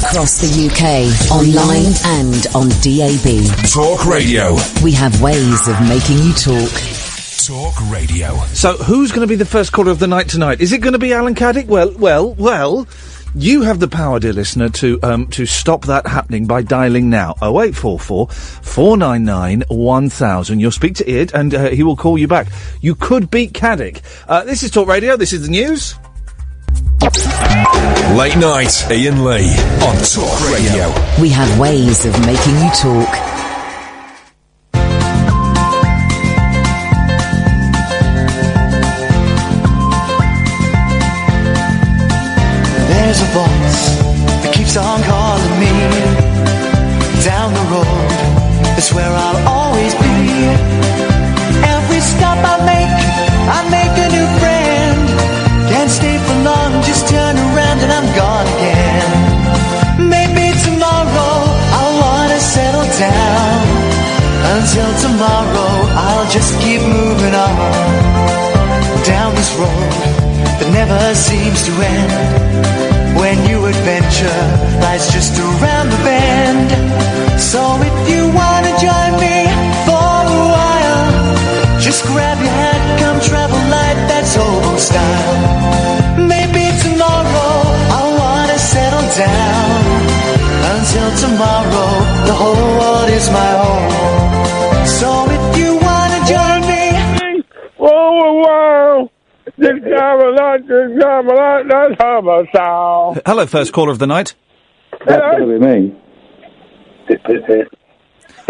Across the UK, online and on DAB. Talk Radio. We have ways of making you talk. Talk Radio. So, who's going to be the first caller of the night tonight? Is it going to be Alan Caddick? Well, you have the power, dear listener, to stop that happening by dialing now. 0844 499 1000. You'll speak to Iain and he will call you back. You could beat Caddick. This is Talk Radio. This is the news. Late night, Iain Lee on Talk Radio. We have ways of making you talk. There's a voice that keeps on calling me down the road. It's where I'll always be. Every stop I make a new friend. Can't stay for long, just turn around and I'm gone again. Maybe tomorrow I'll wanna settle down. Until tomorrow I'll just keep moving on down this road that never seems to end. When new adventure lies just around the bend. So if you wanna join me for a while, just grab your hat, come travel light, that's old style. Maybe tomorrow I'll wanna settle down. Until tomorrow, the whole world is my home. So if you wanna join me, whoa. Hello, first caller of the night. That's going to be me.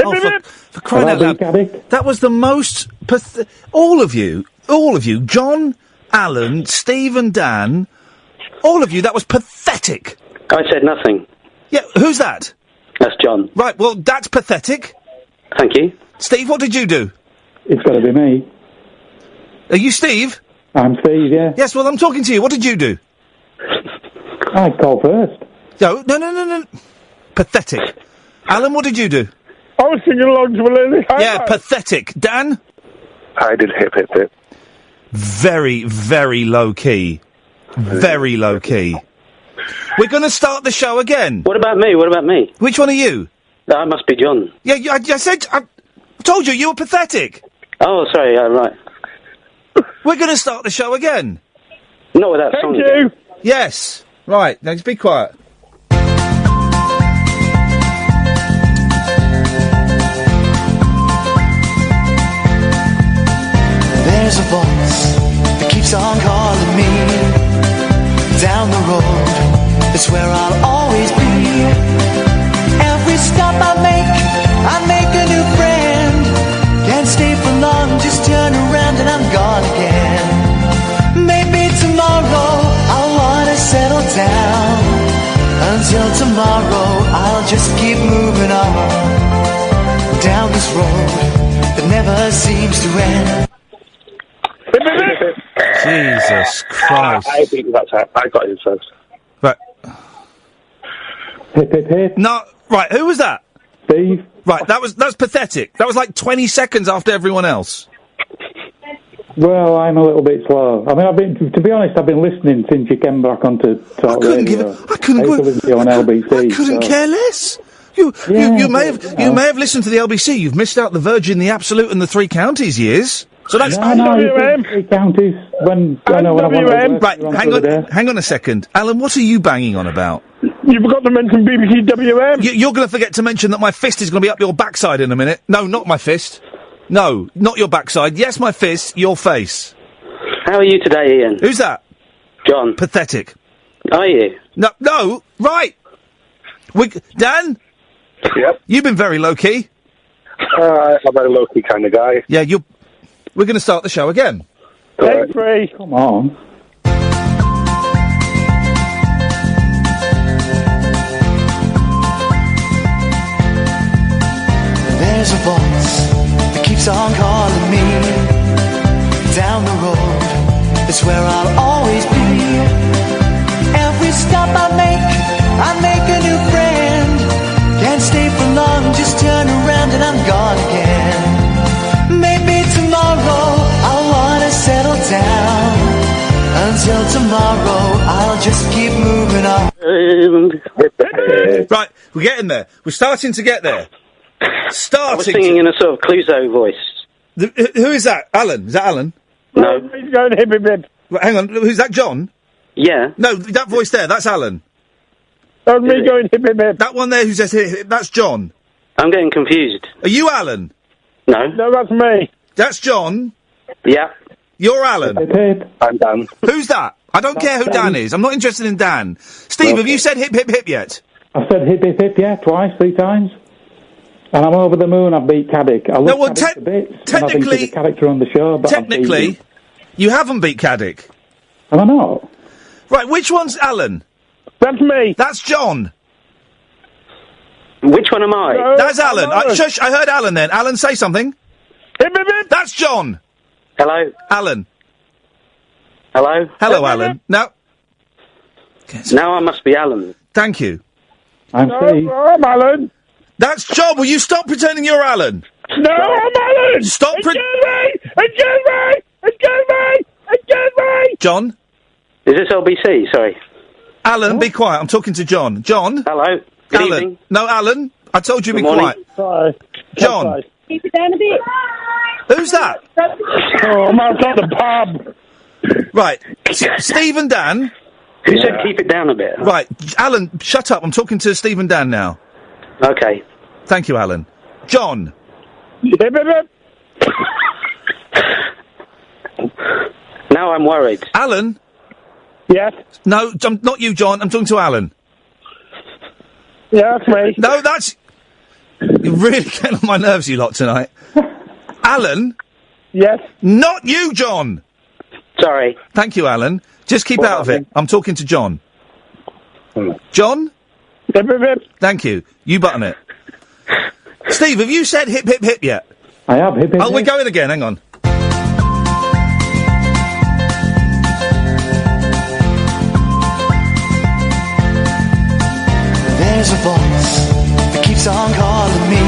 Oh, for crying out loud. That was the most... all of you, John, Alan, Steve and Dan, all of you, that was pathetic. I said nothing. Yeah, who's that? That's John. Right, well, that's pathetic. Thank you. Steve, what did you do? It's got to be me. Are you Steve? I'm Steve, yeah. Yes, well, I'm talking to you. What did you do? I called first. No. Pathetic. Alan, what did you do? I was singing along to Lily. Yeah, pathetic. Dan? I did hip. Very, very low key. Very low key. We're going to start the show again. What about me? Which one are you? That must be John. Yeah, I said... I told you were pathetic. Oh, sorry, right. We're going to start the show again. Not with that song. Thank you. Yes. Right, now just be quiet. there's a voice that keeps on calling me down the road. It's where I'll always be. Every stop I make a new friend. Can't stay for long, just turn around and I'm gone again. Maybe tomorrow I'll wanna settle down. Until tomorrow I'll just keep moving on down this road that never seems to end. Jesus Christ. I think that's it. I got you first. Right. Hip, hip, hip. No, right, who was that? Steve. Right, that's pathetic. That was like 20 seconds after everyone else. Well, I'm a little bit slow. I mean, to be honest, I've been listening since you came back onto Talk Radio. I couldn't on LBC. I couldn't care less. You may have listened to the LBC. You've missed out the Virgin, the Absolute, and the Three Counties years. So that's Three Counties. When I right, hang on a second, Alan. What are you banging on about? You forgot to mention BBC WM. You're going to forget to mention that my fist is going to be up your backside in a minute. No, not my fist. No, not your backside. Yes, my fist, your face. How are you today, Iain? Who's that? John. Pathetic. Are you? No, right. Dan? Yep. You've been very low-key. I'm a very low-key kind of guy. Yeah, we're going to start the show again. Take three. Come on. There's a voice that keeps on calling me down the road. It's where I'll always be. Every stop I make a new friend. Can't stay for long, just turn around and I'm gone again. Maybe tomorrow I'll wanna settle down. Until tomorrow I'll just keep moving on. Right, we're getting there. We're starting to get there. I was Starting. singing in a sort of Clouseau voice. Who is that? Alan? Is that Alan? No. He's going hip, hip, hip. Right, hang on. Who's that? John? Yeah. No, that voice there. That's Alan. That was me going hip, hip, hip. That one there who says hip, hip, that's John. I'm getting confused. Are you Alan? No. No, that's me. That's John. Yeah. You're Alan. Hip, hip. I'm Dan. Who's that? I don't care who Dan is. I'm not interested in Dan. Steve, have you said hip, hip, hip yet? I said hip, hip, hip, yeah, twice, 3 times. And I'm over the moon, I've beat Caddick. I love Caddick a bit. And I think technically- he's a character on the show, but I've beat Technically, him. you haven't beat Caddick. Am I not? Right, which one's Alan? That's me. That's John. Which one am I? No, That's Alan. no. Shush, I heard Alan then. Alan, say something. Hip, hip, hip. That's John. Hello? Alan. Hello? Hello, Alan. No. Now I must be Alan. Thank you. I'm Steve. No, I'm Alan. That's John. Will you stop pretending you're Alan? No, I'm Alan. Stop Excuse me. Excuse me. Excuse me. Excuse me. John? Is this LBC? Sorry. Alan, be quiet. I'm talking to John. John? Hello? Good Alan. evening. No, Alan. I told you to Good be morning. quiet. Sorry. John. Sorry. Keep it down a bit. Who's that? Oh, I'm outside the pub. Right. Steve and Dan. Who said keep it down a bit? Right. Alan, shut up. I'm talking to Steve and Dan now. Okay. Thank you, Alan. John. Hip, hip, hip. Now I'm worried. Alan. Yes. No, not you, John. I'm talking to Alan. Yeah, that's me. No, that's... You're really getting on my nerves, you lot, tonight. Alan. Yes. Not you, John. Sorry. Thank you, Alan. Just keep out of it. I'm talking to John. John? Hip, hip, hip. Thank you. You button it. Steve, have you said hip, hip, hip yet? I have hip, hip, Oh, we're hip. going again. Hang on. There's a voice that keeps on calling me.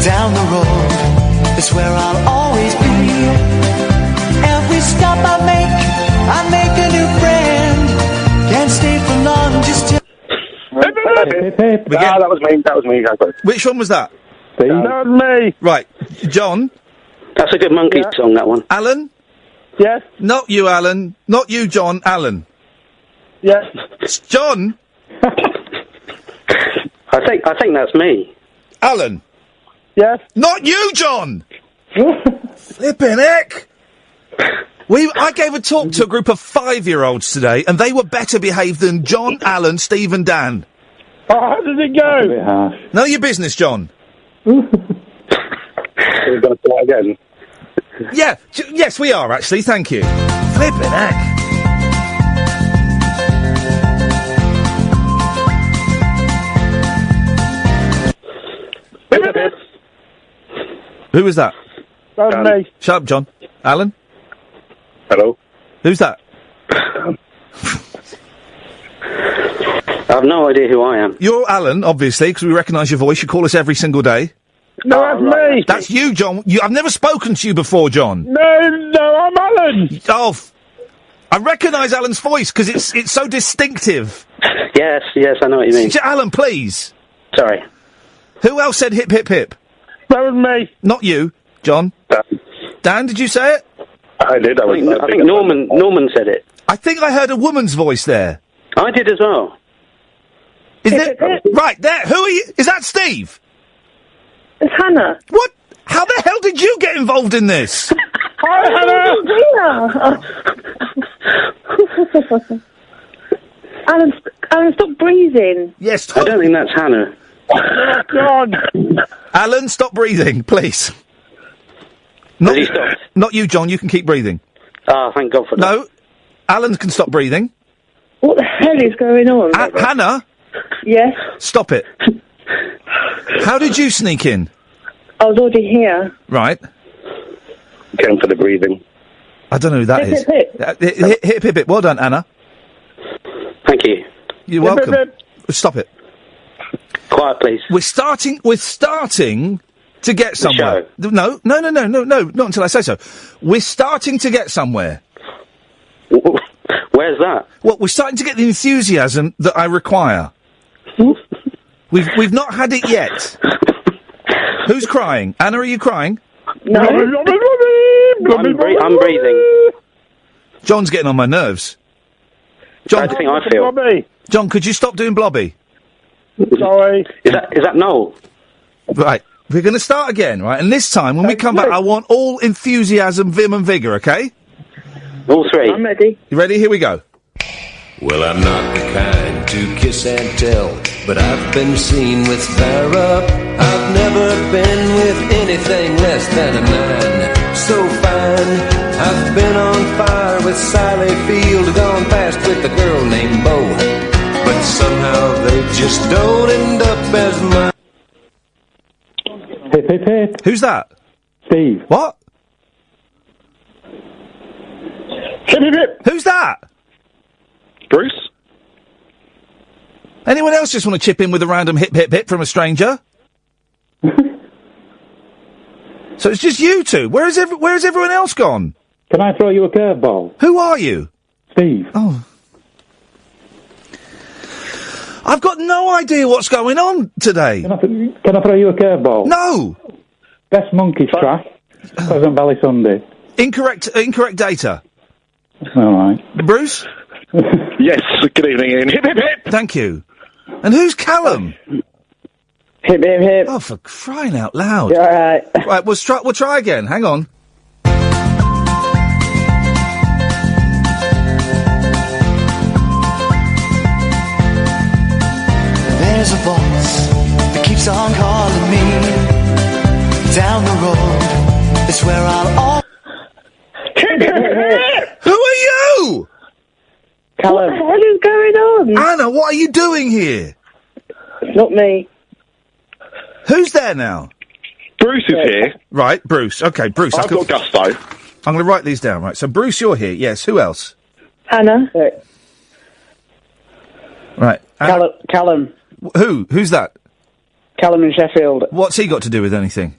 Down the road, it's where I'll always be. Every stop I make a new friend. Can't stay for long, just to... Hip, hip, hip. Hip, hip. That was me. That was me. Which one was that? Steve. That was me. Right. John? That's a good monkey song, that one. Alan? Yes. Not you, Alan. Not you, John. Alan. Yes. John? I think that's me. Alan. Yes. Not you, John! Flippin' heck! I gave a talk to a group of 5-year-olds today, and they were better behaved than John, Alan, Steve and Dan. Oh, how does it A go? bit harsh. None of your business, John. We're going to start again. Yeah, yes, we are, actually. Thank you. Flippin' heck. Hip, hip, hip. Who was that? That was me. Shut up, John. Alan? Hello. Who's that? I have no idea who I am. You're Alan, obviously, because we recognise your voice. You call us every single day. No, that's me. That's you, John. I've never spoken to you before, John. No, I'm Alan. Oh, I recognise Alan's voice because it's so distinctive. Yes, I know what you mean. Alan, please. Sorry. Who else said hip, hip, hip? That was me. Not you, John. Dan, did you say it? I did. I think Norman said it. I think I heard a woman's voice there. I did as well. Is there... Right, there. Who are you? Is that Steve? It's Hannah. What? How the hell did you get involved in this? Hi, Hannah. Alan, stop breathing. Yes, I don't think that's Hannah. God. Alan, stop breathing, please. Has he stopped? Not you, John. You can keep breathing. Ah, thank God for that. No, Alan can stop breathing. What the hell is going on? Hannah, Yes, stop it. How did you sneak in? I was already here. Right. Came for the breathing. I don't know who that Hip, is. hip, Hip, hip, hip, hip. Well done, Anna. Thank you. You're Hip, hip, welcome. hip. Stop it. Quiet, please. We're starting to get somewhere. show. No, not until I say so. We're starting to get somewhere. Where's that? Well, we're starting to get the enthusiasm that I require. We've not had it yet. Who's crying? Anna, are you crying? No. I'm breathing. John's getting on my nerves. John, That's the thing I feel. John, could you stop doing blobby? Sorry. Is that Noel? Right. We're going to start again, right? And this time, when we come back, I want all enthusiasm, vim and vigour, okay? All three. I'm ready. You ready? Here we go. Well, I'm not the kind to kiss and tell, but I've been seen with fire up. I've never been with anything less than a 9. So fine. I've been on fire with Sally Field, gone past with a girl named Bo, but somehow they just don't end up as mine. Hip, hip, hip. Who's that? Steve. What? Hip, hip, hip. Who's that? Bruce? Anyone else just want to chip in with a random hip, hip, hip from a stranger? So it's just you two. Where's everyone else gone? Can I throw you a curveball? Who are you? Steve. Oh. I've got no idea what's going on today. Can I throw you a curveball? No! Best Monkeys track. Pleasant Valley Sunday. Incorrect data. All right. Bruce? Yes, good evening, Ian. Hip, hip, hip. Thank you. And who's Callum? Hip, hip, hip. Oh, for crying out loud. You alright? Right, we'll try again. Hang on. There's a voice that keeps on calling me. Down the road, it's where I'll always. Who are you? Callum. What the hell is going on? Anna, what are you doing here? Not me. Who's there now? Bruce is here. Right, Bruce. Okay, Bruce. I've got gusto. I'm going to write these down, right. So, Bruce, you're here. Yes, who else? Hannah. Right. Callum. Who? Who's that? Callum in Sheffield. What's he got to do with anything?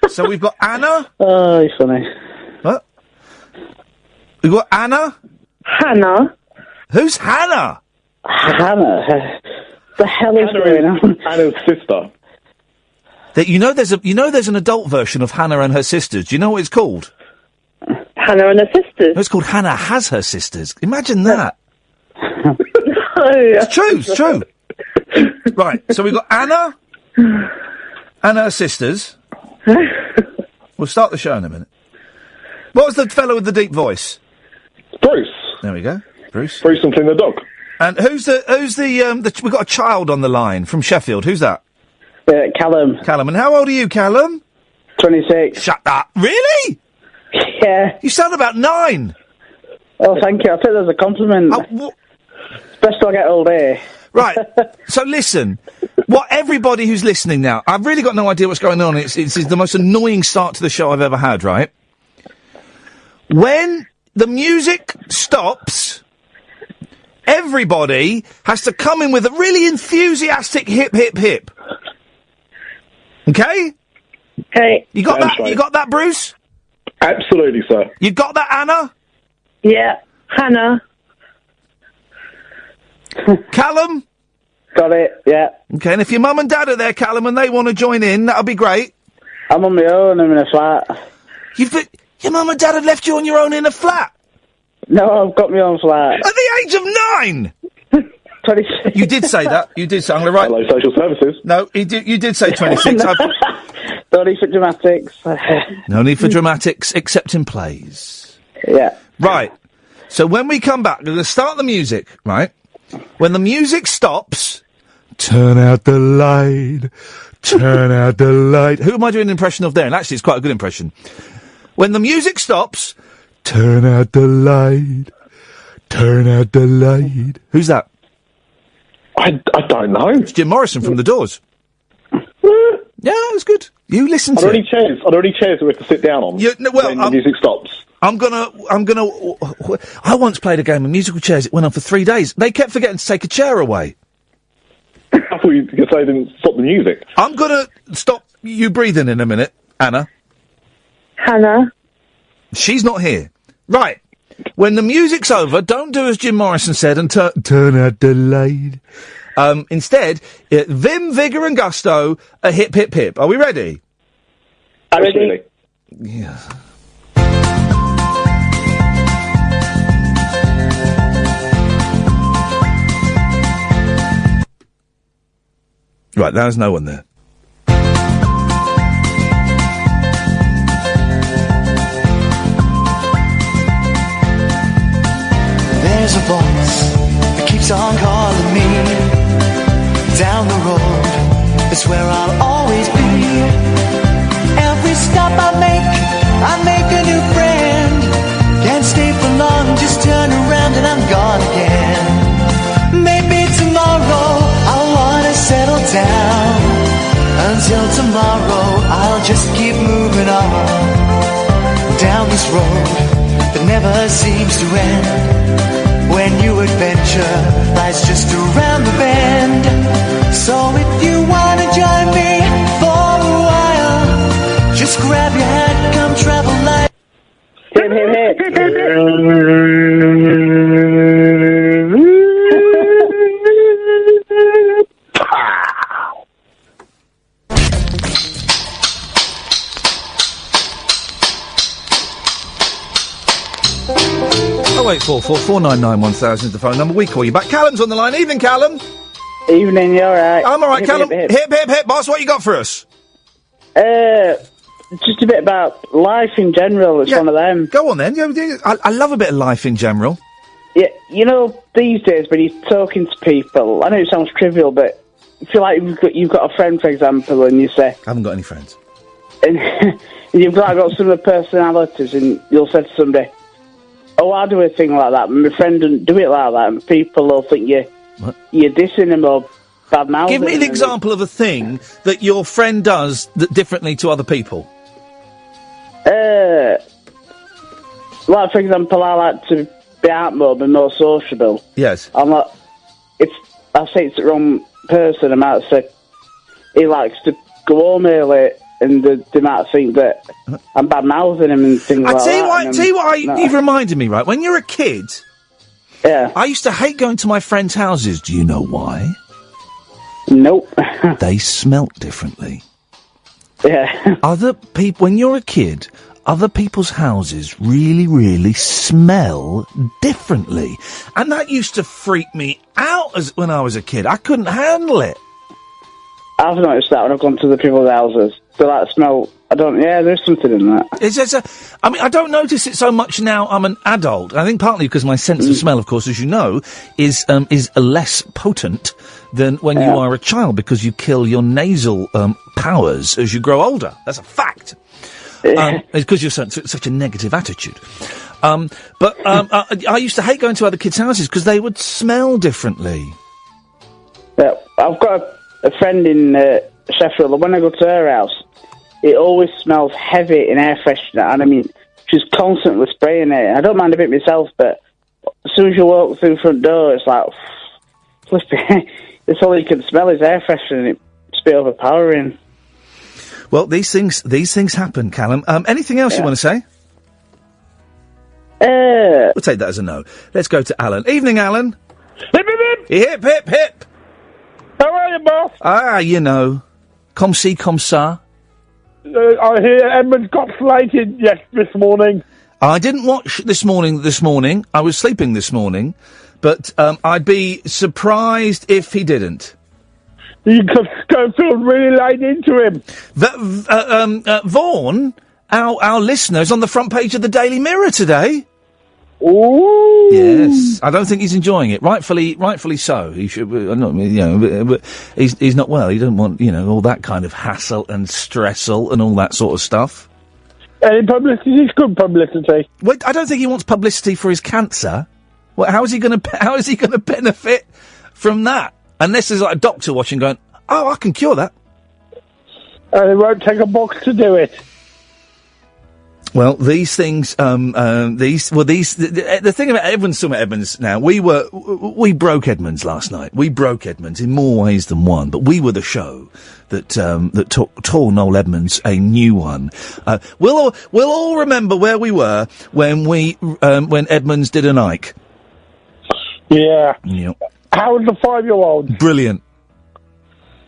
So we've got Anna. Oh, he's funny. What? We've got Anna. Hannah. Who's Hannah? Hannah. The hell is going on? Anna's sister. There's an adult version of Hannah and her sisters. Do you know what it's called? Hannah and her sisters. No, it's called Hannah Has Her Sisters. Imagine that. No. It's true. It's true. Right. So we've got Anna and her sisters. We'll start the show in a minute. What was the fellow with the deep voice? Bruce. There we go. Bruce. Bruce and Finn the dog. And who's the we've got a child on the line from Sheffield. Who's that? Callum. Callum. And how old are you, Callum? 26. Shut up. Really? Yeah. You sound about 9. Oh, thank you. I think there's a compliment. Best I get all day. Right. So listen, what everybody who's listening now, I've really got no idea what's going on. It's the most annoying start to the show I've ever had, right? When the music stops, everybody has to come in with a really enthusiastic hip, hip, hip. Okay? Okay. You got that? Right. You got that, Bruce? Absolutely, sir. You got that, Anna? Yeah. Hannah. Callum? Got it, yeah. Okay, and if your mum and dad are there, Callum, and they want to join in, that'll be great. I'm on my own, I'm in a flat. Your mum and dad had left you on your own in a flat? No, I've got my own flat. At the age of 9? 26. You did say that. You did say, I'm going to write... Hello, social services. No, you did say 26. No need for dramatics. No need for dramatics, except in plays. Yeah. Right. So when we come back, we're going to start the music, right? When the music stops, turn out the light, turn out the light. Who am I doing an impression of there? And actually, it's quite a good impression. When the music stops, turn out the light, turn out the light. Who's that? I don't know. It's Jim Morrison from The Doors. Yeah, it's good. You listen to it. Are there any chairs that we have to sit down on when the music stops? I once played a game of musical chairs. It went on for 3 days. They kept forgetting to take a chair away. I thought you could say they didn't stop the music. I'm gonna stop you breathing in a minute, Anna. Hannah. She's not here. Right. When the music's over, don't do as Jim Morrison said and turn out the light. Instead, vim, vigour and gusto, a hip, hip, hip. Are we ready? Ready? Yeah. Right, there's no one there. There's a voice that keeps on calling me. Down the road, it's where I'll always be. Every stop I make a new friend. Can't stay for long, just turn around and I'm gone again. Maybe tomorrow I'll wanna settle down. Until tomorrow I'll just keep moving on. Down this road that never seems to end. When new adventure lies just around the bend. So if you wanna join me for a while, just grab your hat, come travel light. Hip, hip, hip. Oh, 0844 499 1000 is the phone number. We call you back. Callum's on the line. Evening, Callum. Evening, you alright? I'm alright, Hip, Callum. hip, Hip, hip, hip. Boss, what you got for us? Just a bit about life in general. It's one of them. Go on then. I love a bit of life in general. Yeah, you know, these days when you're talking to people, I know it sounds trivial, but I feel like you've got a friend, for example, and you say... I haven't got any friends. And you've got similar personalities, and you'll say to somebody, oh, I do a thing like that, and my friend doesn't do it like that, and people will think you're dissing him or bad-mouthing him. Give me an example of a thing that your friend does differently to other people. Like, for example, I like to be out more, be more sociable. Yes. I'm like, if I say it's the wrong person, I might say he likes to go home early, and they might think that I'm bad-mouthing him and things like that. You've reminded me, right? When you're a kid, I used to hate going to my friends' houses. Do you know why? Nope. They smelt differently. Yeah. Other people, when you're a kid, other people's houses really, really smell differently. And that used to freak me out when I was a kid. I couldn't handle it. I've noticed that when I've gone to the people's houses. So that smell, there's something in that. I don't notice it so much now I'm an adult. I think partly because my sense of smell, of course, as you know, is less potent than when you are a child, because you kill your nasal powers as you grow older. That's a fact. It's because you're such a negative attitude. I used to hate going to other kids' houses because they would smell differently. Yeah, I've got a friend in Sheffield, and when I go to her house, it always smells heavy in air freshener, and I mean, she's constantly spraying it. I don't mind a bit myself, but as soon as you walk through the front door, it's like, flipping. It's all you can smell is air freshener, and it's a bit overpowering. Well, these things happen, Callum. Anything else you want to say? We'll take that as a no. Let's go to Alan. Evening, Alan. Hip, hip, hip. Hip, hip, hip. How are you, boss? You know. Comme ci, comme ça. I hear Edmonds got slated this morning. I didn't watch this morning. I was sleeping this morning. But I'd be surprised if he didn't. You could feel really laid into him. Vaughan, our listener, is on the front page of the Daily Mirror today. Ooh. Yes, I don't think he's enjoying it. Rightfully so. He should. He's not well. He doesn't want all that kind of hassle and stressful and all that sort of stuff. Any publicity is good publicity. Well, I don't think he wants publicity for his cancer. Well, how is he going to benefit from that? Unless there's like a doctor watching, going, "Oh, I can cure that." It won't take a box to do it. Well, these things, the thing about Edmonds, talking about Edmonds now, we broke Edmonds last night. We broke Edmonds in more ways than one, but we were the show that tore Noel Edmonds a new one. We'll all remember where we were when Edmonds did an Ike. Yeah. Yep. How was the 5-year-old? Brilliant.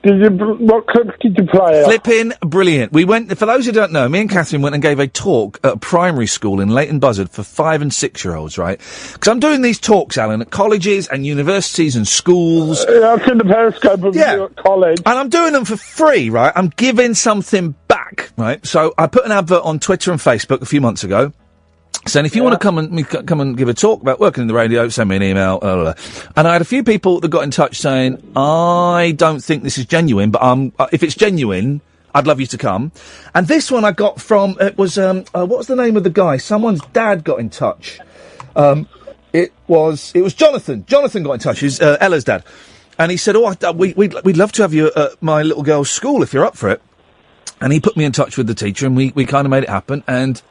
What clips did you play? Flipping brilliant. We went, for those who don't know, me and Catherine went and gave a talk at a primary school in Leighton Buzzard for 5 and 6-year-olds, right? Because I'm doing these talks, Alan, at colleges and universities and schools. I've seen the periscope of you at college. And I'm doing them for free, right? I'm giving something back, right? So I put an advert on Twitter and Facebook a few months ago. saying, if you want to come and give a talk about working in the radio, send me an email. Blah, blah, blah. And I had a few people that got in touch saying, I don't think this is genuine, but if it's genuine, I'd love you to come. And this one I got from, it was, what was the name of the guy? Someone's dad got in touch. It was Jonathan. Jonathan got in touch. He's Ella's dad. And he said, we'd love to have you at my little girl's school if you're up for it. And he put me in touch with the teacher, and we kind of made it happen. And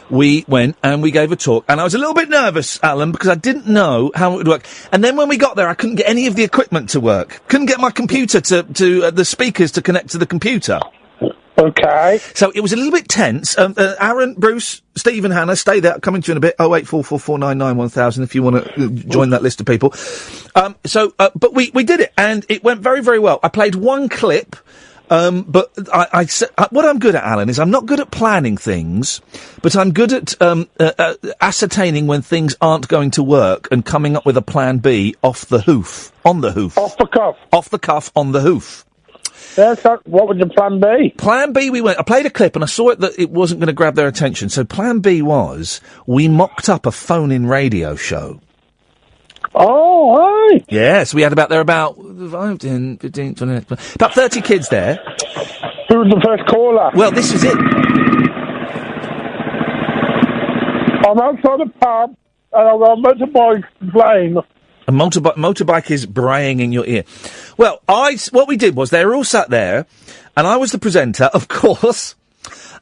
we went and we gave a talk. And I was a little bit nervous, Alan, because I didn't know how it would work. And then when we got there, I couldn't get any of the equipment to work. Couldn't get my computer to the speakers to connect to the computer. Okay. So it was a little bit tense. Aaron, Bruce, Steve and Hannah, stay there. Coming to you in a bit. 08444991000 if you want to join that list of people. But we did it, and it went very, very well. I played one clip. But I said, what I'm good at, Alan, is I'm not good at planning things, but I'm good at ascertaining when things aren't going to work and coming up with a plan B off the hoof, on the hoof. Off the cuff. Off the cuff, on the hoof. What would your plan be? Plan B, I played a clip and I saw it that it wasn't going to grab their attention. So plan B was, we mocked up a phone-in radio show. Oh, right. Yes, we had about 5, 10, 15, 20, about 30 kids there. Who was the first caller? Well, this is it. I'm outside the pub, and I've got a motorbike playing. A motorbike is braying in your ear. Well, what we did was they were all sat there, and I was the presenter, of course.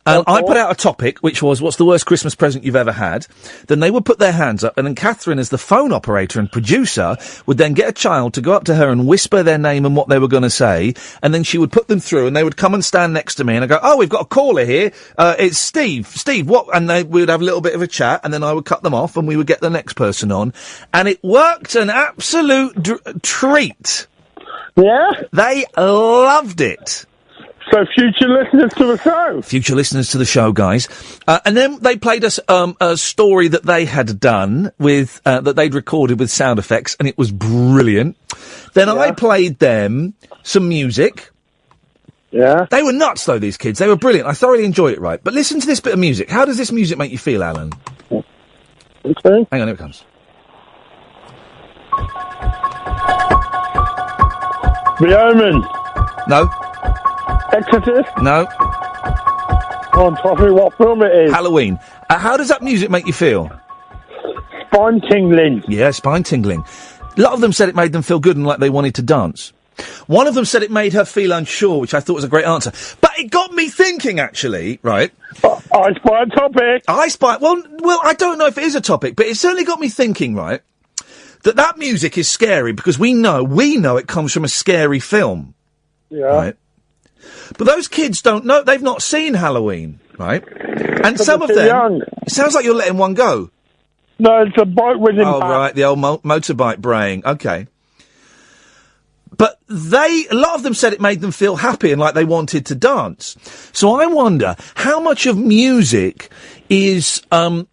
And I put out a topic, which was, what's the worst Christmas present you've ever had? Then they would put their hands up, and then Catherine, as the phone operator and producer, would then get a child to go up to her and whisper their name and what they were going to say, and then she would put them through, and they would come and stand next to me, and I'd go, oh, we've got a caller here, it's Steve. Steve, what? And we would have a little bit of a chat, and then I would cut them off, and we would get the next person on. And it worked an absolute treat. Yeah? They loved it. So future listeners to the show. Future listeners to the show, guys. And then they played us a story that they had done with that they'd recorded with sound effects, and it was brilliant. Then I played them some music. Yeah. They were nuts, though, these kids. They were brilliant. I thoroughly enjoyed it, right? But listen to this bit of music. How does this music make you feel, Alan? Okay. Hang on, here it comes. The Omen. No. Exorcist? No. Go on, tell me what film it is. Halloween. How does that music make you feel? Spine tingling. Yeah, spine tingling. A lot of them said it made them feel good and like they wanted to dance. One of them said it made her feel unsure, which I thought was a great answer. But it got me thinking, actually, right? I spy a topic. Well, I don't know if it is a topic, but it certainly got me thinking, right? That music is scary because we know it comes from a scary film. Yeah. Right? But those kids don't know. They've not seen Halloween, right? And some of them... young. It sounds like you're letting one go. No, it's a bike with impact. Oh, right, the old motorbike braying. Okay. But a lot of them said it made them feel happy and like they wanted to dance. So I wonder how much of music is how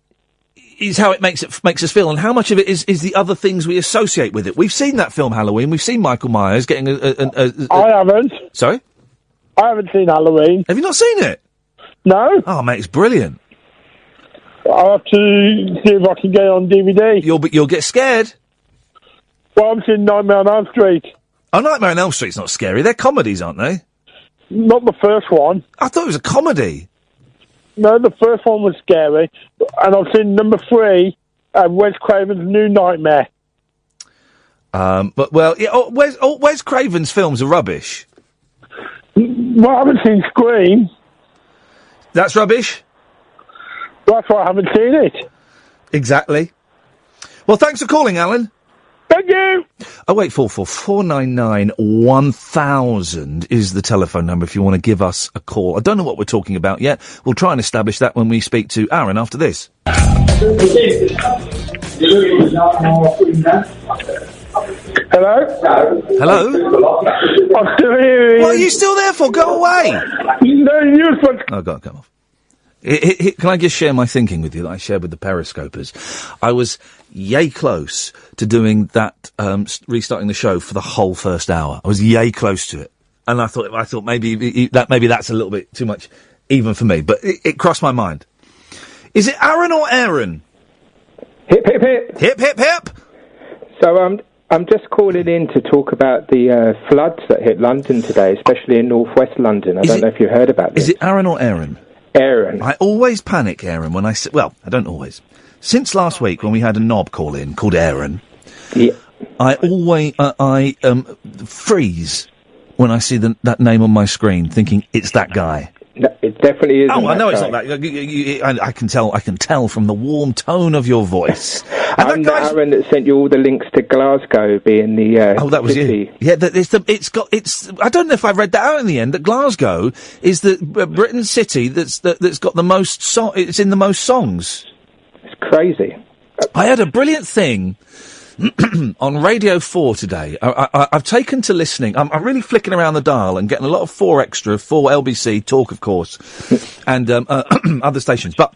it makes us feel, and how much of it is the other things we associate with it. We've seen that film Halloween. We've seen Michael Myers getting I haven't. Sorry? I haven't seen Halloween. Have you not seen it? No. Oh, mate, it's brilliant. I'll have to see if I can get it on DVD. You'll get scared. Well, I'm seeing Nightmare on Elm Street. Oh, Nightmare on Elm Street's not scary. They're comedies, aren't they? Not the first one. I thought it was a comedy. No, the first one was scary. And I've seen number 3, Wes Craven's New Nightmare. Wes Craven's films are rubbish. Well, I haven't seen Scream. That's rubbish? That's why I haven't seen it. Exactly. Well, thanks for calling, Alan. Thank you. 0844 499 1000 is the telephone number if you want to give us a call. I don't know what we're talking about yet. We'll try and establish that when we speak to Aaron after this. Hello? Hello? I'm still here. What are you still there for? Go away! No, you Oh, God, come off. Can I just share my thinking with you that I shared with the Periscopers? I was yay close to doing that, restarting the show for the whole first hour. I was yay close to it. And I thought maybe that's a little bit too much even for me, but it crossed my mind. Is it Aaron or Aaron? Hip, hip, hip. Hip, hip, hip. So, I'm just calling in to talk about the floods that hit London today, especially in northwest London. I don't know if you heard about this. Is it Aaron or Aaron? Aaron. I always panic, Aaron, when I I don't always. Since last week when we had a knob call in called Aaron, yeah. I always, freeze when I see that name on my screen thinking it's that guy. No, it definitely is. Oh, I know it's not that. I can tell from the warm tone of your voice. And I'm the Aaron that sent you all the links to Glasgow being the that was city. you. Yeah, it's. I don't know if I read that out in the end. That Glasgow is the Britain's city that's got the most it's in the most songs. It's crazy. I had a brilliant thing on Radio 4 today. I've taken to listening. I'm really flicking around the dial and getting a lot of 4 Extra, 4 LBC, Talk, of course, and other stations. But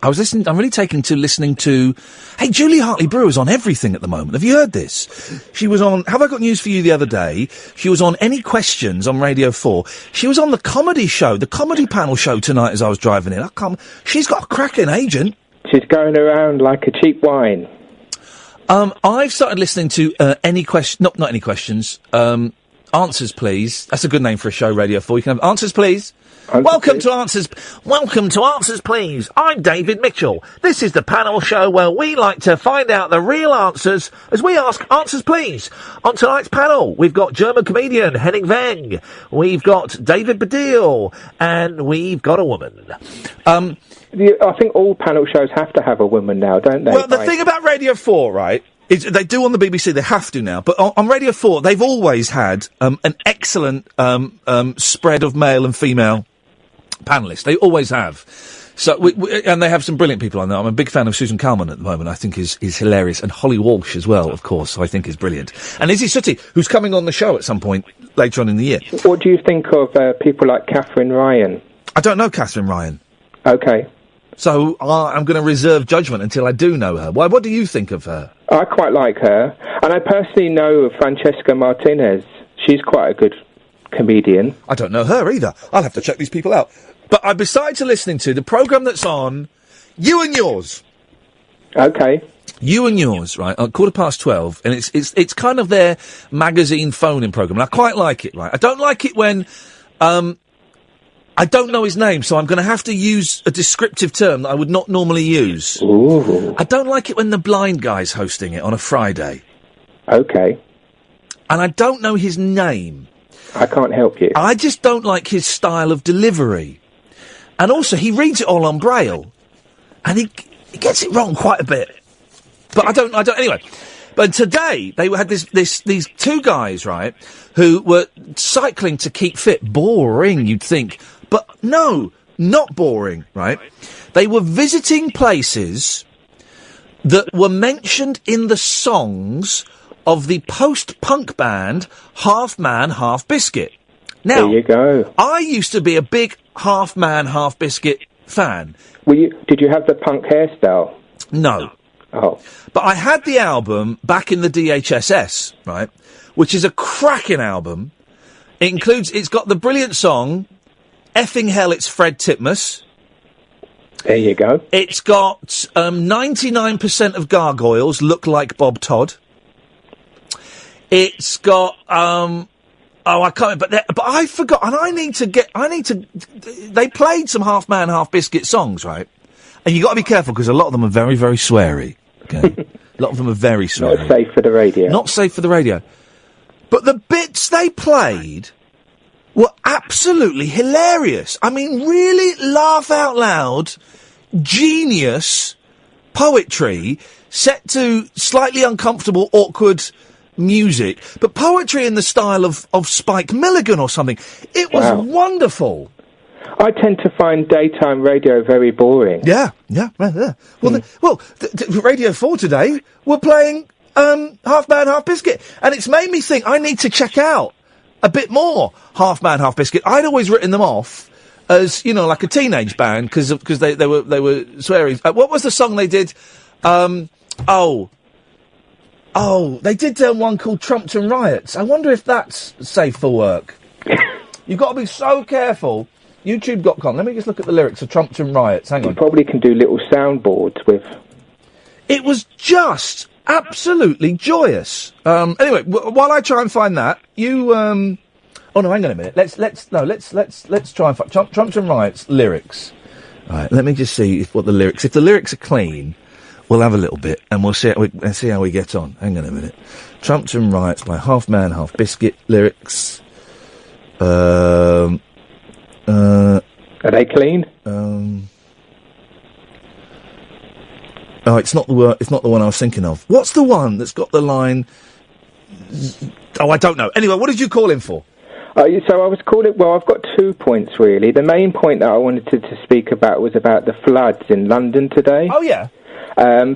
I'm really taken to listening to... Hey, Julie Hartley-Brewer's on everything at the moment. Have you heard this? She was on... Have I Got News For You the other day? She was on Any Questions on Radio 4. She was on the comedy show, the comedy panel show tonight as I was driving in. She's got a cracking agent. She's going around like a cheap wine. I've started listening to Any Question... Not Any Questions. Answers, Please. That's a good name for a show, Radio 4. You can have Answers, Please. Welcome to Answers Please. I'm David Mitchell. This is the panel show where we like to find out the real answers as we ask Answers Please. On tonight's panel, we've got German comedian Henning Weng, we've got David Baddiel, and we've got a woman. I think all panel shows have to have a woman now, don't they? Well, the thing about Radio 4, right, is they do on the BBC, they have to now, but on Radio 4, they've always had an excellent spread of male and female panellists. They always have. So, and they have some brilliant people on there. I'm a big fan of Susan Calman at the moment. I think is hilarious. And Holly Walsh as well, of course, I think is brilliant. And Izzy Sooty, who's coming on the show at some point later on in the year. What do you think of people like Catherine Ryan? I don't know Catherine Ryan. Okay. So I'm going to reserve judgment until I do know her. Why? What do you think of her? I quite like her. And I personally know Francesca Martinez. She's quite a good comedian. I don't know her either. I'll have to check these people out. But I decided to listening to the programme that's on You and Yours. Okay. You and Yours, right, at 12:15, and it's kind of their magazine phone-in programme, and I quite like it, right? I don't like it when, I don't know his name, so I'm going to have to use a descriptive term that I would not normally use. Ooh. I don't like it when the blind guy's hosting it on a Friday. Okay. And I don't know his name. I can't help you. I just don't like his style of delivery. And also, he reads it all on Braille. And he gets it wrong quite a bit. But I don't, anyway. But today, they had these two guys, right, who were cycling to keep fit. Boring, you'd think. But no, not boring, right? They were visiting places that were mentioned in the songs of the post-punk band Half Man, Half Biscuit. Now, there you go. I used to be a big Half Man, Half Biscuit fan. Did you have the punk hairstyle? No. Oh. But I had the album back in the DHSS, right, which is a cracking album. It's got the brilliant song, Effing Hell, It's Fred Titmus. There you go. It's got 99% of gargoyles look like Bob Todd. It's got, I can't, but I forgot, and they played some Half Man, Half Biscuit songs, right? And you got to be careful because a lot of them are very, very sweary. Okay, a lot of them are very sweary. Not safe for the radio. Not safe for the radio. But the bits they played were absolutely hilarious. I mean, really laugh out loud. genius poetry set to slightly uncomfortable, awkward music, but poetry in the style of Spike Milligan or something. It was wonderful. I tend to find daytime radio very boring. Yeah. Well, Radio 4 today were playing Half Man, Half Biscuit, and it's made me think I need to check out a bit more Half Man, Half Biscuit. I'd always written them off as, like a teenage band because they were swearing. What was the song they did? They did one called Trumpton Riots. I wonder if that's safe for work. You've got to be so careful. YouTube.com. Let me just look at the lyrics of Trumpton Riots. Hang on. You probably can do little soundboards with... It was just absolutely joyous. Anyway, while I try and find that, you... Oh, no, hang on a minute. Let's try and find... Trumpton Riots lyrics. All right, let me just see if the lyrics are clean, we'll have a little bit, and we'll see how we get on. Hang on a minute. Trumpton Riots by Half Man, Half Biscuit lyrics. Are they clean? Oh, it's not the one I was thinking of. What's the one that's got the line? Oh, I don't know. Anyway, what did you call him for? So I was calling. Well, I've got 2 points really. The main point that I wanted to speak about was about the floods in London today. Oh yeah.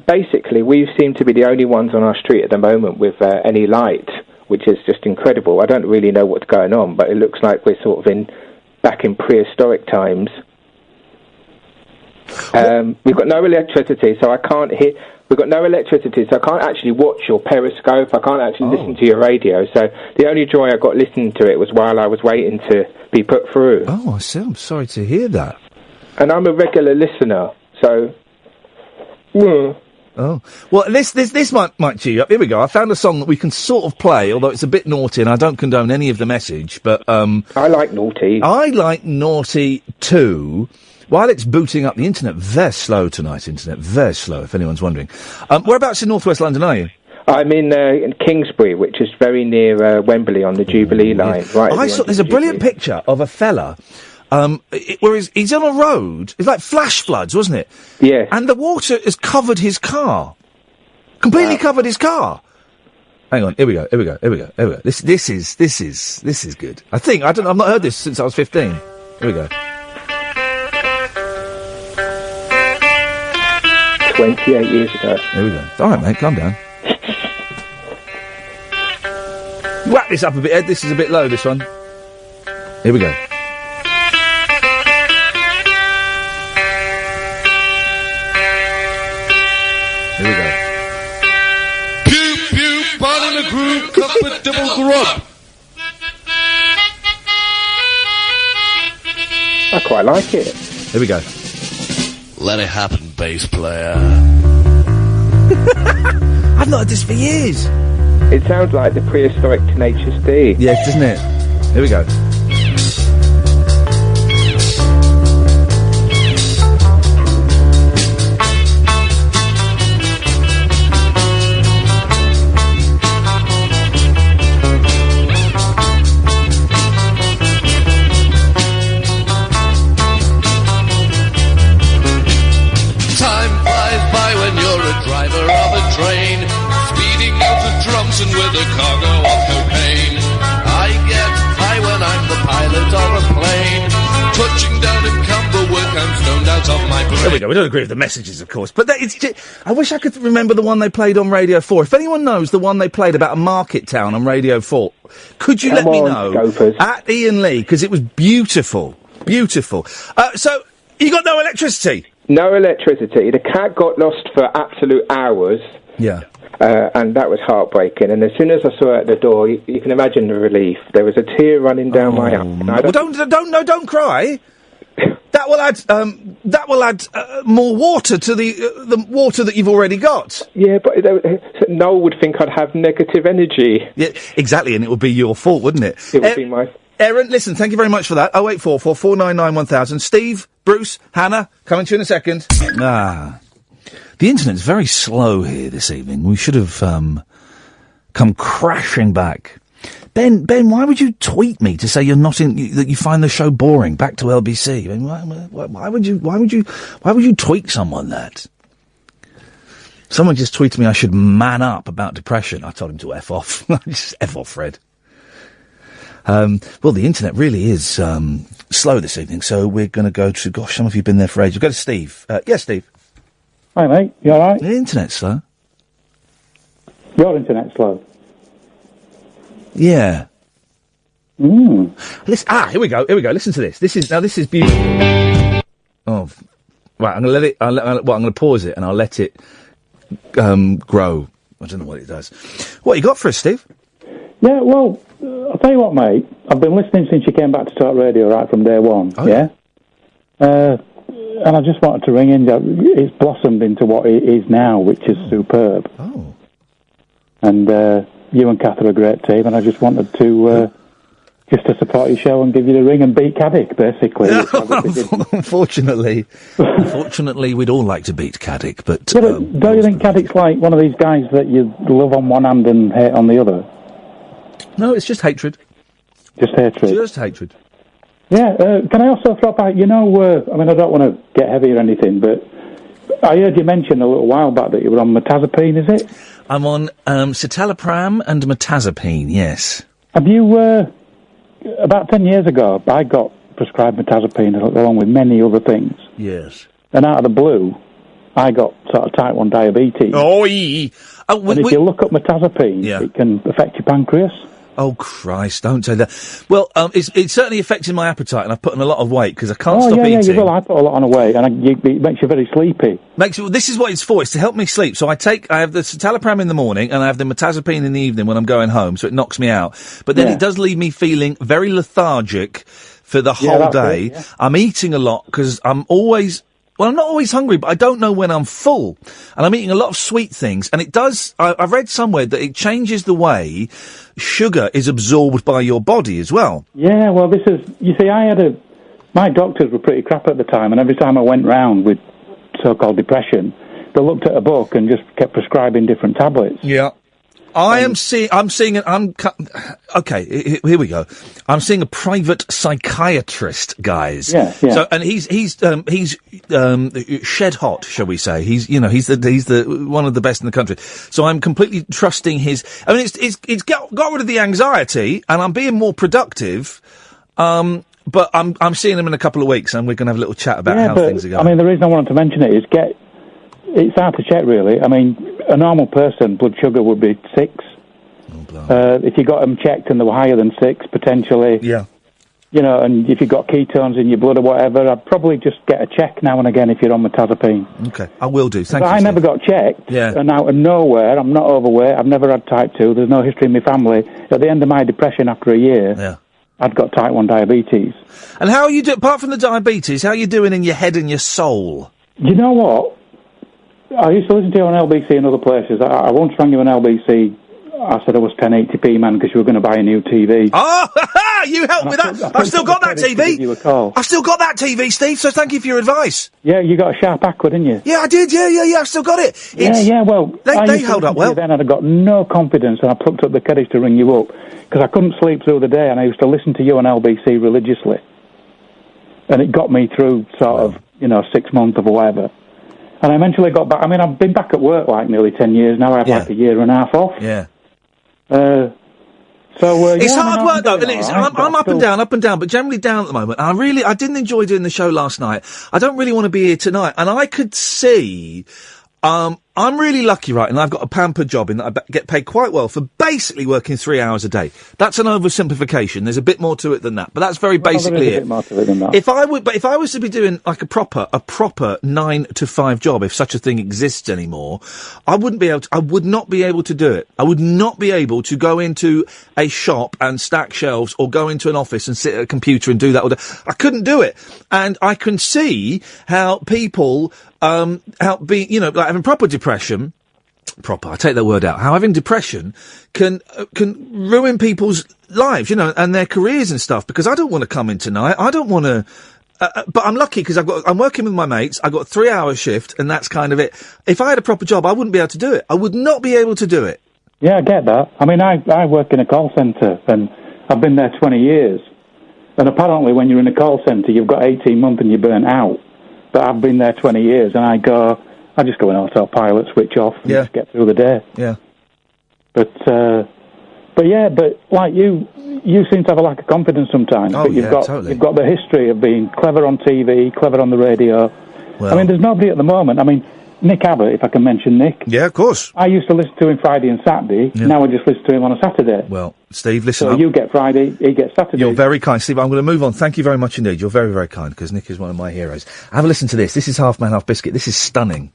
Basically, we seem to be the only ones on our street at the moment with any light, which is just incredible. I don't really know what's going on, but it looks like we're sort of back in prehistoric times. We've got no electricity, so I can't hear. We've got no electricity, so I can't actually watch your Periscope. I can't actually listen to your radio. So the only joy I got listening to it was while I was waiting to be put through. Oh, I see. I'm sorry to hear that. And I'm a regular listener, so. Oh, well, this might cheer you up. Here we go. I found a song that we can sort of play, although it's a bit naughty, and I don't condone any of the message, but, I like naughty. I like naughty too. While it's booting up the internet, very slow tonight, very slow, if anyone's wondering. Whereabouts in northwest London are you? I'm in Kingsbury, which is very near Wembley on the Jubilee line. Right. There's a brilliant picture of a fella, where he's on a road. It's like flash floods, wasn't it? Yeah. And the water has covered his car. Completely covered his car. Hang on, here we go. This is good. I've not heard this since I was 15. Here we go. 28 years ago. Here we go. All right, mate, calm down. Whack this up a bit, Ed. This is a bit low, this one. Here we go. Here we go. Pew, pew, pot in a groove, cup with double grub. I quite like it. Here we go. Let it happen, bass player. I've not heard this for years. It sounds like the prehistoric Tenacious D. Yeah, doesn't it? Here we go. With a cargo of cocaine, I get high when I'm the pilot of a plane, touching down in Camberwick, I'm stoned out of my brain. There we go. We don't agree with the messages, of course, but I wish I could remember the one they played on Radio 4. If anyone knows the one they played about a market town on Radio 4, could you let me know? Scopers. At Iain Lee, because it was beautiful. So, you got no electricity? No electricity. The cat got lost for absolute hours. Yeah. And that was heartbreaking. And as soon as I saw her at the door, you can imagine the relief. There was a tear running down my eye. Well, don't cry. That will add more water to the water that you've already got. Yeah, but Noel would think I'd have negative energy. Yeah, exactly, and it would be your fault, wouldn't it? It would be my. Erin, listen, thank you very much for that. 0844 499 1000. Steve, Bruce, Hannah, coming to you in a second. The internet's very slow here this evening. We should have come crashing back. Ben, why would you tweet me to say you're not that you find the show boring? Back to LBC. I mean, why would you tweet someone that? Someone just tweeted me I should man up about depression. I told him to F off. Just F off, Fred. Well, the internet really is slow this evening, so we're going to go to, gosh, some of you have been there for ages. We'll go to Steve. Yes, Steve. Hi, mate. You all right? The internet's slow. Your internet's slow? Yeah. Listen, here we go. Listen to this. This is beautiful. Oh, right. I'm going to let it, I'm going to pause it and I'll let it grow. I don't know what it does. What you got for us, Steve? Yeah, well, I'll tell you what, mate. I've been listening since you came back to Talk Radio right from day one, yeah? And I just wanted to ring in. It's blossomed into what it is now, which is superb. Oh. And you and Kath are a great team, and I just wanted to just to support your show and give you the ring and beat Caddick, basically. Unfortunately, we'd all like to beat Caddick, but... don't you think Caddick's like one of these guys that you love on one hand and hate on the other? No, it's just hatred. Just hatred? Just hatred. Yeah, can I also throw back, I mean, I don't want to get heavy or anything, but I heard you mention a little while back that you were on metazapine, is it? I'm on citalopram and metazapine, yes. Have you, about 10 years ago, I got prescribed metazapine along with many other things. Yes. And out of the blue, I got sort of type 1 diabetes. And if you look up metazapine, it can affect your pancreas. Oh, Christ, don't say that. Well, it's certainly affecting my appetite, and I've put on a lot of weight, because I can't stop eating. Yeah, you will. I put a lot on the weight, and it makes you very sleepy. This is what it's for. It's to help me sleep. So I have the citalopram in the morning, and I have the metazapine in the evening when I'm going home, so it knocks me out. But then it does leave me feeling very lethargic for the whole day. I'm eating a lot, because I'm always... Well, I'm not always hungry, but I don't know when I'm full. And I'm eating a lot of sweet things. And it does, I've read somewhere that it changes the way sugar is absorbed by your body as well. Yeah, well, you see, my doctors were pretty crap at the time. And every time I went round with so-called depression, they looked at a book and just kept prescribing different tablets. Yeah. Okay, here we go. I'm seeing a private psychiatrist, guys. Yeah. So, and he's shed hot, shall we say? He's the one of the best in the country. So I'm completely trusting his. I mean, it's got rid of the anxiety, and I'm being more productive. But I'm seeing him in a couple of weeks, and we're going to have a little chat about how things are going. I mean, the reason I wanted to mention it is it's hard to check, really. I mean, a normal person, blood sugar would be 6. If you got them checked and they were higher than 6, potentially. Yeah. You know, and if you've got ketones in your blood or whatever, I'd probably just get a check now and again if you're on metazapine. Okay, I will do. Thank you, I never got checked. Yeah. And out of nowhere, I'm not overweight, I've never had type 2, there's no history in my family. At the end of my depression after a year, I'd got type 1 diabetes. And how are you doing, apart from the diabetes, how are you doing in your head and your soul? You know what? I used to listen to you on LBC and other places. I once rang you on LBC. I said I was 1080p man because you were going to buy a new TV. Oh, you helped with that. I've still got that TV. I've still got that TV, Steve, so thank you for your advice. Yeah, you got a sharp Aqua, didn't you? Yeah, I did. Yeah, I've still got it. Well, they held up well. Then I'd got no confidence and I plucked up the courage to ring you up because I couldn't sleep through the day and I used to listen to you on LBC religiously. And it got me through sort of, 6 months of whatever. And I eventually got back. I mean, I've been back at work like nearly 10 years now. I have like a year and a half off. Yeah. It's hard work though, and I'm up and down, but generally down at the moment. I didn't enjoy doing the show last night. I don't really want to be here tonight, and I could see. I'm really lucky, right, and I've got a pampered job in that I get paid quite well for basically working 3 hours a day. That's an oversimplification. There's a bit more to it than that, but that's very basically it. A bit more to it than that. If I was to be doing like a proper 9 to 5 job, if such a thing exists anymore, I would not be able to do it. I would not be able to go into a shop and stack shelves or go into an office and sit at a computer and do that all day. I couldn't do it. And I can see how people, like having proper depression, I take that word out, how having depression can ruin people's lives, and their careers and stuff, because I don't want to come in tonight. I don't want to, but I'm lucky because I'm working with my mates. I've got a 3 hour shift and that's kind of it. If I had a proper job, I wouldn't be able to do it. I would not be able to do it. Yeah, I get that. I mean, I work in a call centre, and I've been there 20 years. And apparently when you're in a call centre, you've got 18 months and you're burnt out. But I've been there 20 years, and I just go in autopilot, switch off, and just get through the day. Yeah. But like you seem to have a lack of confidence sometimes. Oh, but you've got the history of being clever on TV, clever on the radio. Well, I mean, there's nobody at the moment. I mean, Nick Abbott, if I can mention Nick. Yeah, of course. I used to listen to him Friday and Saturday. Yeah. Now I just listen to him on a Saturday. Well, Steve, listen So up. you get Friday, he gets Saturday. You're very kind, Steve. I'm going to move on. Thank you very much indeed. You're very, very kind, because Nick is one of my heroes. Have a listen to this. This is Half Man, Half Biscuit. This is stunning.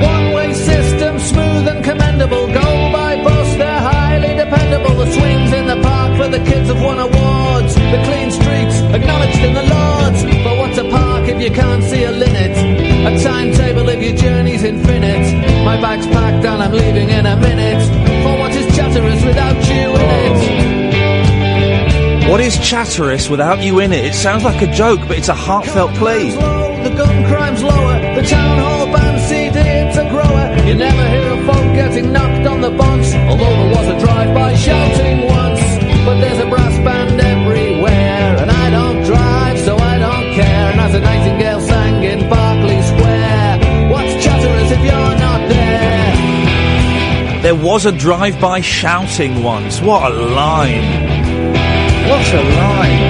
One-way system, smooth and commendable. Go by bus, they're highly dependable. The swings in the park for the kids have won awards. The clean streets, acknowledged in the Lords. But what's a park if you can't see a linnet? A timetable if your journey's infinite. My bag's packed and I'm leaving in a minute. For what is Chatteris without you in it? What is Chatteris without you in it? It sounds like a joke, but it's a heartfelt plea. The gun crime's lower. The town hall band CD, it's a grower. You never hear of folk getting knocked on the bonks. Although there was a drive-by shouting once. But there's a brass band everywhere. And I don't drive, so I don't care. And as a nightingale sang in Berkeley Square, what's Chatteris if you're not there? There was a drive-by shouting once. What a line. What a line.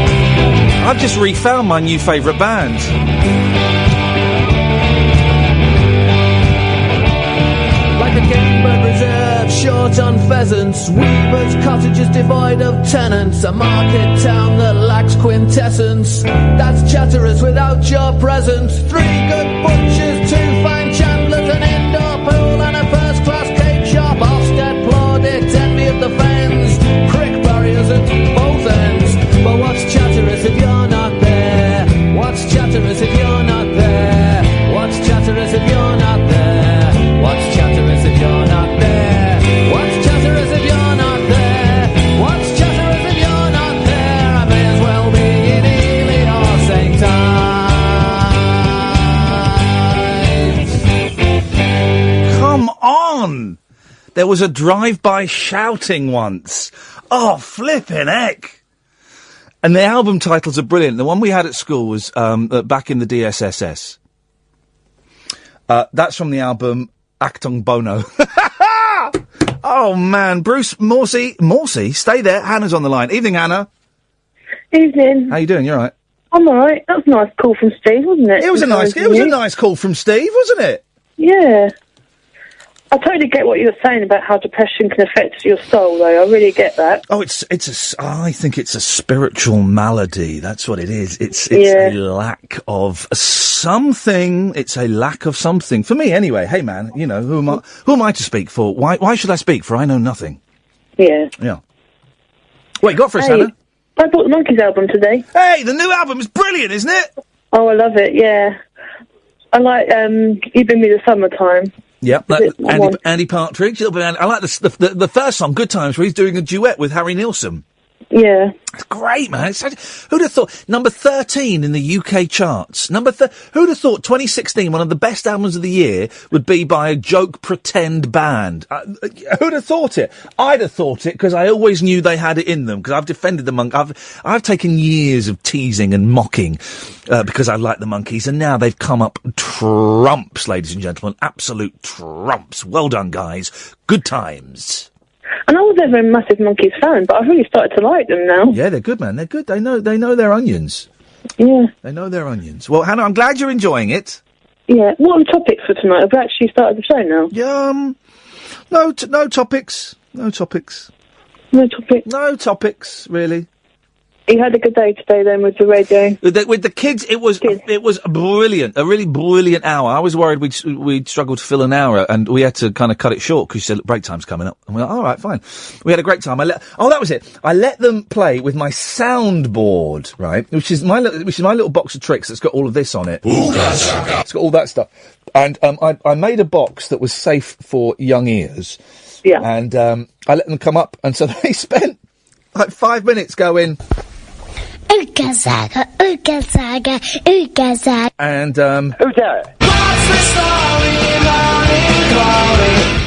I've just refound my new favourite band. Like a game bird reserve, short on pheasants. Weavers' cottages devoid of tenants. A market town that lacks quintessence. That's Chatteris without your presence. 3 good butchers, 2 fine chandlers, an indoor pool and a first-class cake shop. Ofsted plaudits, envy of the fens. Prick barriers at both ends. But what's Chatteris if you're not there? What's Chatteris if you're not there? What's Chatteris if you're not there? What's Chatteris if you're not there? What's Chatteris if you're not there? What's Chatteris if you're not there? I may as well be in Ely or St. Ives. Come on! There was a drive-by shouting once. Oh, flippin' heck! And the album titles are brilliant. The one we had at school was back in the DSSS. That's from the album Actung Bono. Oh, man. Bruce Morsey, stay there. Hannah's on the line. Evening, Hannah. Evening. How you doing? You all right? I'm all right. That was a nice call from Steve, wasn't it? It was a nice call from Steve, wasn't it? Yeah. I totally get what you were saying about how depression can affect your soul, though. I really get that. Oh, I think it's a spiritual malady. That's what it is. It's a lack of something. It's a lack of something. For me, anyway. Hey, man, you know, who am I to speak for? Why should I speak for? I know nothing. Yeah. Yeah. What you got for us, Hannah? I bought the Monkeys album today. Hey, the new album is brilliant, isn't it? Oh, I love it, yeah. I like, You've Been Me the Summertime. Yep, Andy Partridge. I like the first song, Good Times, where he's doing a duet with Harry Nilsson. Yeah. It's great, man. Who'd have thought? Number 13 in the UK charts. Who'd have thought 2016, one of the best albums of the year, would be by a joke pretend band? Who'd have thought it? I'd have thought it, because I always knew they had it in them, because I've defended the Monkees. I've taken years of teasing and mocking, because I like the Monkees, and now they've come up trumps, ladies and gentlemen. Absolute trumps. Well done, guys. Good times. And I was never a massive Monkeys fan, but I've really started to like them now. Yeah, they're good, man. They're good. They know their onions. Yeah. They know their onions. Well, Hannah, I'm glad you're enjoying it. Yeah. What are the topics for tonight? Have we actually started the show now? Yeah, no topics. No topics. No topics? No topics, really. You had a good day today, then, with the radio? With the kids, it was brilliant. A really brilliant hour. I was worried we'd struggle to fill an hour, and we had to kind of cut it short, because she said, break time's coming up. And we're like, all right, fine. We had a great time. That was it. I let them play with my soundboard, right? Which is my little box of tricks that's got all of this on it. It's got all that stuff. And I made a box that was safe for young ears. Yeah. And I let them come up, and so they spent like 5 minutes going. Ooga zaga, ooga zaga, ooga zaga. And Who's that?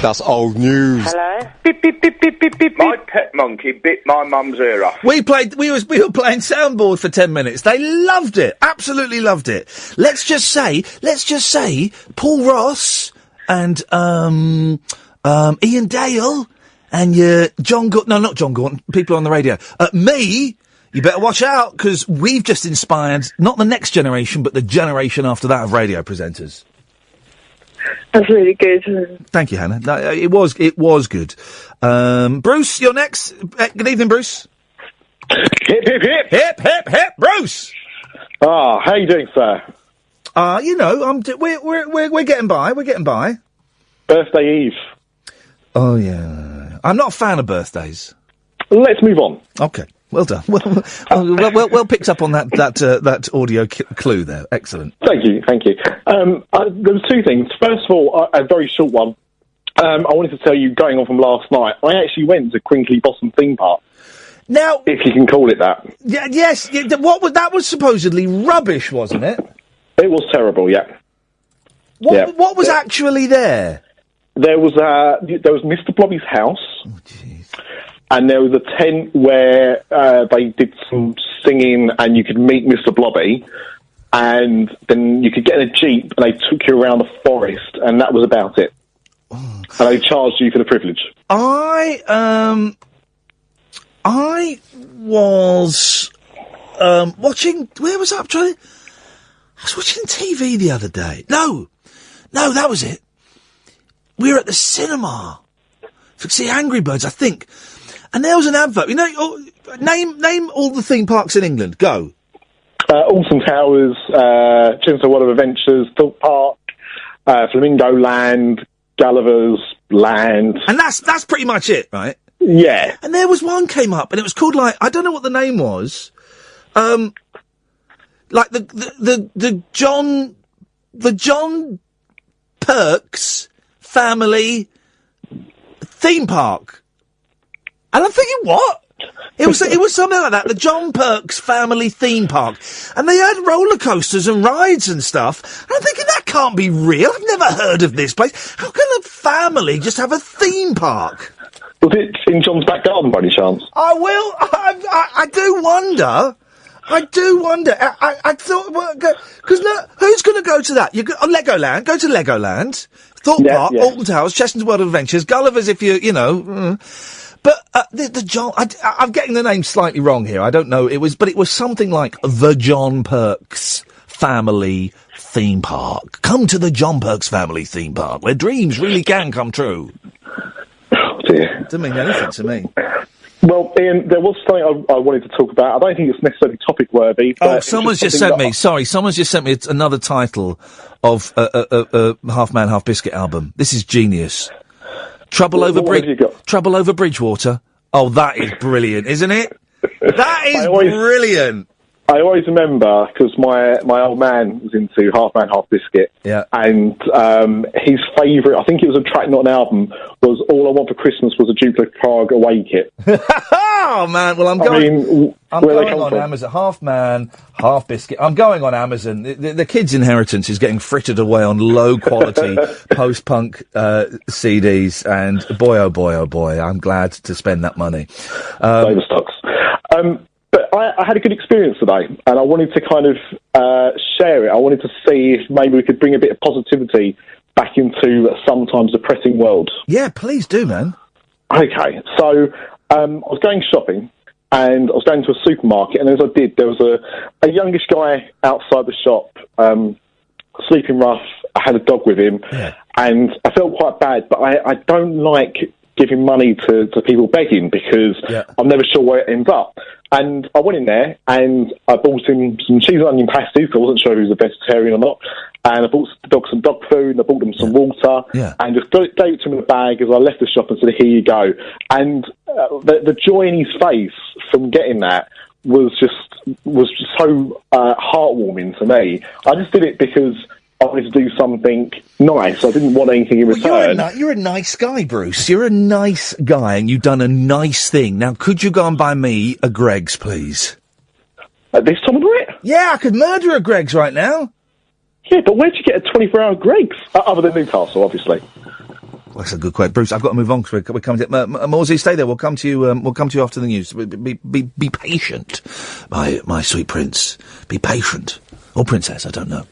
That's old news. Hello? Beep, beep, beep, beep, beep, beep. My pet monkey bit my mum's ear off. We were playing soundboard for 10 minutes. They loved it. Absolutely loved it. Let's just say, Paul Ross and, Ian Dale and John Gorton, no, not John Gorton, people on the radio. Me, you better watch out, because we've just inspired, not the next generation, but the generation after that of radio presenters. That's really good. Thank you, Hannah. No, it was good. Bruce, you're next. Good evening, Bruce. Hip, hip, hip. Hip, hip, hip, Bruce. Ah, how you doing, sir? We're getting by. We're getting by. Birthday Eve. Oh yeah. I'm not a fan of birthdays. Let's move on. Okay. Well done. Well picked up on that audio clue there. Excellent. Thank you. There was two things. First of all, a very short one. I wanted to tell you, going on from last night, I actually went to Crinkly Bottom theme park. Now, if you can call it that. Yeah. Yes. That was supposedly rubbish, wasn't it? It was terrible. Yeah. What was actually there? There was Mr. Blobby's house. Oh, jeez. And there was a tent where they did some singing, and you could meet Mr. Blobby, and then you could get in a Jeep, and they took you around the forest, and that was about it. Oh. And they charged you for the privilege. I was watching. Where was I? I was watching TV the other day. No, that was it. We were at the cinema to see Angry Birds, I think. And there was an advert. You know, name all the theme parks in England. Go. Alton Towers, Chancellor World of Adventures, Thorpe Park, Flamingo Land, Gulliver's Land. And that's pretty much it, right? Yeah. And there was one came up, and it was called, like, I don't know what the name was. Like the John Perks family theme park. And I'm thinking, what? It was something like that, the John Perks family theme park. And they had roller coasters and rides and stuff. And I'm thinking, that can't be real. I've never heard of this place. How can a family just have a theme park? Was it in John's back garden by any chance? I do wonder. I thought, because who's going to go to that? Legoland, go to Legoland. Thorpe Park, Alton Towers, Chesterton's World of Adventures, Gulliver's if you. But the John, I'm getting the name slightly wrong here. I don't know. It was something like the John Perks family theme park. Come to the John Perks family theme park, where dreams really can come true. Oh dear. Doesn't mean anything to me. Well, Ian, there was something I wanted to talk about. I don't think it's necessarily topic worthy. Oh, someone's just sent me another title of a Half Man, Half Biscuit album. This is genius. Trouble Over Bridgewater. Oh, that is brilliant, isn't it? That is brilliant. I always remember, because my old man was into Half Man, Half Biscuit. Yeah. And his favourite, I think it was a track, not an album, was All I Want for Christmas Was a Duplex Prague Away Kit. Oh, man. Well, I'm going on Amazon. Half Man, Half Biscuit. I'm going on Amazon. The kid's inheritance is getting frittered away on low-quality post-punk CDs. And boy, oh boy, I'm glad to spend that money. Overstocks. But I had a good experience today, and I wanted to kind of share it. I wanted to see if maybe we could bring a bit of positivity back into a sometimes depressing world. Yeah, please do, man. Okay, so I was going shopping, and I was going to a supermarket, and as I did, there was a youngish guy outside the shop, sleeping rough. I had a dog with him, and I felt quite bad, but I don't like giving money to people begging, because I'm never sure where it ends up. And I went in there and I bought him some cheese and onion pasties, because I wasn't sure if he was a vegetarian or not. And I bought the dog some dog food, and I bought him some water, and just gave it to him in a bag as I left the shop and said, "Here you go." And the joy in his face from getting that was just so heartwarming to me. I just did it because I wanted to do something nice. I didn't want anything in return. You're a nice guy, Bruce. You're a nice guy, and you've done a nice thing. Now, could you go and buy me a Greggs, please? At this time of night? Yeah, I could murder a Greggs right now. Yeah, but where'd you get a 24-hour Greggs? Other than Newcastle, obviously. Well, that's a good question, Bruce. I've got to move on because we're coming to Morsey. Stay there. We'll come to you. We'll come to you after the news. Be patient, my sweet prince. Be patient, or princess. I don't know.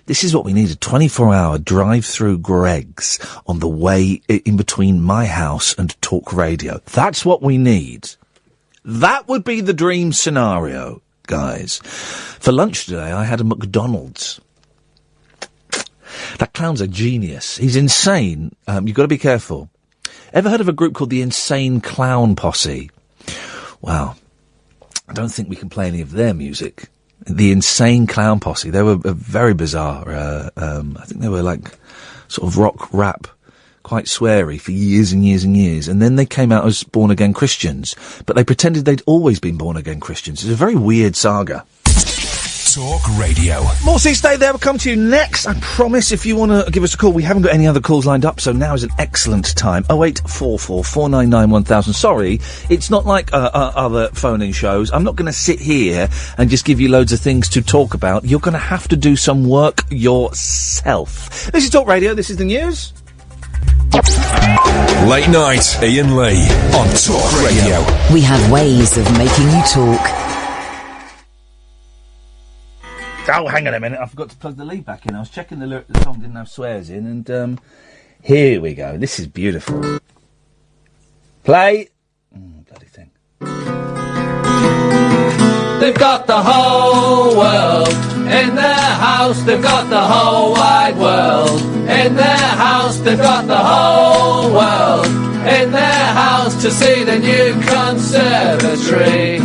This is what we need: a 24-hour drive-through Greggs on the way in between my house and Talk Radio. That's what we need. That would be the dream scenario, guys. For lunch today, I had a McDonald's. That clown's a genius. He's insane. You've got to be careful. Ever heard of a group called the Insane Clown Posse? Wow. I don't think we can play any of their music. The Insane Clown Posse. They were very bizarre. I think they were like sort of rock rap, quite sweary for years and years and years. And then they came out as born-again Christians. But they pretended they'd always been born-again Christians. It's a very weird saga. Talk Radio. Morsey, stay there. We'll come to you next. I promise if you want to give us a call, we haven't got any other calls lined up, so now is an excellent time. 0844 499 1000. Sorry, it's not like other phone-in shows. I'm not going to sit here and just give you loads of things to talk about. You're going to have to do some work yourself. This is Talk Radio. This is the news. Late night, Iain Lee on Talk Radio. We have ways of making you talk. Oh, hang on a minute. I forgot to plug the lead back in. I was checking the lyric. The song didn't have swears in, and here we go. This is beautiful. Play. Bloody thing. They've got the whole world in their house. They've got the whole wide world in their house. They've got the whole world in their house to see the new conservatory.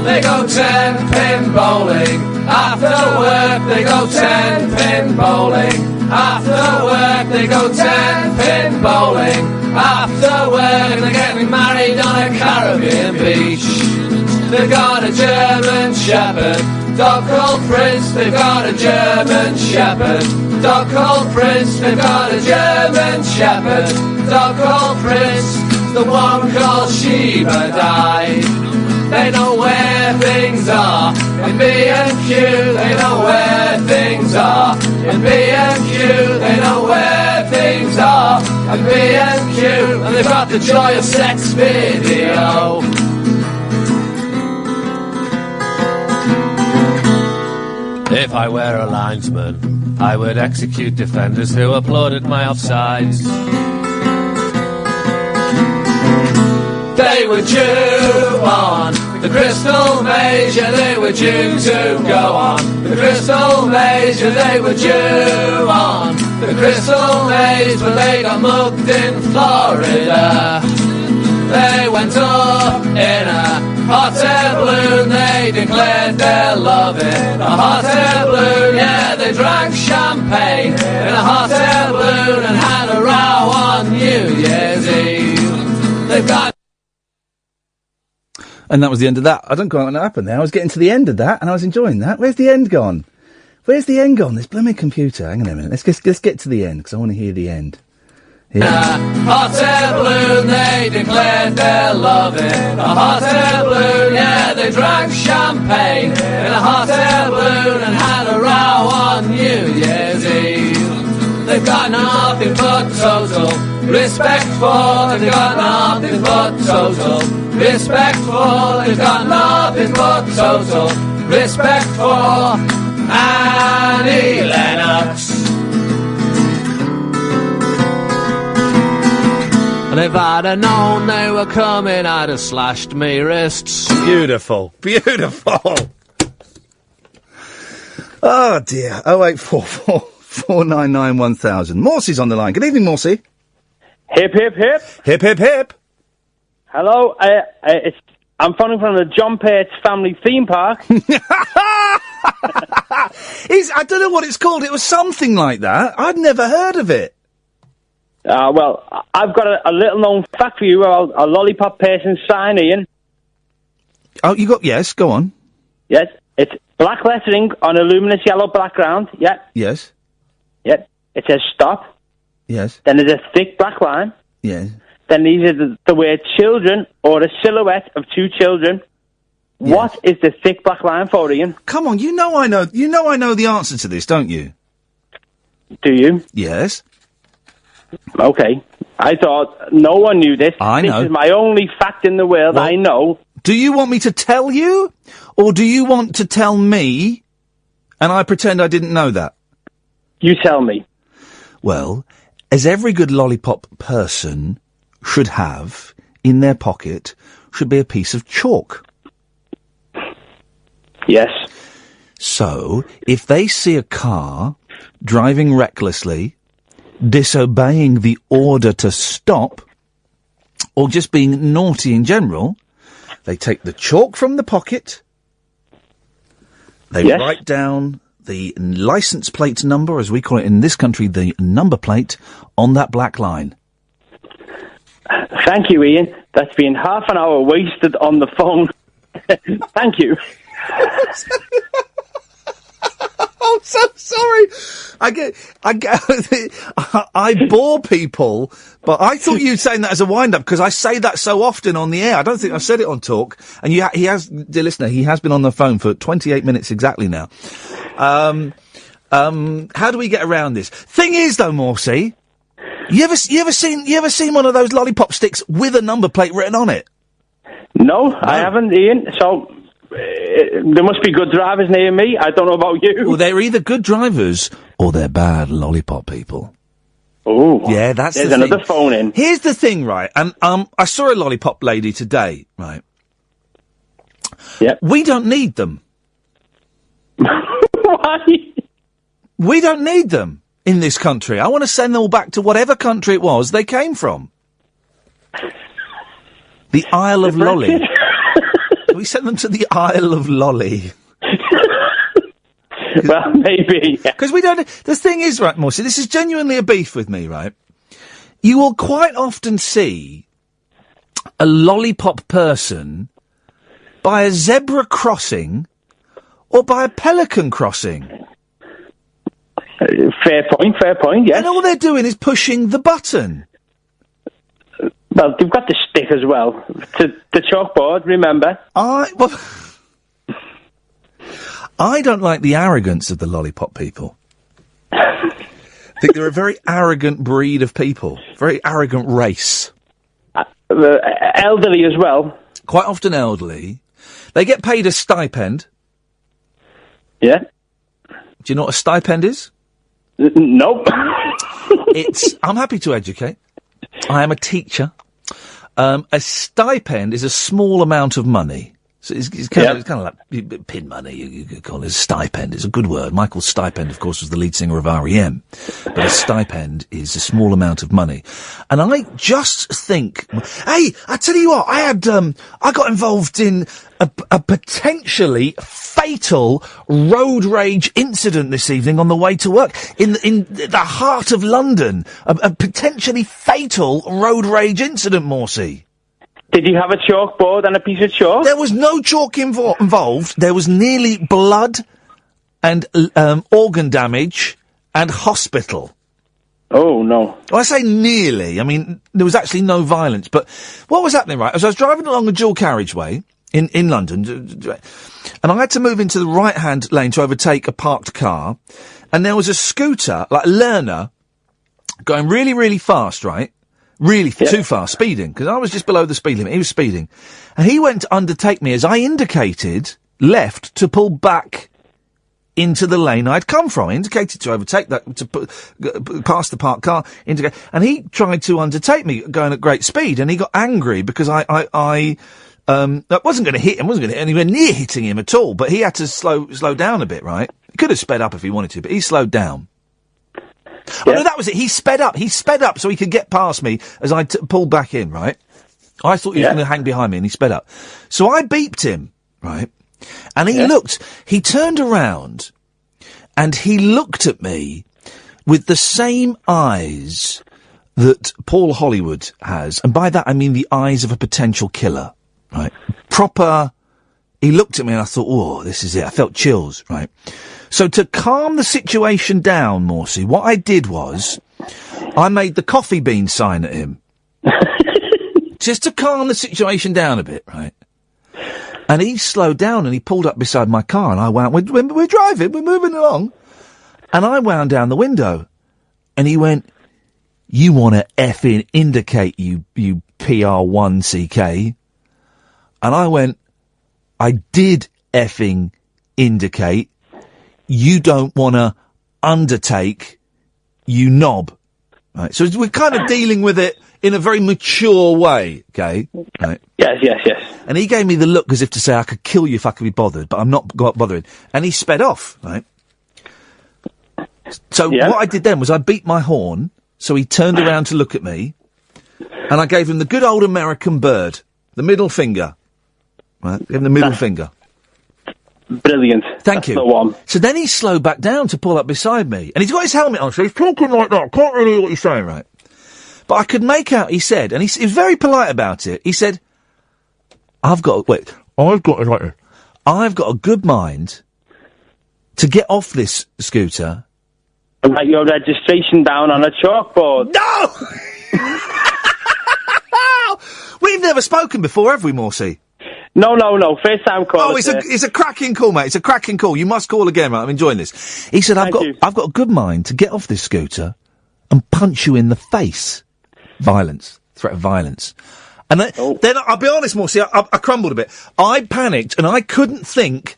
They go 10-pin bowling. After work, they go 10-pin bowling. After work, they go 10-pin bowling. After work, they're getting married on a Caribbean beach. They've got a German Shepherd, dog called Prince. They've got a German Shepherd, dog called Prince. They've got a German Shepherd, dog called Prince. The one called Sheba died. They know where things are in B&Q. They know where things are in B&Q. They know where things are in B&Q. And they've got the Joy of Sex video. If I were a linesman, I would execute defenders who applauded my offsides. They were due on the Crystal Maze, yeah, they were due to go on the Crystal Maze, yeah, they were due on the Crystal Maze, but they got mugged in Florida. They went up in a hot air balloon, they declared their love in a hot air balloon, yeah, they drank champagne in a hot air balloon and had a row on New Year's Eve. They've got. And that was the end of that. I don't know what happened there. I was getting to the end of that, and I was enjoying that. Where's the end gone? Where's the end gone? This blooming computer. Hang on a minute. Let's get to the end, because I want to hear the end. Yeah. A hot air balloon, they declared their love in a hot air balloon, yeah, they drank champagne in a hot air balloon and had a row on New Year's Eve. They've got nothing but total respect for, they've got nothing but total respect for, they've got nothing but total respect for Annie Lennox. And if I'd have known they were coming, I'd have slashed me wrists. Beautiful. Beautiful. Oh, dear. 0844 499 1000. Morsey's on the line. Good evening, Morsey. Hip, hip, hip. Hip, hip, hip. Hello. I'm phoning from the John Pates Family Theme Park. I don't know what it's called. It was something like that. I'd never heard of it. Well, I've got a little-known fact for you about a lollipop person sign, Ian. Oh, yes, go on. Yes, It's black lettering on a luminous yellow background. Yeah. Yes. Yeah. It says stop. Yes. Then there's a thick black line. Yes. Then these are the word children or a silhouette of two children. Yes. What is the thick black line for, Ian? Come on, you know I know the answer to this, don't you? Do you? Yes. Okay. I thought no one knew this. I know. This is my only fact in the world I know. Do you want me to tell you, or do you want to tell me, and I pretend I didn't know that? You tell me. Well, as every good lollipop person should have in their pocket, should be a piece of chalk. Yes. So, if they see a car driving recklessly, disobeying the order to stop, or just being naughty in general, they take the chalk from the pocket, they write down the license plate number, as we call it in this country, the number plate, on that black line. Thank you, Ian. That's been half an hour wasted on the phone. Thank you. I'm so sorry. I bore people, but I thought you were saying that as a wind-up because I say that so often on the air. I don't think I've said it on talk. And he has, dear listener, he has been on the phone for 28 minutes exactly now. How do we get around this? Thing is, though, Morsey, you ever seen one of those lollipop sticks with a number plate written on it? No, I haven't, Ian. So there must be good drivers near me. I don't know about you. Well, they're either good drivers or they're bad lollipop people. Oh, yeah, that's there's the another thing. phone in. Here's the thing, right? And I saw a lollipop lady today, right? Yeah. We don't need them. Why? We don't need them in this country. I want to send them all back to whatever country it was they came from. The Isle of Lolly. We sent them to the Isle of Lolly. Well, maybe. Because we don't... The thing is, right, Morsey, this is genuinely a beef with me, right? You will quite often see a lollipop person by a zebra crossing or by a pelican crossing. Fair point, yes. And all they're doing is pushing the button. Well, they've got the stick as well. To the chalkboard, remember? I don't like the arrogance of the lollipop people. I think they're a very arrogant breed of people. Very arrogant race. Elderly as well. Quite often elderly. They get paid a stipend. Yeah. Do you know what a stipend is? Nope. I'm happy to educate. I am a teacher. A stipend is a small amount of money. So it's kind of like pin money, you could call it. A stipend. It's a good word. Michael Stipend, of course, was the lead singer of R.E.M. But a stipend is a small amount of money. And I just think, hey, I tell you what, I got involved in a potentially fatal road rage incident this evening on the way to work in the heart of London. A potentially fatal road rage incident, Morsey. Did you have a chalkboard and a piece of chalk? There was no chalk involved. There was nearly blood and organ damage and hospital. Oh, no. Well, I say nearly. I mean, there was actually no violence. But what was happening, right? As I was driving along a dual carriageway in London, and I had to move into the right-hand lane to overtake a parked car, and there was a scooter, like a learner, going really, really fast, right? Really too fast, speeding, because I was just below the speed limit. He was speeding. And he went to undertake me as I indicated left to pull back into the lane I'd come from. I indicated to overtake that, to pass the parked car, and he tried to undertake me going at great speed, and he got angry because I wasn't going to hit him, wasn't going to anywhere near hitting him at all, but he had to slow down a bit, right? He could have sped up if he wanted to, but he slowed down. Oh, no, that was it. He sped up so he could get past me as I pulled back in, right? I thought he was going to hang behind me, and he sped up. So I beeped him, right? And he turned around, and he looked at me with the same eyes that Paul Hollywood has. And by that, I mean the eyes of a potential killer, right? Proper he looked at me and I thought, oh, this is it. I felt chills, right? So to calm the situation down, Morsey, what I did was I made the coffee bean sign at him. Just to calm the situation down a bit, right? And he slowed down and he pulled up beside my car and I wound, we're driving, we're moving along. And I wound down the window and he went, you want to effing indicate, you PR1CK. And I went, I did effing indicate. You don't want to undertake, you knob. Right. So we're kind of dealing with it in a very mature way, okay? Right. Yes. And he gave me the look as if to say, I could kill you if I could be bothered, but I'm not bothering. And he sped off, right? So what I did then was I beat my horn, so he turned around to look at me, and I gave him the good old American bird, the middle finger. Right? Gave him the middle finger. Brilliant. Thank you. The one. So then he slowed back down to pull up beside me, and he's got his helmet on, so he's talking like that. Can't really hear what he's saying, right? But I could make out, he said, and he was very polite about it. He said, I've got a good mind to get off this scooter. And write your registration down on a chalkboard. No! We've never spoken before, have we, Morsey? No. First time call. Oh, it's a cracking call, mate. It's a cracking call. You must call again, right? I'm enjoying this. He said, I've got a good mind to get off this scooter and punch you in the face. Violence. Threat of violence. And then I'll be honest, Morsey, I crumbled a bit. I panicked and I couldn't think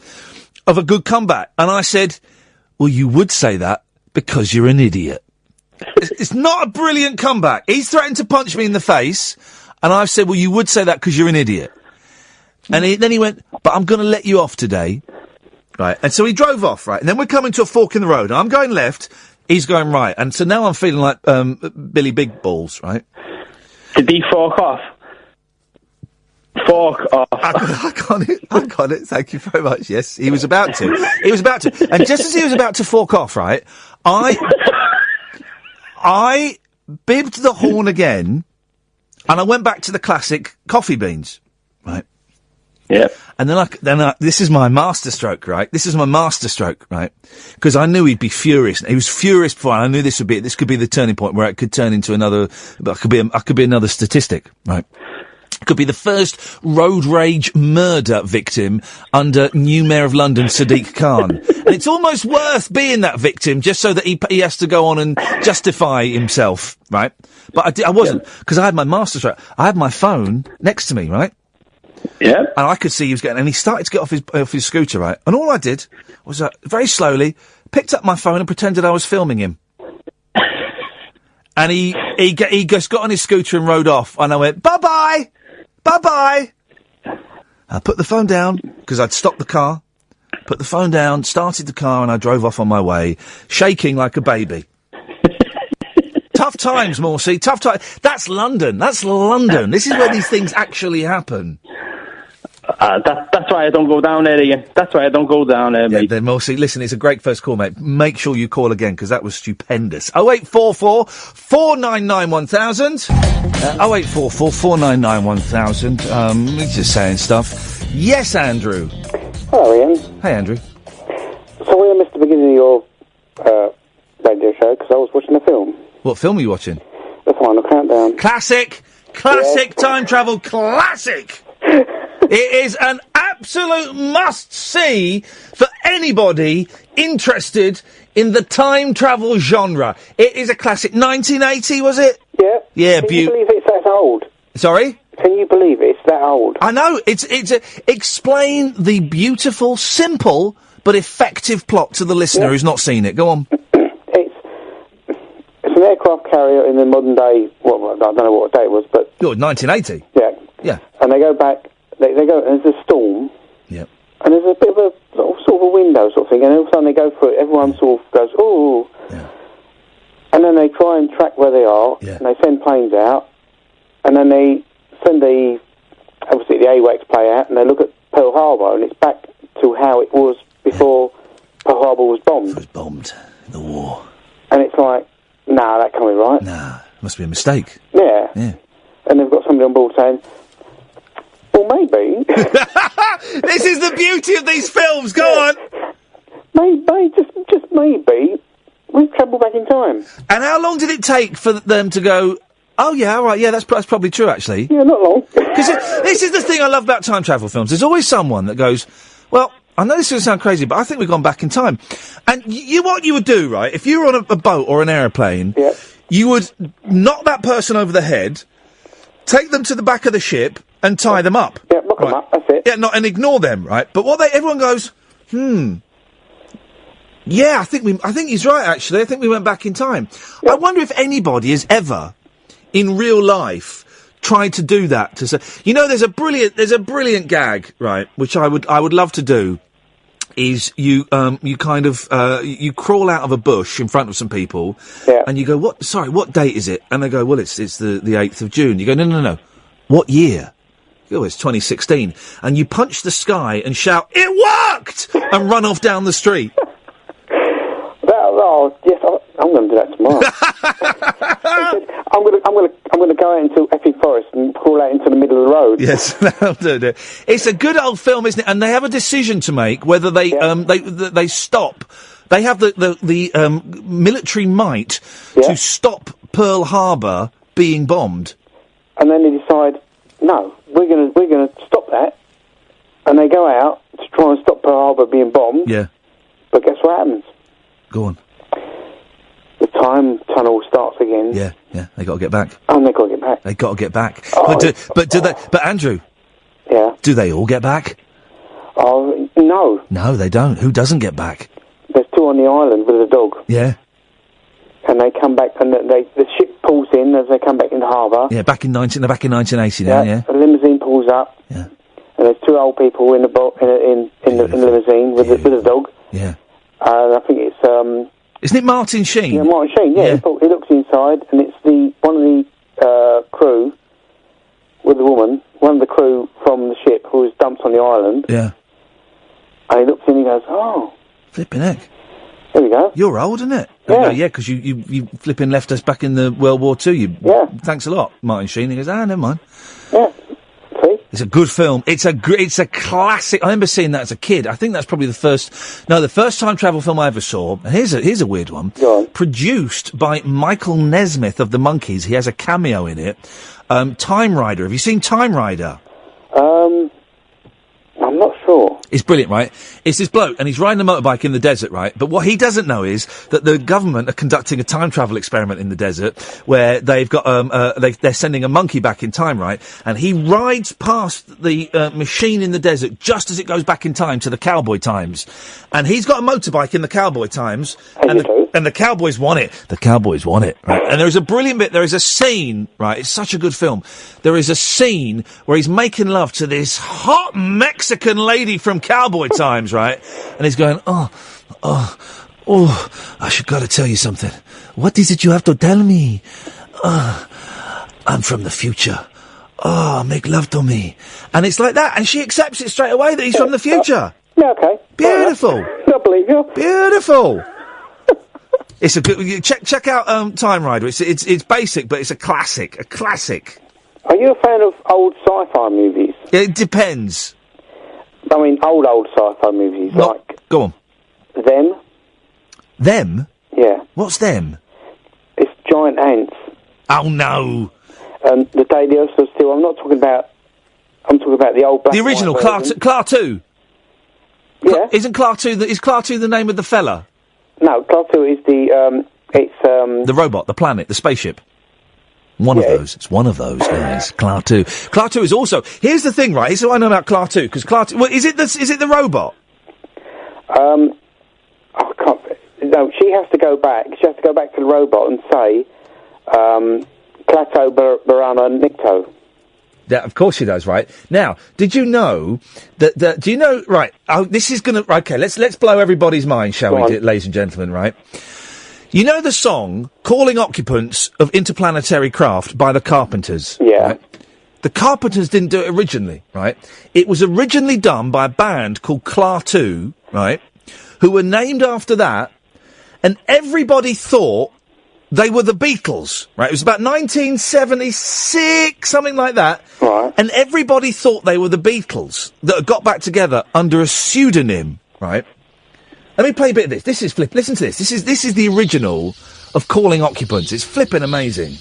of a good comeback. And I said, well, you would say that because you're an idiot. It's not a brilliant comeback. He's threatened to punch me in the face. And I've said, well, you would say that because you're an idiot. And then he went, but I'm going to let you off today. Right. And so he drove off, right. And then we're coming to a fork in the road. I'm going left. He's going right. And so now I'm feeling like Billy Big Balls, right? Did he fork off? Fork off. I got it. Thank you very much. Yes, he was about to. And just as he was about to fork off, right, I bibbed the horn again, and I went back to the classic coffee beans, right? Yeah. And then this is my masterstroke, right? Because I knew he'd be furious. He was furious before. And I knew this could be the turning point where it could turn into another. I could be another statistic, right? Could be the first road rage murder victim under new Mayor of London, Sadiq Khan. And it's almost worth being that victim just so that he has to go on and justify himself, right? But I wasn't, because I had my masterstroke. I had my phone next to me, right? Yeah. And I could see he was getting, and he started to get off his scooter, right? And all I did was very slowly picked up my phone and pretended I was filming him. And he just got on his scooter and rode off. And I went, bye-bye! Bye-bye! I put the phone down, because I'd stopped the car. Put the phone down, started the car, and I drove off on my way, shaking like a baby. Tough times, Morsey, tough times. That's London. This is where these things actually happen. That's why I don't go down there, Ian. That's why I don't go down there, mate. Then, Morsey, listen, it's a great first call, mate. Make sure you call again, because that was stupendous. 0844 499 1000. 0844 499 1000. He's just saying stuff. Yes, Andrew. Hello, Ian. Hey, Andrew. Sorry I missed the beginning of your radio show, because I was watching a film. What film are you watching? The Final Countdown. Classic! Time travel classic! It is an absolute must-see for anybody interested in the time travel genre. It is a classic. 1980, was it? Yeah. Yeah, Can you believe it's that old? Sorry? Can you believe it's that old? I know. Explain the beautiful, simple, but effective plot to the listener who's not seen it. Go on. It's an aircraft carrier in the modern day. Well, I don't know what day it was, but 1980. Yeah. And they go back. They go, and there's a storm. Yep. And there's a bit of a sort of a window sort of thing, and all of a sudden they go through it. Everyone sort of goes, ooh. Yeah. And then they try and track where they are, and they send planes out, and then they send obviously the AWACS play out, and they look at Pearl Harbor, and it's back to how it was before Pearl Harbor was bombed. It was bombed in the war. And it's like, nah, that can't be right. Nah, must be a mistake. Yeah. Yeah. And they've got somebody on board saying, well, maybe. This is the of these films. Go on. Maybe, just maybe, we've travelled back in time. And how long did it take for them to go, oh, yeah, all right, yeah, that's probably true, actually? Yeah, not long. Because this is the thing I love about time travel films. There's always someone that goes, well, I know this is going to sound crazy, but I think we've gone back in time. And what you would do, right, if you were on a boat or an aeroplane, you would knock that person over the head, take them to the back of the ship, and tie them up. Yeah, lock them up, that's it. Yeah, and ignore them, right? But everyone goes, yeah, I think he's right, actually. I think we went back in time. I wonder if anybody has ever, in real life, tried to do that. To say, there's a brilliant gag, right, which I would love to do, is you crawl out of a bush in front of some people, and you go, what date is it? And they go, well, it's the 8th of June. You go, no. What year? Oh, it's 2016. And you punch the sky and shout, it worked! And run off down the street. Yes, I'm going to do that tomorrow. I'm going to go out into Epping Forest and crawl out into the middle of the road. Yes, that'll do it. It's a good old film, isn't it? And they have a decision to make whether they they stop. They have the military might to stop Pearl Harbor being bombed. And then they decide, no, we're going to stop that. And they go out to try and stop Pearl Harbor being bombed. Yeah. But guess what happens? Go on. The time tunnel starts again. Yeah, they got to get back. Oh, they got to get back. They got to get back. Oh, But Andrew. Yeah. Do they all get back? Oh, no. No, they don't. Who doesn't get back? There's two on the island with a dog. Yeah. And they come back, and the ship pulls in as they come back in the harbour. Yeah, back in 1980 now. Yeah. The limousine pulls up. Yeah. And there's two old people in the limousine with the dog. Yeah. And I think it's Isn't it Martin Sheen? Yeah, Martin Sheen. Yeah. He looks inside, and it's one of the crew with the woman, one of the crew from the ship who was dumped on the island. Yeah. And he looks in and he goes, "Oh, flipping heck." There we go. You're old, isn't it? Yeah. Yeah, because you flipping left us back in the World War II. Thanks a lot, Martin Sheen. He goes, never mind. Yeah. See? It's a good film. It's a classic. I remember seeing that as a kid. I think that's probably the first time travel film I ever saw. And here's a weird one. Go on. Produced by Michael Nesmith of the Monkees. He has a cameo in it. Time Rider. Have you seen Time Rider? I'm not sure. It's brilliant, right? It's this bloke, and he's riding a motorbike in the desert, right? But what he doesn't know is that the government are conducting a time travel experiment in the desert, where they've got they're sending a monkey back in time, right? And he rides past the machine in the desert just as it goes back in time to the cowboy times, and he's got a motorbike in the cowboy times, and the cowboys want it. The cowboys want it, right? And there is a brilliant bit. There is a scene, right? It's such a good film. There is a scene where he's making love to this hot Mexican lady from Cowboy Times, right? And he's going, oh, I should gotta tell you something. What is it you have to tell me? I'm from the future. Make love to me. And it's like that, and she accepts it straight away that he's from the future. Yeah, okay. Beautiful. I believe you. Beautiful. It's a good, check out, Time Rider. It's basic, but it's a classic. A classic. Are you a fan of old sci-fi movies? It depends. I mean, old sci-fi movies, Go on. Them? Them? Yeah. What's Them? It's giant ants. Oh, no. And The Day the Earth Stood Still. I'm talking about the old black The original, Clark-2. Yeah. Is Clark-2 the name of the fella? No, Clark-2 is the robot, the planet, the spaceship. One of those. It's one of those guys. Clark-2. Clark-2 is also. Here's the thing, right? Here's what I know about Clark-2, because Clark-2. Well, is it the robot? I can't. No, she has to go back. She has to go back to the robot and say, Klato Barana Nikto. Yeah, of course she does, right? Now, did you know that do you know, right, this is gonna, okay, let's blow everybody's mind, shall we, ladies and gentlemen, right? You know the song, Calling Occupants of Interplanetary Craft by the Carpenters? Yeah. Right? The Carpenters didn't do it originally, right? It was originally done by a band called Clark-2, right? Who were named after that, and everybody thought They were the Beatles, right? It was about 1976, something like that. Right. And everybody thought they were the Beatles that got back together under a pseudonym, right? Let me play a bit of this. This is listen to this. This is the original of Calling Occupants. It's flipping amazing.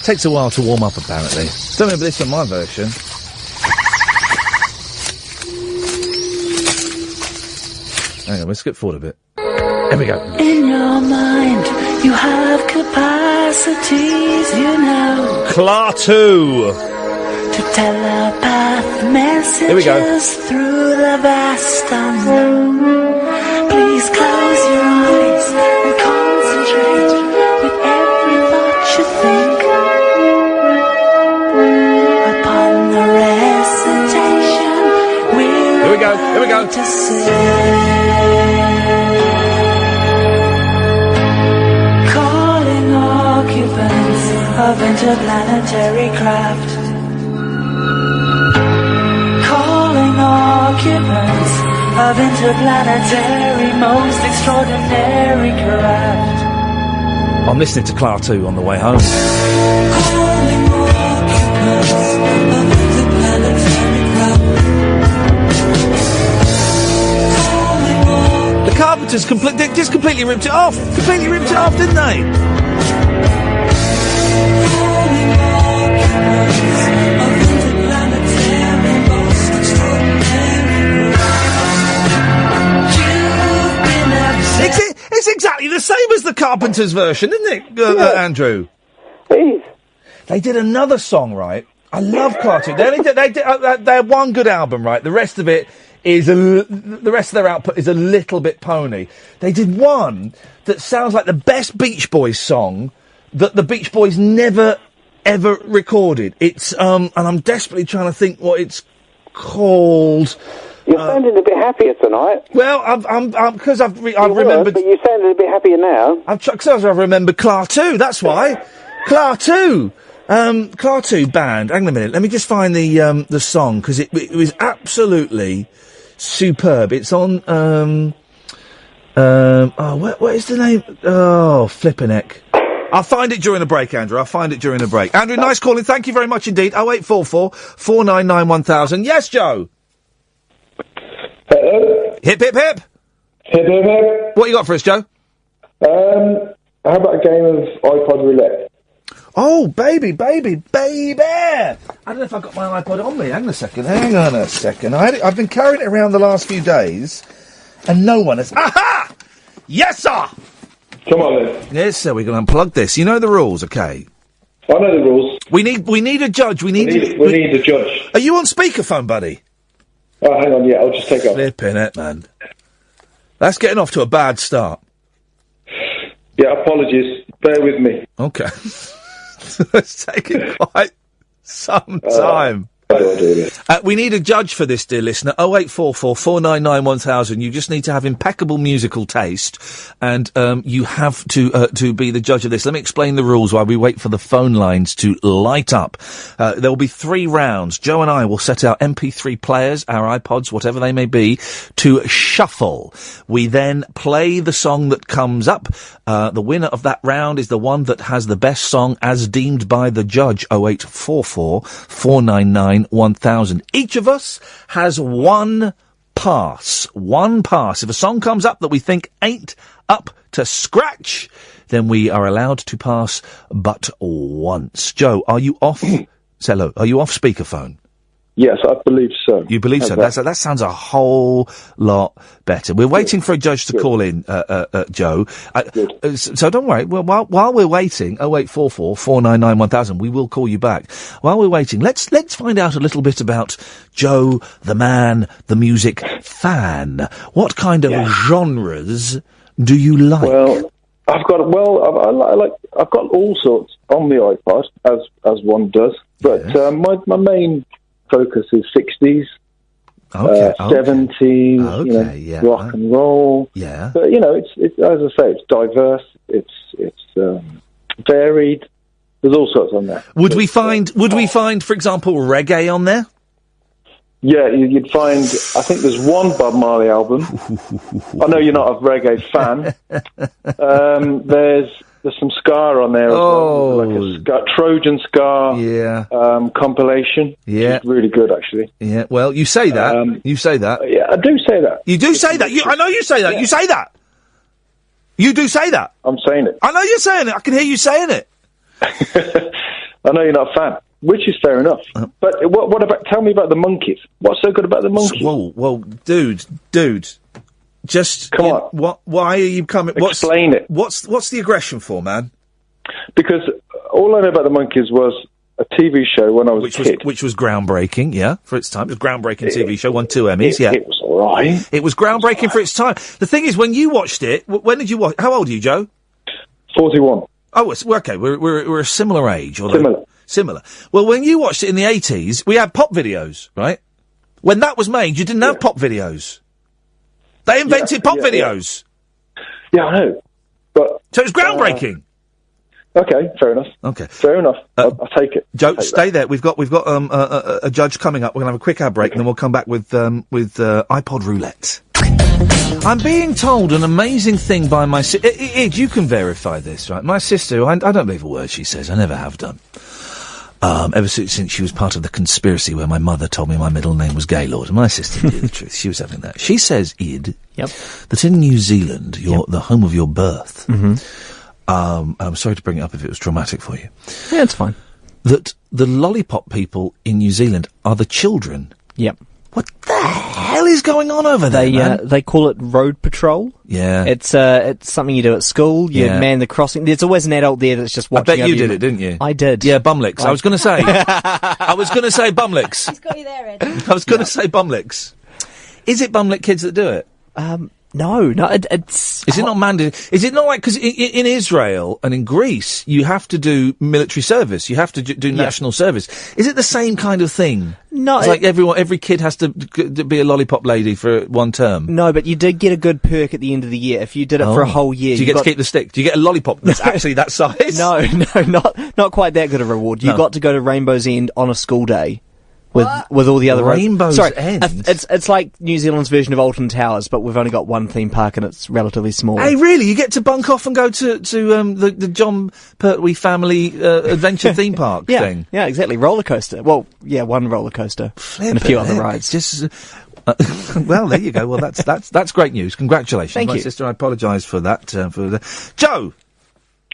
Takes a while to warm up, apparently. Don't remember this on my version. Hang on, let's skip forward a bit. There we go. In your mind, you have capacities, you know. Clartu! To telepath messages Here we go. through the vast unknown. Please close your eyes and concentrate with every thought you think upon the recitation we're Here we go, here we go. to sing. Calling occupants of interplanetary craft. Occupants of interplanetary, most extraordinary craft. I'm listening to Clartu on the way home. Calling occupants of interplanetary craft. The Carpenters they just completely ripped it off. Completely ripped it off, didn't they? Calling occupants of interplanetary, most extraordinary craft. It's exactly the same as the Carpenters version, isn't it, Andrew? Please. They did another song, right? I love Clartu. They had one good album, right? The rest of it is the rest of their output is a little bit pony. They did one that sounds like the best Beach Boys song that the Beach Boys never ever recorded. It's and I'm desperately trying to think what it's called. You're sounding a bit happier tonight. Well, I'm because I've remembered. But you sounded a bit happier now. Because I've remembered Clartu. That's why Clartu. Clartu band. Hang on a minute. Let me just find the song because it was absolutely superb. It's on. What is the name? Oh, flippin' heck. I'll find it during the break, Andrew. I'll find it during the break. Andrew, nice calling. Thank you very much indeed. 0844 499 1000. Yes, Joe. Hello. Hip, hip, hip. Hip, hip, hip. What you got for us, Joe? How about a game of iPod roulette? Oh, baby. I don't know if I've got my iPod on me. Hang on a second. I've been carrying it around the last few days, and no one has... Aha! Yes, sir! Come on, then. Yes, sir, we're going to unplug this. You know the rules, okay? I know the rules. We need a judge. We need a judge. Are you on speakerphone, buddy? Oh, hang on, yeah, I'll just take off. Flipping it, man. That's getting off to a bad start. Yeah, apologies. Bear with me. Okay. It's taking quite some time. We need a judge for this, dear listener. 0844 499 1000. You just need to have impeccable musical taste, and you have to be the judge of this. Let me explain the rules while we wait for the phone lines to light up. There will be 3 rounds. Joe and I will set our MP3 players, our iPods, whatever they may be, to shuffle. We then play the song that comes up. The winner of that round is the one that has the best song as deemed by the judge. 0844 499 1000. Each of us has one pass. If a song comes up that we think ain't up to scratch, then we are allowed to pass but once. Joe, are you off? Hello, are you off speakerphone? Yes, I believe so. You believe so? That sounds a whole lot better. We're waiting for a judge to call in, Joe. So don't worry. Well, while we're waiting, 0844 499 1000, we will call you back. While we're waiting, let's find out a little bit about Joe, the man, the music fan. What kind of genres do you like? Well, I've got I've got all sorts on the iPod as one does, but my main focus is 60s, 70s, rock and roll. Yeah, but it's as I say, it's diverse. It's varied. There's all sorts on there. Would we find, for example, reggae on there? Yeah, you'd find. I think there's one Bob Marley album. I know you're not a reggae fan. There's some ska on there as well. Like a Trojan ska compilation. Yeah, which is really good actually. Yeah, well, you say that. You say that. Yeah, I do say that. You do say that. I know you say that. Yeah. You say that. You do say that. I'm saying it. I know you're saying it. I can hear you saying it. I know you're not a fan, which is fair enough. But what about? Tell me about the Monkees. What's so good about the Monkees? Well, dude, just come on. Why are you coming? Explain it. What's the aggression for, man? Because all I know about the Monkees was a TV show when I was a kid, which was groundbreaking. Yeah, for its time, it was a groundbreaking TV show. Won 2 Emmys. It was all right. It was groundbreaking for its time. The thing is, when you watched it, when did you watch? How old are you, Joe? 41. Oh, okay. We're a similar age. Similar. Well, when you watched it in the 80s, we had pop videos, right? When that was made, you didn't have pop videos. They invented pop videos. Yeah, I know. But so it's groundbreaking. Okay, fair enough. Okay, fair enough. I'll take it. Joe, stay there. We've got a judge coming up. We're gonna have a quick ad break, and then we'll come back with iPod roulette. I'm being told an amazing thing by my sister. You can verify this, right? My sister, I don't believe a word she says. I never have done. Ever since she was part of the conspiracy where my mother told me my middle name was Gaylord. And my sister knew the truth. She was having that. She says, Id, that in New Zealand, the home of your birth, I'm sorry to bring it up if it was traumatic for you. Yeah, it's fine. That the lollipop people in New Zealand are the children. Yep. What the hell is going on over there, man? They call it road patrol. Yeah. It's something you do at school. You man the crossing. There's always an adult there that's just watching. I bet you did it, didn't you? I did. Yeah, bumlicks. I was going to say. I was going to say bumlicks. He's got you there, Ed. I was going to say bumlicks. Is it bumlick kids that do it? No, it's... Is it not mandatory? Is it not like... Because in Israel and in Greece, you have to do military service. You have to do national service. Is it the same kind of thing? No. It's like every kid has to be a lollipop lady for one term. No, but you did get a good perk at the end of the year. If you did it for a whole year... Do you get to keep the stick? Do you get a lollipop that's actually that size? No, not quite that good a reward. You got to go to Rainbow's End on a school day. With all the other Rainbow's End. It's like New Zealand's version of Alton Towers, but we've only got one theme park and it's relatively small. Hey, really? You get to bunk off and go to the John Pertwee family adventure theme park thing? Yeah, exactly. Roller coaster. Well, yeah, one roller coaster and a few other rides. Just well, there you go. Well, that's great news. Congratulations, Thank my you. sister. I apologise for that. Joe.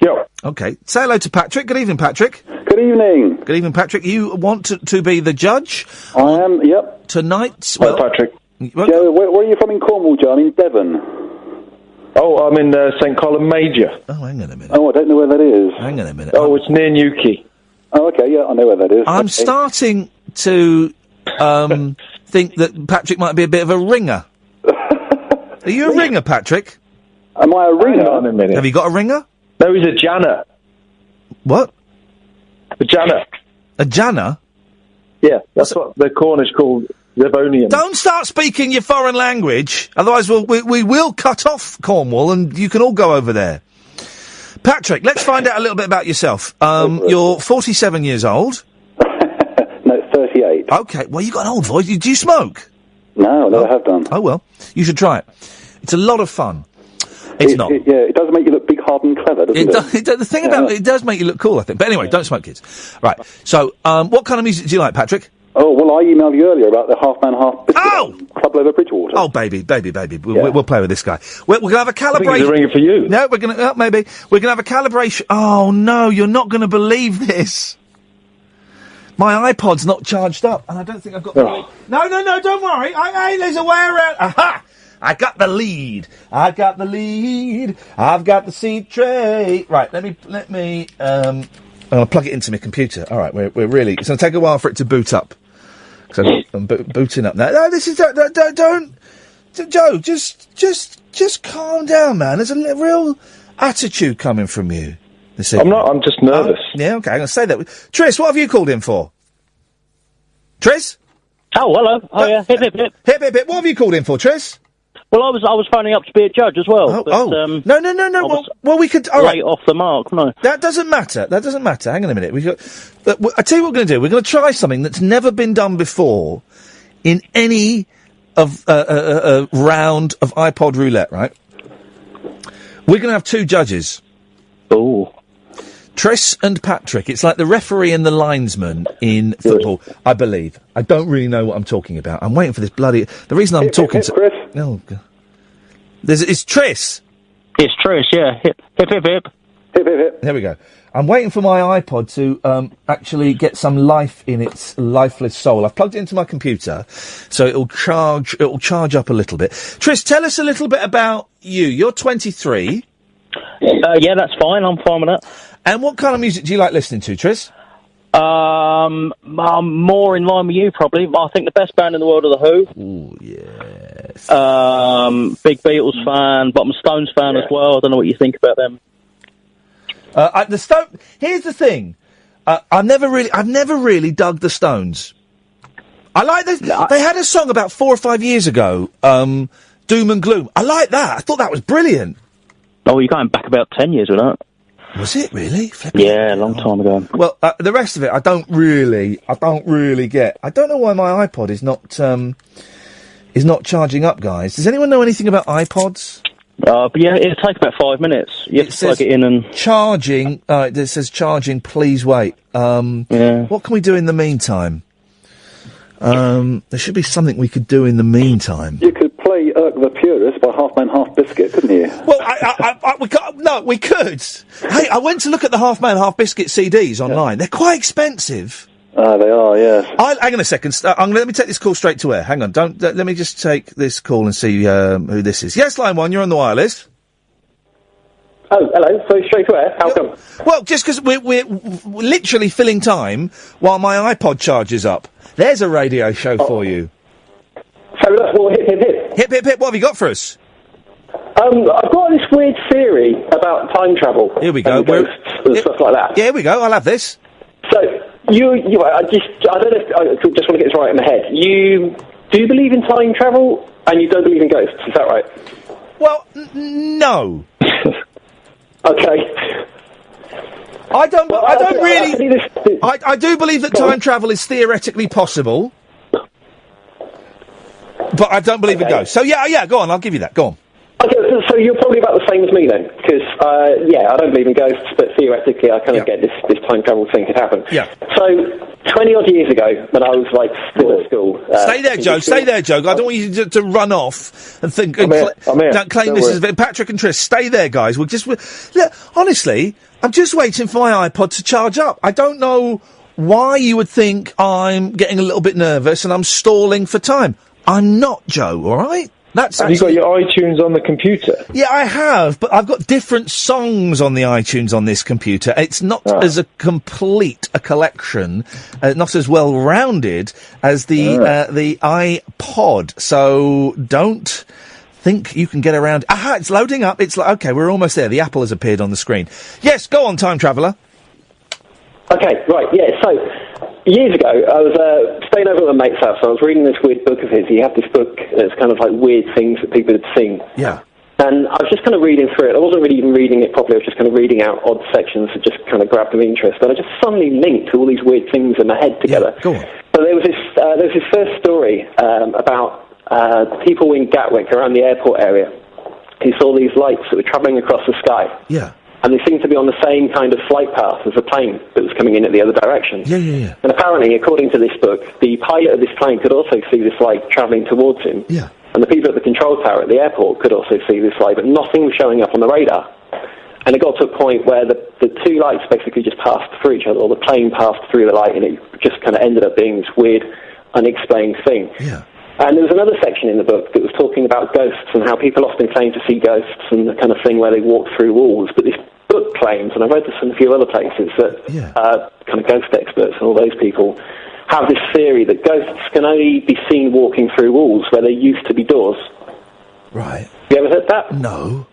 Yeah. Okay. Say hello to Patrick. Good evening, Patrick. Good evening. Good evening, Patrick. You want to be the judge? I am, yep. Tonight's... Hi, Patrick. Joe, where are you from in Cornwall, Joe? I'm in Devon. Oh, I'm in St. Column Major. Oh, hang on a minute. Oh, I don't know where that is. Hang on a minute. Oh, it's near Newquay. Oh, okay, yeah, I know where that is. I'm starting to think that Patrick might be a bit of a ringer. Are you a ringer, Patrick? Am I a ringer? Hang on a minute. Have you got a ringer? No, he's a janner. What? A janner. A janner? Yeah, that's what the Cornish call Devonian. Don't start speaking your foreign language, otherwise we will cut off Cornwall and you can all go over there. Patrick, let's find out a little bit about yourself. You're 47 years old. No, 38. Okay, well, you got an old voice. Do you smoke? No, I never have done. Oh, well, you should try it. It's a lot of fun. It's not. It does make you look big, hard and clever, doesn't it? The thing about it does make you look cool, I think. But anyway, don't smoke, kids. Right, so what kind of music do you like, Patrick? Oh, well, I emailed you earlier about the Half Man, Half Biscuit Club over Bridgewater. Oh, baby. We'll play with this guy. We're going to have a calibration. I think he's a ringer for you. No, we're going to... maybe. We're going to have a calibration... Oh, no, you're not going to believe this. My iPod's not charged up, and I don't think I've got... No, don't worry. Hey, there's a way around... Aha! I got the lead. I've got the seed tray. Right, let me I'll plug it into my computer. All right, we're really... It's going to take a while for it to boot up. So I'm booting up now. No, this is... Don't... Joe, just calm down, man. There's a attitude coming from you. I'm not. I'm just nervous. Yeah, okay. I'm going to say that. Tris, what have you called in for? Tris? Oh, hello. Oh, yeah. Hip, hip, hip. Hip, hip, hip. What have you called in for, Tris? Well, I was phoning up to be a judge as well. No. Well, we could. All right. Off the mark. No, that doesn't matter. Hang on a minute. I tell you what we're going to do. We're going to try something that's never been done before in any of round of iPod roulette. Right? We're going to have two judges. Oh. Tris and Patrick. It's like the referee and the linesman in football, I believe. I don't really know what I'm talking about. I'm waiting for this bloody... The reason I'm talking to... Chris. Oh, God. It's Tris. It's Tris, yeah. Hip, hip, hip, hip. Hip, hip, hip. There we go. I'm waiting for my iPod to actually get some life in its lifeless soul. I've plugged it into my computer, so it'll charge up a little bit. Tris, tell us a little bit about you. You're 23. Yeah, that's fine. I'm fine with that. And what kind of music do you like listening to, Tris? I'm more in line with you, probably. I think the best band in the world are The Who. Ooh, yes. Big Beatles fan, but I'm a Stones fan as well. I don't know what you think about them. Here's the thing. I've never really dug the Stones. I like this. They had a song about 4 or 5 years ago, Doom and Gloom. I like that. I thought that was brilliant. Oh, you're going back about 10 years with that. Was it really? Yeah, a long time ago. Well, the rest of it, I don't really get. I don't know why my iPod is not charging up, guys. Does anyone know anything about iPods? But yeah, it'll take about 5 minutes. You have to plug it in and... Charging, it says charging, please wait. What can we do in the meantime? There should be something we could do in the meantime. You could play Irk the Purist by Half Man Half Biscuit, couldn't you? Well, we could. Hey, I went to look at the Half Man Half Biscuit CDs online. They're quite expensive. They are, yes. Hang on a second. Let me take this call straight to air. Hang on. Let me just take this call and see who this is. Yes, line 1, you're on the wireless. Oh, hello. So straight to air. How come? Well, just because we're literally filling time while my iPod charges up. There's a radio show for you. So that's more hip, hip, hip. Hip, hip, hip. What have you got for us? I've got this weird theory about time travel. Here we go. And ghosts and stuff like that. Yeah, here we go. I'll have this. So, I don't know if, I just want to get this right in my head. You do believe in time travel, and you don't believe in ghosts, is that right? Well, no. Okay. I do believe that time travel is theoretically possible, but I don't believe in ghosts. So yeah, go on, I'll give you that. Go on. Okay, so you're probably about the same as me then, because I don't believe in ghosts, but theoretically I kind of get this time travel thing could happen. Yeah. So 20 odd years ago, when I was still at school. Stay there, Joe. Stay there, Joe. I don't want you to run off and think. I'm here. Don't claim this as Patrick and Tris. Stay there, guys. Look, honestly, I'm just waiting for my iPod to charge up. I don't know why you would think I'm getting a little bit nervous and I'm stalling for time. I'm not, Joe. All right. Have you got your iTunes on the computer? Yeah, I have, but I've got different songs on the iTunes on this computer. It's not as complete a collection, not as well-rounded as the iPod. So don't think you can get around. Aha, it's loading up. It's okay, we're almost there. The apple has appeared on the screen. Yes, go on, time traveller. Okay, right, yeah, so years ago, I was staying over at a mate's house, and I was reading this weird book of his. He had this book, and it's kind of like weird things that people had seen. Yeah. And I was just kind of reading through it. I wasn't really even reading it properly. I was just kind of reading out odd sections that just kind of grabbed my interest. And I just suddenly linked all these weird things in my head together. Yeah, go on. So there was this first story about people in Gatwick around the airport area who saw these lights that were travelling across the sky. Yeah. And they seemed to be on the same kind of flight path as the plane that was coming in at the other direction. Yeah. And apparently, according to this book, the pilot of this plane could also see this light travelling towards him. Yeah. And the people at the control tower at the airport could also see this light, but nothing was showing up on the radar. And it got to a point where the two lights basically just passed through each other, or the plane passed through the light, and it just kind of ended up being this weird, unexplained thing. Yeah. And there was another section in the book that was talking about ghosts and how people often claim to see ghosts and the kind of thing where they walk through walls. But this book claims, and I've read this in a few other places, that kind of ghost experts and all those people have this theory that ghosts can only be seen walking through walls where there used to be doors. Right. You ever heard that? No.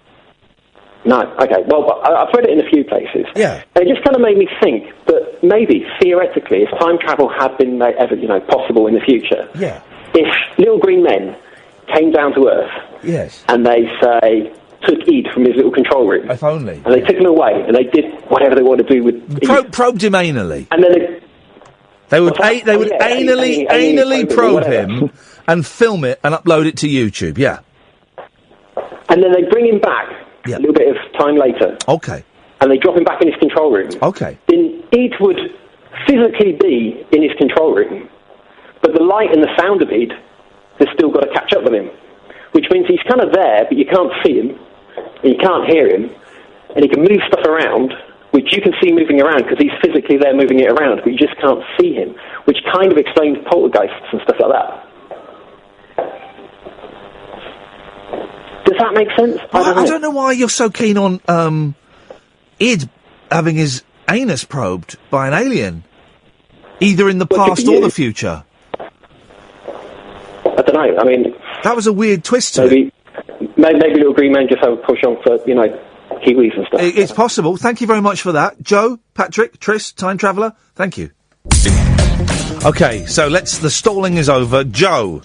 No, okay. Well, I've read it in a few places. Yeah. And it just kind of made me think that maybe, theoretically, if time travel had been possible in the future, Yeah. if little green men came down to Earth Yes. and they, say, took Ed from his little control room, If only. and they took him away and they did whatever they wanted to do with Ed, Probed him anally. and then They would anally probe him and film it and upload it to YouTube. Yeah. and then they bring him back Yeah. a little bit of time later, Okay. and they drop him back in his control room, Okay. then Ed would physically be in his control room, but the light and the sound of Ed has still got to catch up with him, which means he's kind of there, but you can't see him, and you can't hear him, and he can move stuff around, which you can see moving around because he's physically there moving it around, but you just can't see him, which kind of explains poltergeists and stuff like that. Does that make sense? I don't know why you're so keen on Ed having his anus probed by an alien, either in the past or the future. I don't know. I mean, that was a weird twist to it. Maybe little green men just have a push on for Kiwis and stuff. It's possible. Thank you very much for that, Joe, Patrick, Triss, time traveller. Thank you. Okay, so the stalling is over. Joe.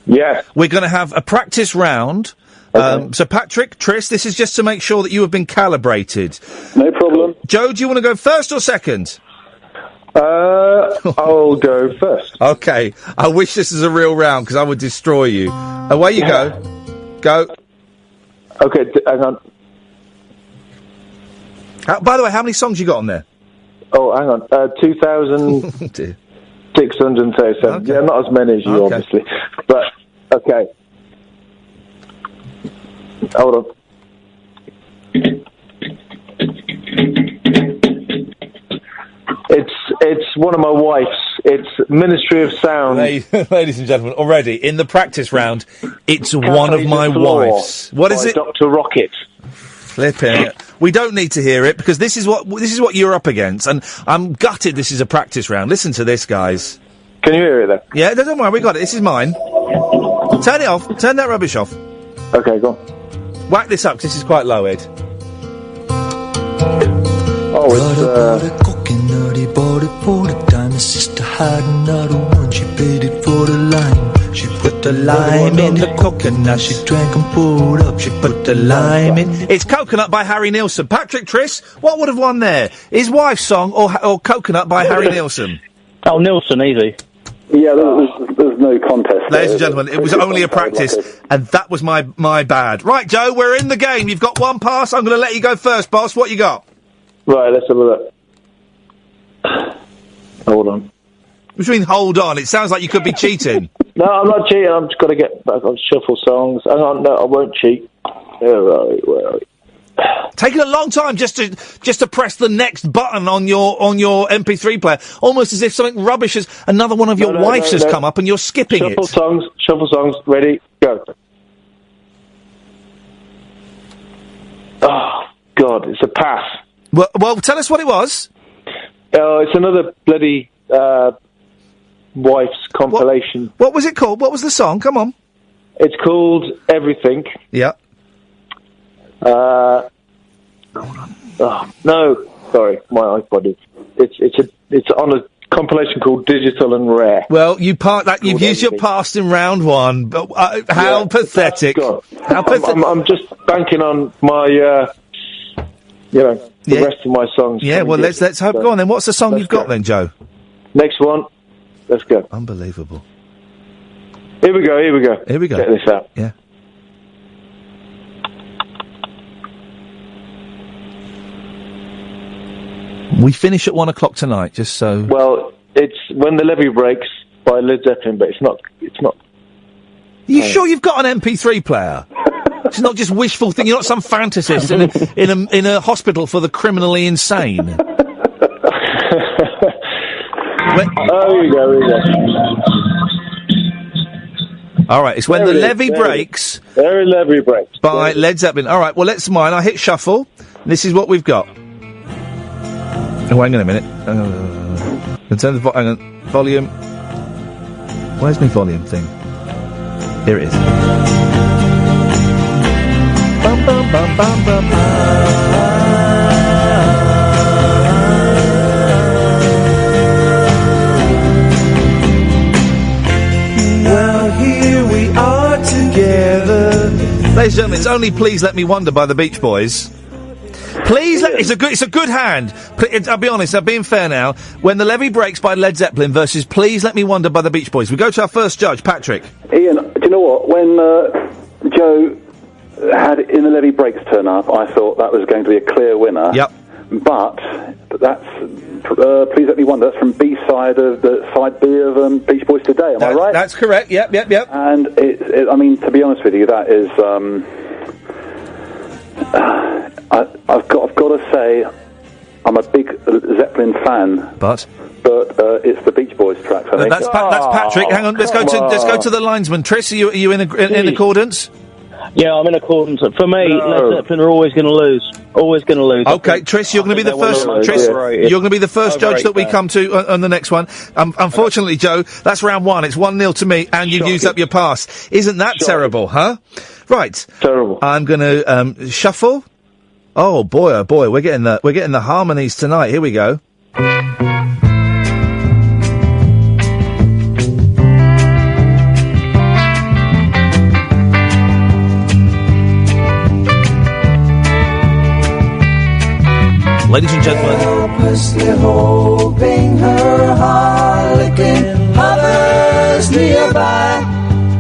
Yes. We're going to have a practice round. So Patrick, Triss, this is just to make sure that you have been calibrated. No problem. Joe, do you want to go first or second? I'll go first. Okay. I wish this is a real round because I would destroy you. Away you go. Go. Okay, hang on. By the way, how many songs you got on there? Oh, hang on. 2,637. Okay. Yeah, not as many as you, obviously. But, okay. Hold on. It's one of my wife's. It's Ministry of Sound. Ladies and gentlemen, already in the practice round, it's one of my wife's. What is it? Dr. Rocket. Flipping it. We don't need to hear it because this is what you're up against, and I'm gutted. This is a practice round. Listen to this, guys. Can you hear it then? Yeah, don't worry, we got it. This is mine. Turn it off. Turn that rubbish off. Okay, go on. Whack this up. 'Cause this is quite low, Ed. Oh, it's He bought it for the dime. His sister had another one. She paid it for the lime. She put the lime in the coconut. She drank and pulled up. She put the lime in. It's Coconut by Harry Nilsson. Patrick, Triss, what would have won there? His wife's song or Coconut by Harry Nilsson? Oh, Nilsson, easy. Yeah, there's no contest. Ladies and gentlemen, it was only a practice, and that was my bad. Right, Joe, we're in the game. You've got one pass. I'm going to let you go first, boss. What you got? Right, let's have a look. Hold on. What do you mean, hold on? It sounds like you could be cheating. No, I'm not cheating. I've just got to get back on shuffle songs. Hang on, no, I won't cheat. Where are we? Taking a long time just to press the next button on your MP3 player, almost as if something rubbish has another one of your wife's has come up and you're skipping it. Shuffle songs, ready, go. Oh God, it's a pass. Well, tell us what it was. It's another bloody wife's compilation. What was it called? What was the song? Come on. It's called Everything. Yeah. Oh, no, sorry, my iPod. It's on a compilation called Digital and Rare. Well, you've used your past in round one, but how pathetic! How pathetic! I'm just banking on my, the rest of my songs. Yeah, well, let's hope. Go on then. What's the song you've got then, Joe? Next one. Let's go. Unbelievable. Here we go. Check this out. Yeah. We finish at 1 o'clock tonight, just so. Well, it's When the Levee Breaks by Led Zeppelin, but it's not. Are you sure you've got an MP3 player? It's not just wishful thinking. You're not some fantasist in a hospital for the criminally insane. Here we go. All right, it's When the Levee Breaks. There is Levee Breaks. By Led Zeppelin. All right, well, let's mine. I hit shuffle. This is what we've got. Oh, hang on a minute. In terms of hang on, volume. Where's my volume thing? Here it is. Bum, bum, bum. Well, here we are together. Ladies and gentlemen, it's only Please Let Me Wonder by the Beach Boys. It's a good hand. I'll be honest, I'm being fair now. When the Levee Breaks by Led Zeppelin versus Please Let Me Wonder by the Beach Boys. We go to our first judge, Patrick. Ian, do you know what? When Joe had In the Levee Breaks turn up, I thought that was going to be a clear winner. Yep. But that's Please Let Me Wonder. That's from B-side of the side B of Beach Boys Today. Am I right? That's correct. Yep. And I mean, to be honest with you, that is. I've got to say, I'm a big Zeppelin fan. But it's the Beach Boys track. I think. That's Patrick. Hang on. Let's go to the linesman. Tris, are you in accordance? Yeah, I'm in accordance. For me, Led Zeppelin are always going to lose. Always going to lose. Okay, Tris, you're going to be the first. Tris, you're going to be the first judge that we come to on the next one. Unfortunately, Joe, that's round one. It's 1-0 to me, and you've used up your pass. Isn't that terrible, huh? Right. Terrible. I'm going to shuffle. Oh boy, we're getting the harmonies tonight. Here we go. Ladies and gentlemen. Helplessly hoping her harlequin hovers nearby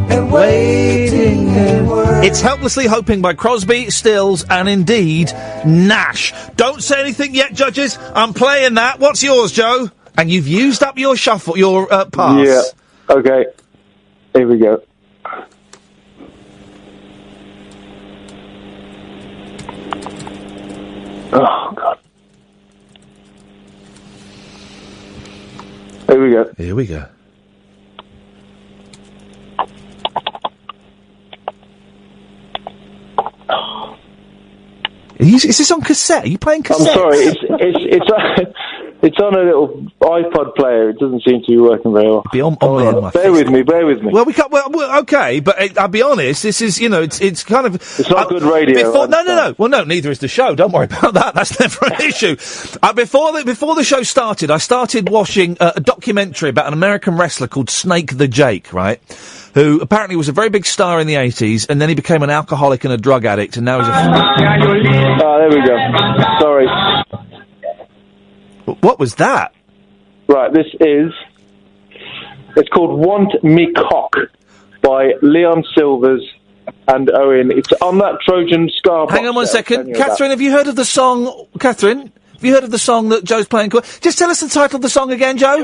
and waiting in word. It's Helplessly Hoping by Crosby, Stills, and indeed Nash. Don't say anything yet, judges. I'm playing that. What's yours, Joe? And you've used up your shuffle, your pass. Yeah. Okay. Here we go. Oh God. Here we go. Is this on cassette? Are you playing cassette? I'm sorry, it's on a little iPod player. It doesn't seem to be working very well. Bear with me. Well, we can't. Well, okay, but I'll be honest. This is, it's kind of. It's not good radio. No. Well, no, neither is the show. Don't worry about that. That's never an issue. Before the show started, I started watching a documentary about an American wrestler called Snake the Jake, right? Who apparently was a very big star in the 80s, and then he became an alcoholic and a drug addict, and now he's a... Oh, there we go. Sorry. What was that? Right, it's called Want Me Cock by Leon Silvers and Owen. It's on that Trojan Scar box. Hang on one second. Catherine, have you heard of the song... Catherine, have you heard of the song that Joe's playing? Just tell us the title of the song again, Joe.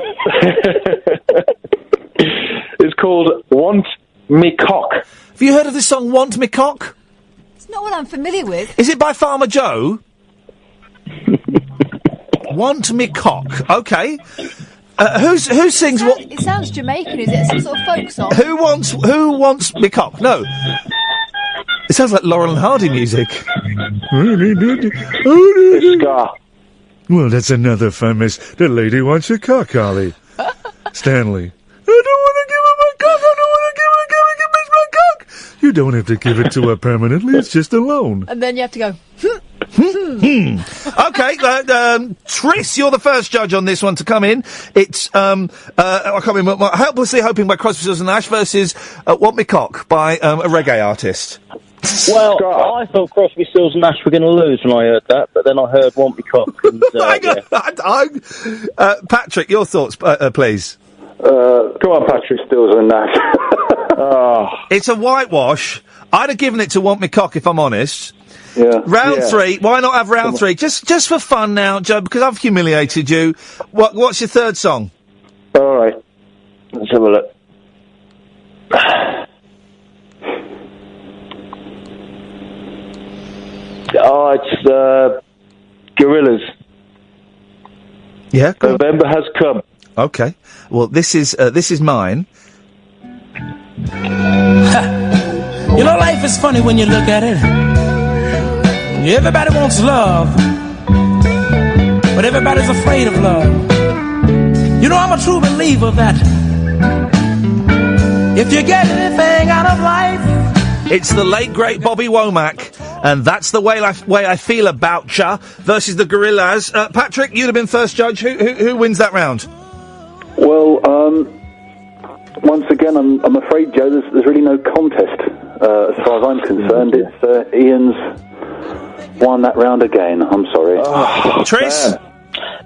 It's called Want Me Cock. Have you heard of this song, Want Me Cock? It's not what I'm familiar with. Is it by Farmer Joe? Want Me Cock. Okay. Who sings what? It sounds Jamaican. Is it some sort of folk song? Who wants me cock? No. It sounds like Laurel and Hardy music. Scar. Well, that's another famous. The lady wants your cock, Ollie. Stanley. I don't want to give her my cock. I don't want to give Miss my cock. You don't have to give it to her permanently. It's just a loan. And then you have to go. Okay, Tris, you're the first judge on this one to come in. It's I can't remember. Helplessly Hoping by Crosby, Stills and Nash versus Want Me Cock by a reggae artist. Well, I thought Crosby, Stills and Nash were going to lose when I heard that, but then I heard Want Me Cock. And, Patrick, your thoughts, please. Come on, Patrick Stills and Nash. It's a whitewash. I'd have given it to Want Me Cock if I'm honest. Yeah. Round three. Why not have round three? Just for fun now, Joe, because I've humiliated you. What's your third song? All right. Let's have a look. Oh, it's Gorillaz. Yeah, go November Has Come. Okay. Well, this is mine. You know, life is funny when you look at it. Everybody wants love, but everybody's afraid of love. You know, I'm a true believer that if you get anything out of life... It's the late, great Bobby Womack And that's the way I feel about ya versus the Gorillas. Patrick, you'd have been first judge. Who wins that round? Well, once again, I'm afraid, Joe, there's really no contest. As far as I'm concerned, it's Ian's won that round again. I'm sorry. Tris?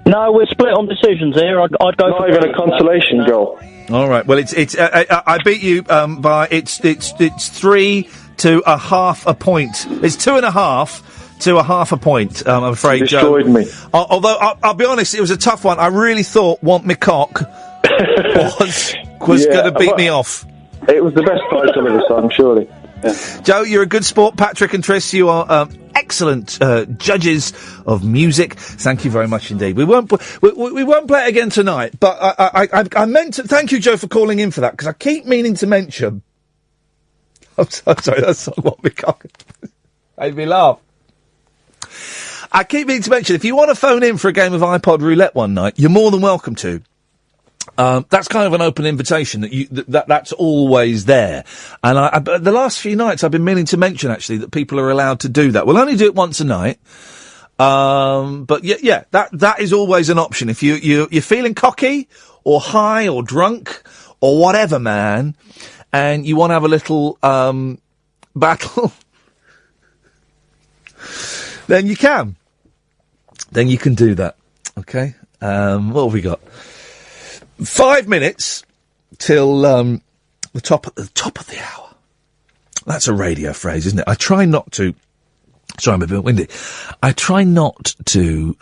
No, we're split on decisions here. I'd go Not for even a consolation goal. All right. Well, it's I beat you by it's 3 to a half a point. It's 2.5 to a half a point. I'm afraid, You Joe. destroyed me. Although I'll be honest, it was a tough one. I really thought "Want Me Cock" was going to beat me off. It was the best title of the song, surely. Yeah. Joe, you're a good sport. Patrick and Tris, you are excellent judges of music. Thank you very much indeed. We won't play it again tonight, but I meant to thank you, Joe, for calling in for that, because I keep meaning to mention. I'm sorry, that's not what we can't. Made me laugh. I keep meaning to mention, if you want to phone in for a game of iPod roulette one night, you're more than welcome to. That's kind of an open invitation that's always there. And the last few nights I've been meaning to mention actually that people are allowed to do that. We'll only do it once a night. But yeah, that is always an option. If you're feeling cocky or high or drunk or whatever, man, and you want to have a little, battle, then you can. Then you can do that. Okay? What have we got? 5 minutes till the top of the hour. That's a radio phrase, isn't it? I try not to. Sorry, I'm a bit windy. I try not to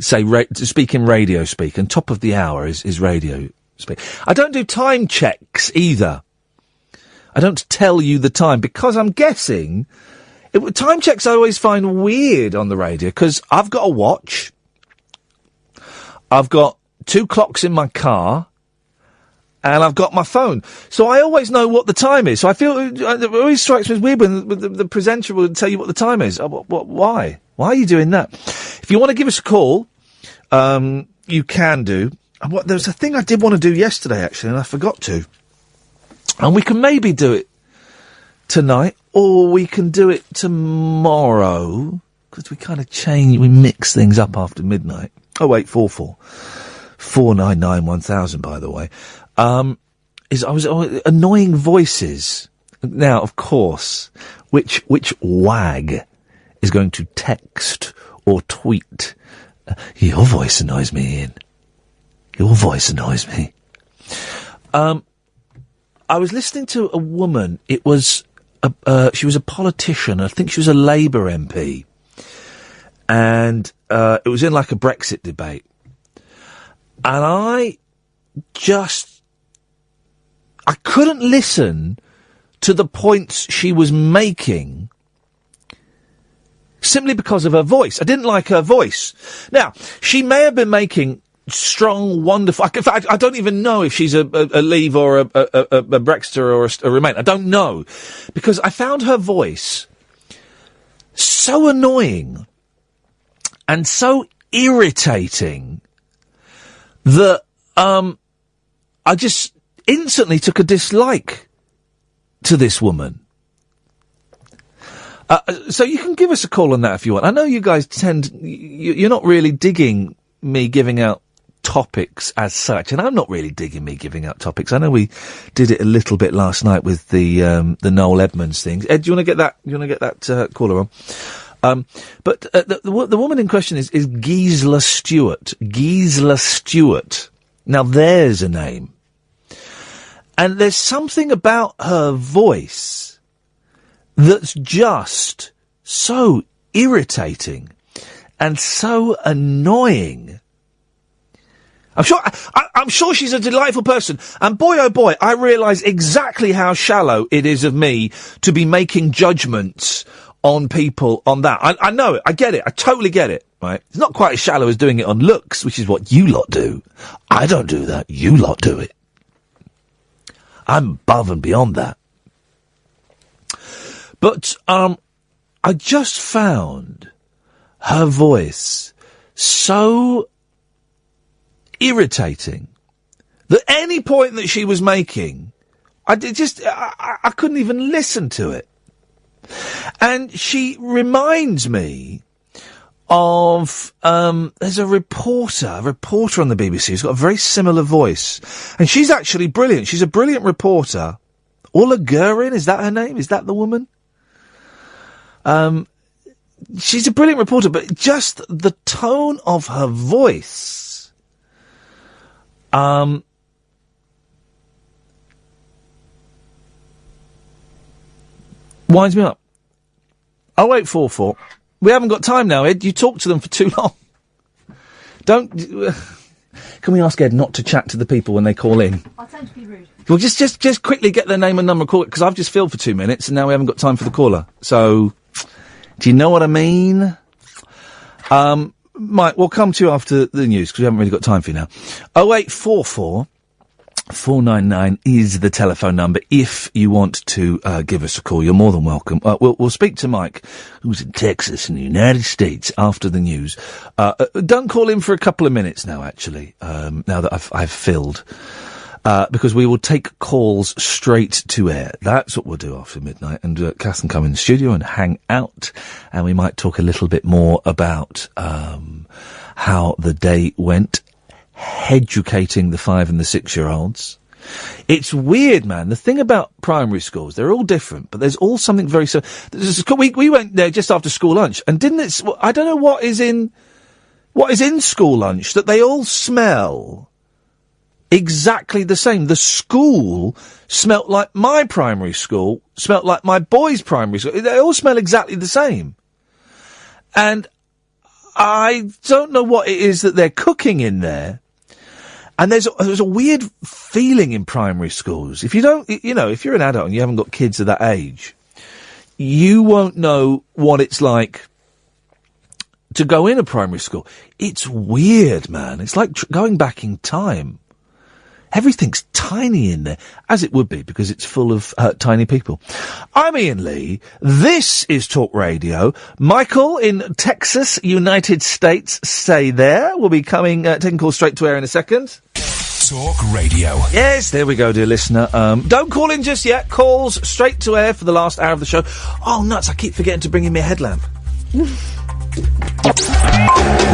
speak in radio speak, and top of the hour is radio speak. I don't do time checks either. I don't tell you the time because I'm guessing. Time checks I always find weird on the radio because I've got a watch. I've got 2 clocks in my car, and I've got my phone. So I always know what the time is. So I feel, it always strikes me as weird when the presenter will tell you what the time is. Why? Why are you doing that? If you want to give us a call, you can do. There was a thing I did want to do yesterday, actually, and I forgot to. And we can maybe do it tonight, or we can do it tomorrow, because we kind of we mix things up after midnight. 0844 499 1000, by the way. I was annoying voices. Now, of course, which wag is going to text or tweet? Your voice annoys me, Ian. Your voice annoys me. I was listening to a woman. It was she was a politician. I think she was a Labour MP, and it was in like a Brexit debate. And I couldn't listen to the points she was making simply because of her voice. I didn't like her voice. Now, she may have been making strong, wonderful... In fact, I don't even know if she's a Leave or a Brexiter or a Remain. I don't know. Because I found her voice so annoying and so irritating that I just instantly took a dislike to this woman. So you can give us a call on that if you want. I know you guys you're not really digging me giving out topics as such, and I'm not really digging me giving out topics. I know we did it a little bit last night with the Noel Edmonds thing. Ed, do you want to get that? You want to get that caller on? But the woman in question is Gisela Stewart. Gisela Stewart. Now there's a name. And there's something about her voice that's just so irritating and so annoying. I'm sure she's a delightful person. And boy, oh boy, I realise exactly how shallow it is of me to be making judgments on people on that. I know it. I get it. I totally get it. Right? It's not quite as shallow as doing it on looks, which is what you lot do. I don't do that. You lot do it. I'm above and beyond that. But, I just found her voice so irritating that any point that she was making, I couldn't even listen to it. And she reminds me of, there's a reporter on the BBC who's got a very similar voice. And she's actually brilliant. She's a brilliant reporter. Ulla Gurin, is that her name? Is that the woman? She's a brilliant reporter, but just the tone of her voice, winds me up. 0844. We haven't got time now, Ed. You talk to them for too long. Can we ask Ed not to chat to the people when they call in? I'll tend to be rude. Well, just quickly get their name and number and call it, because I've just filled for 2 minutes and now we haven't got time for the caller. So, do you know what I mean? Mike, we'll come to you after the news, because we haven't really got time for you now. 0844 499 is the telephone number. If you want to give us a call, you're more than welcome. We'll speak to Mike, who's in Texas in the United States, after the news. Don't call in for a couple of minutes now, actually, now that I've filled. Because we will take calls straight to air. That's what we'll do after midnight. And Cass can come in the studio and hang out. And we might talk a little bit more about how the day went, educating the 5 and the 6-year-olds. It's weird, man. The thing about primary schools, they're all different, but there's all something very similar. We went there just after school lunch, and didn't it? I don't know what is in school lunch that they all smell exactly the same. The school smelt like my primary school, smelt like my boys' primary school. They all smell exactly the same, and I don't know what it is that they're cooking in there. And there's a weird feeling in primary schools. If you don't, if you're an adult and you haven't got kids of that age, you won't know what it's like to go in a primary school. It's weird, man. It's like going back in time. Everything's tiny in there, as it would be, because it's full of tiny people. I'm Iain Lee. This is Talk Radio. Michael in Texas, United States, stay there. We'll be taking calls straight to air in a second. Talk Radio. Yes, there we go, dear listener. Don't call in just yet. Calls straight to air for the last hour of the show. Oh, nuts, I keep forgetting to bring in my headlamp.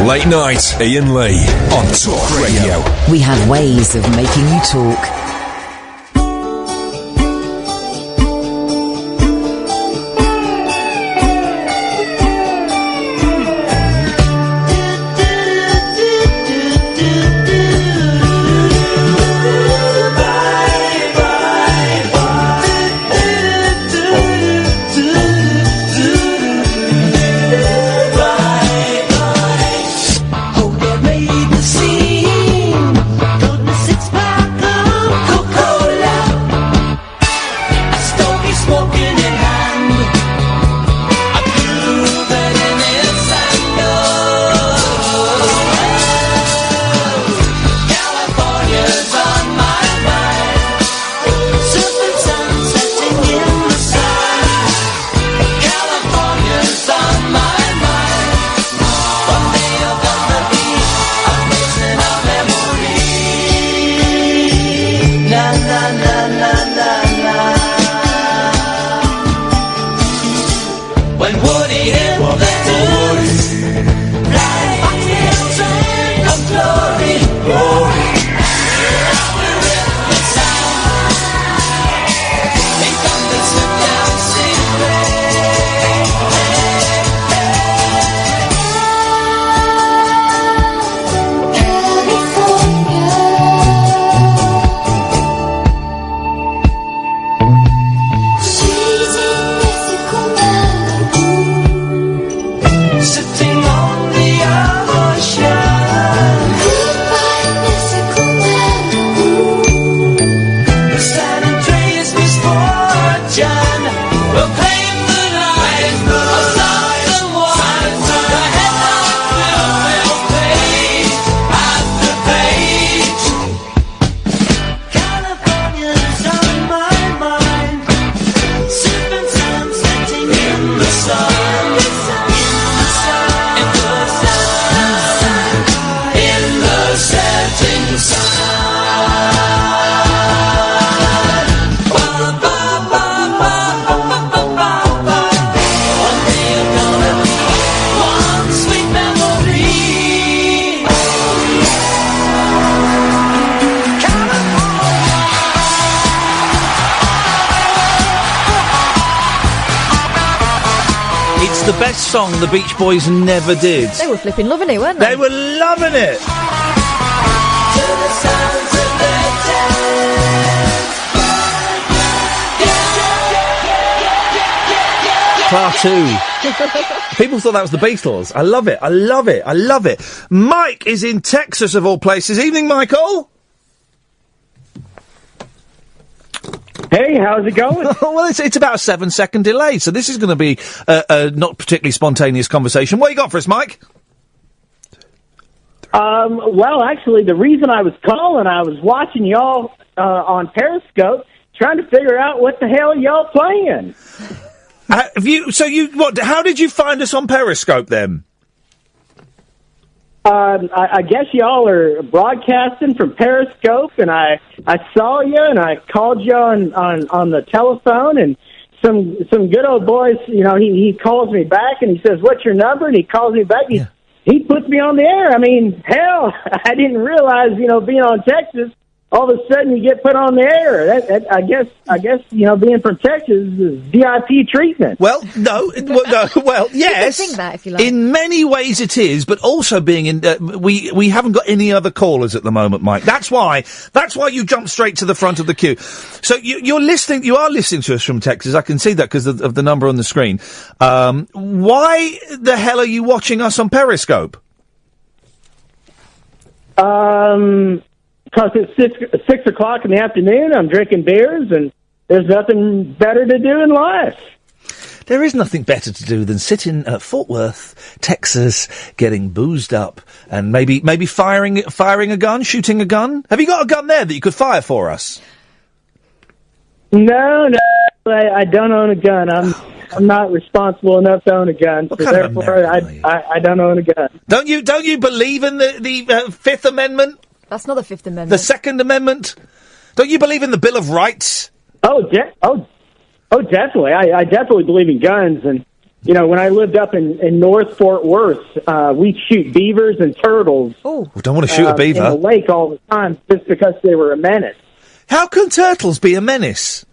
Late night, Iain Lee on Talk Radio. We have ways of making you talk. It's the best song the Beach Boys never did. They were flipping loving it, weren't they? They were loving it. Klaatu. People thought that was the Beatles. I love it. I love it. I love it. Mike is in Texas, of all places. Evening, Michael. Hey, how's it going? Well, it's about a 7-second delay, so this is going to be a not particularly spontaneous conversation. What you got for us, Mike? Well, actually, the reason I was calling, I was watching y'all on Periscope, trying to figure out what the hell y'all playing. How did you find us on Periscope, then? I guess y'all are broadcasting from Periscope, and I saw you, and I called you on the telephone, and some good old boys, he calls me back, and he says, "What's your number?" And he calls me back. He puts me on the air. I mean, hell, I didn't realize, being on Texas, all of a sudden you get put on the air. I guess, being from Texas is VIP treatment. Well, no, yes. You can think that if you like. In many ways it is, but also being in, we haven't got any other callers at the moment, Mike. That's why you jumped straight to the front of the queue. So you are listening to us from Texas. I can see that because of the number on the screen. Why the hell are you watching us on Periscope? Because it's 6 o'clock in the afternoon, I'm drinking beers, and there's nothing better to do in life. There is nothing better to do than sit in Fort Worth, Texas, getting boozed up, and maybe firing a gun, shooting a gun. Have you got a gun there that you could fire for us? No, I don't own a gun. I'm not responsible enough to own a gun, so therefore I don't own a gun. Don't you believe in the Fifth Amendment? That's not the Fifth Amendment. The Second Amendment? Don't you believe in the Bill of Rights? Oh, definitely. I definitely believe in guns. And, when I lived up in North Fort Worth, we'd shoot beavers and turtles. Oh, we don't want to shoot a beaver. In the lake all the time just because they were a menace. How can turtles be a menace?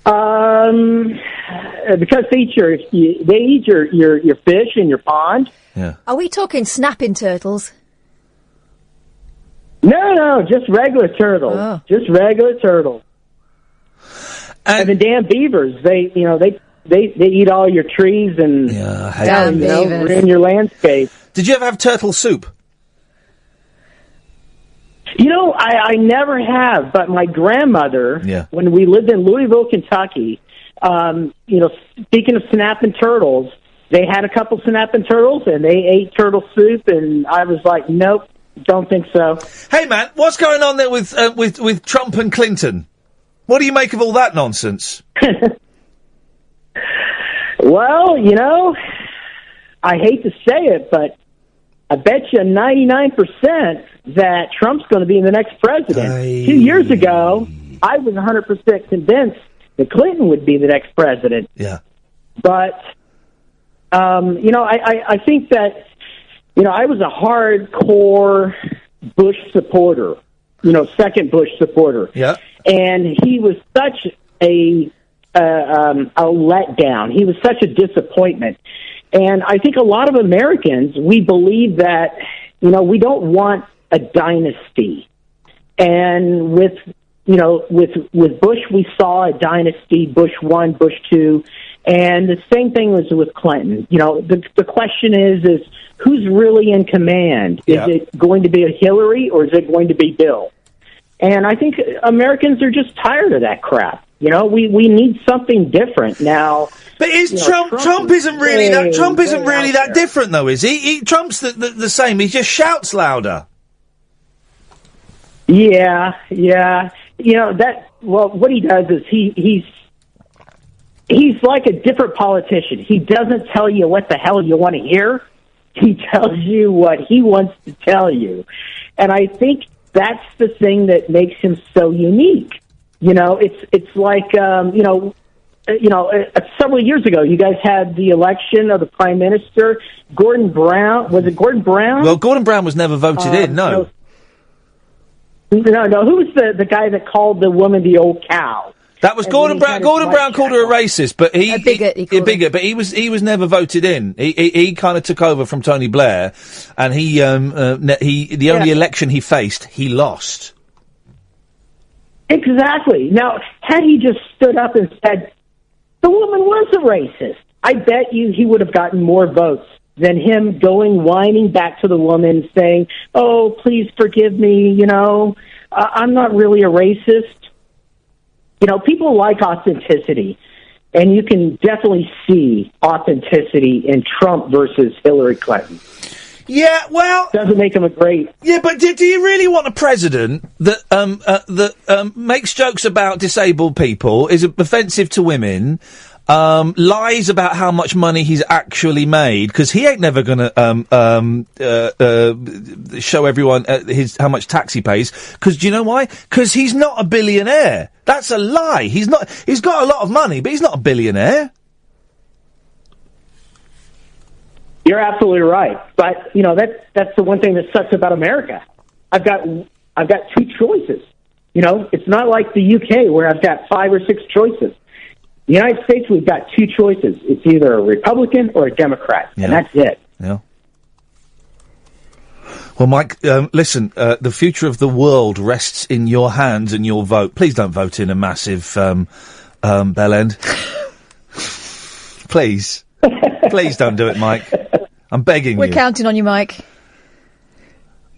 Because they eat your fish in your pond. Yeah. Are we talking snapping turtles? No, just regular turtles. Oh. Just regular turtles. And the damn beavers, they eat all your trees and ruin your landscape. Did you ever have turtle soup? I never have, but my grandmother, when we lived in Louisville, Kentucky, speaking of snapping turtles, they had a couple snapping turtles, and they ate turtle soup, and I was like, nope, don't think so. Hey, man, what's going on there with Trump and Clinton? What do you make of all that nonsense? Well, I hate to say it, but I bet you 99% that Trump's going to be the next president. 2 years ago, I was 100% convinced that Clinton would be the next president. Yeah. But, I think that, I was a hardcore Bush supporter, second Bush supporter. Yeah. And he was such a letdown. He was such a disappointment. And I think a lot of Americans, we believe that, we don't want a dynasty. And with Bush, we saw a dynasty, Bush 1, Bush 2, and the same thing was with Clinton. The question is who's really in command? Yeah. Is it going to be a Hillary or is it going to be Bill? And I think Americans are just tired of that crap. We need something different now. But Trump isn't really that different, though, is he? Trump's the same. He just shouts louder. Yeah. What he does is he's like a different politician. He doesn't tell you what the hell you want to hear. He tells you what he wants to tell you. And I think that's the thing that makes him so unique. It's like, several years ago, you guys had the election of the prime minister, Gordon Brown. Was it Gordon Brown? Well, Gordon Brown was never voted in, no. No. Who was the guy that called the woman the old cow? That was And Gordon then he Brown. had his Gordon white Brown called her a racist, but he A bigot, he called but he was never voted in. He kind of took over from Tony Blair, and the only election he faced, he lost. Exactly. Now, had he just stood up and said, the woman was a racist, I bet you he would have gotten more votes than him whining back to the woman saying, oh, please forgive me, I'm not really a racist. People like authenticity, and you can definitely see authenticity in Trump versus Hillary Clinton. Yeah, well, doesn't make him a great. Yeah, but do you really want a president that makes jokes about disabled people, is offensive to women, lies about how much money he's actually made, because he ain't never going to show everyone how much tax he pays? Because do you know why? Because he's not a billionaire. That's a lie. He's not. He's got a lot of money, but he's not a billionaire. You're absolutely right, but that's the one thing that sucks about America. I've got two choices. It's not like the UK where I've got 5 or 6 choices. The United States, we've got 2 choices. It's either a Republican or a Democrat, and that's it. Yeah. Well, Mike, listen, the future of the world rests in your hands and your vote. Please don't vote in a massive bell end. Please. Please don't do it, Mike. I'm begging We're you. counting on you, Mike.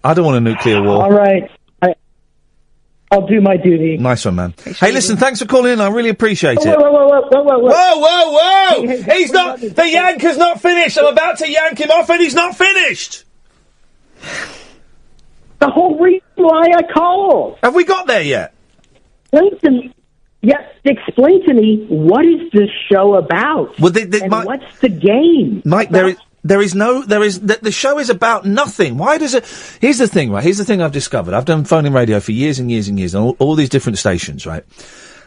I don't want a nuclear war. All right. I'll do my duty. Nice one, man. Hey, listen, thanks for calling in. I really appreciate it. Whoa. He's not... The yanker's not finished. I'm about to yank him off and he's not finished. The whole reason why I called. Have we got there yet? Listen, yes, explain to me, what is this show about? Well, what's the game? Mike, the show is about nothing. Why does it... Here's the thing, right? Here's the thing I've discovered. I've done phone-in radio for years and years and years on all these different stations, right?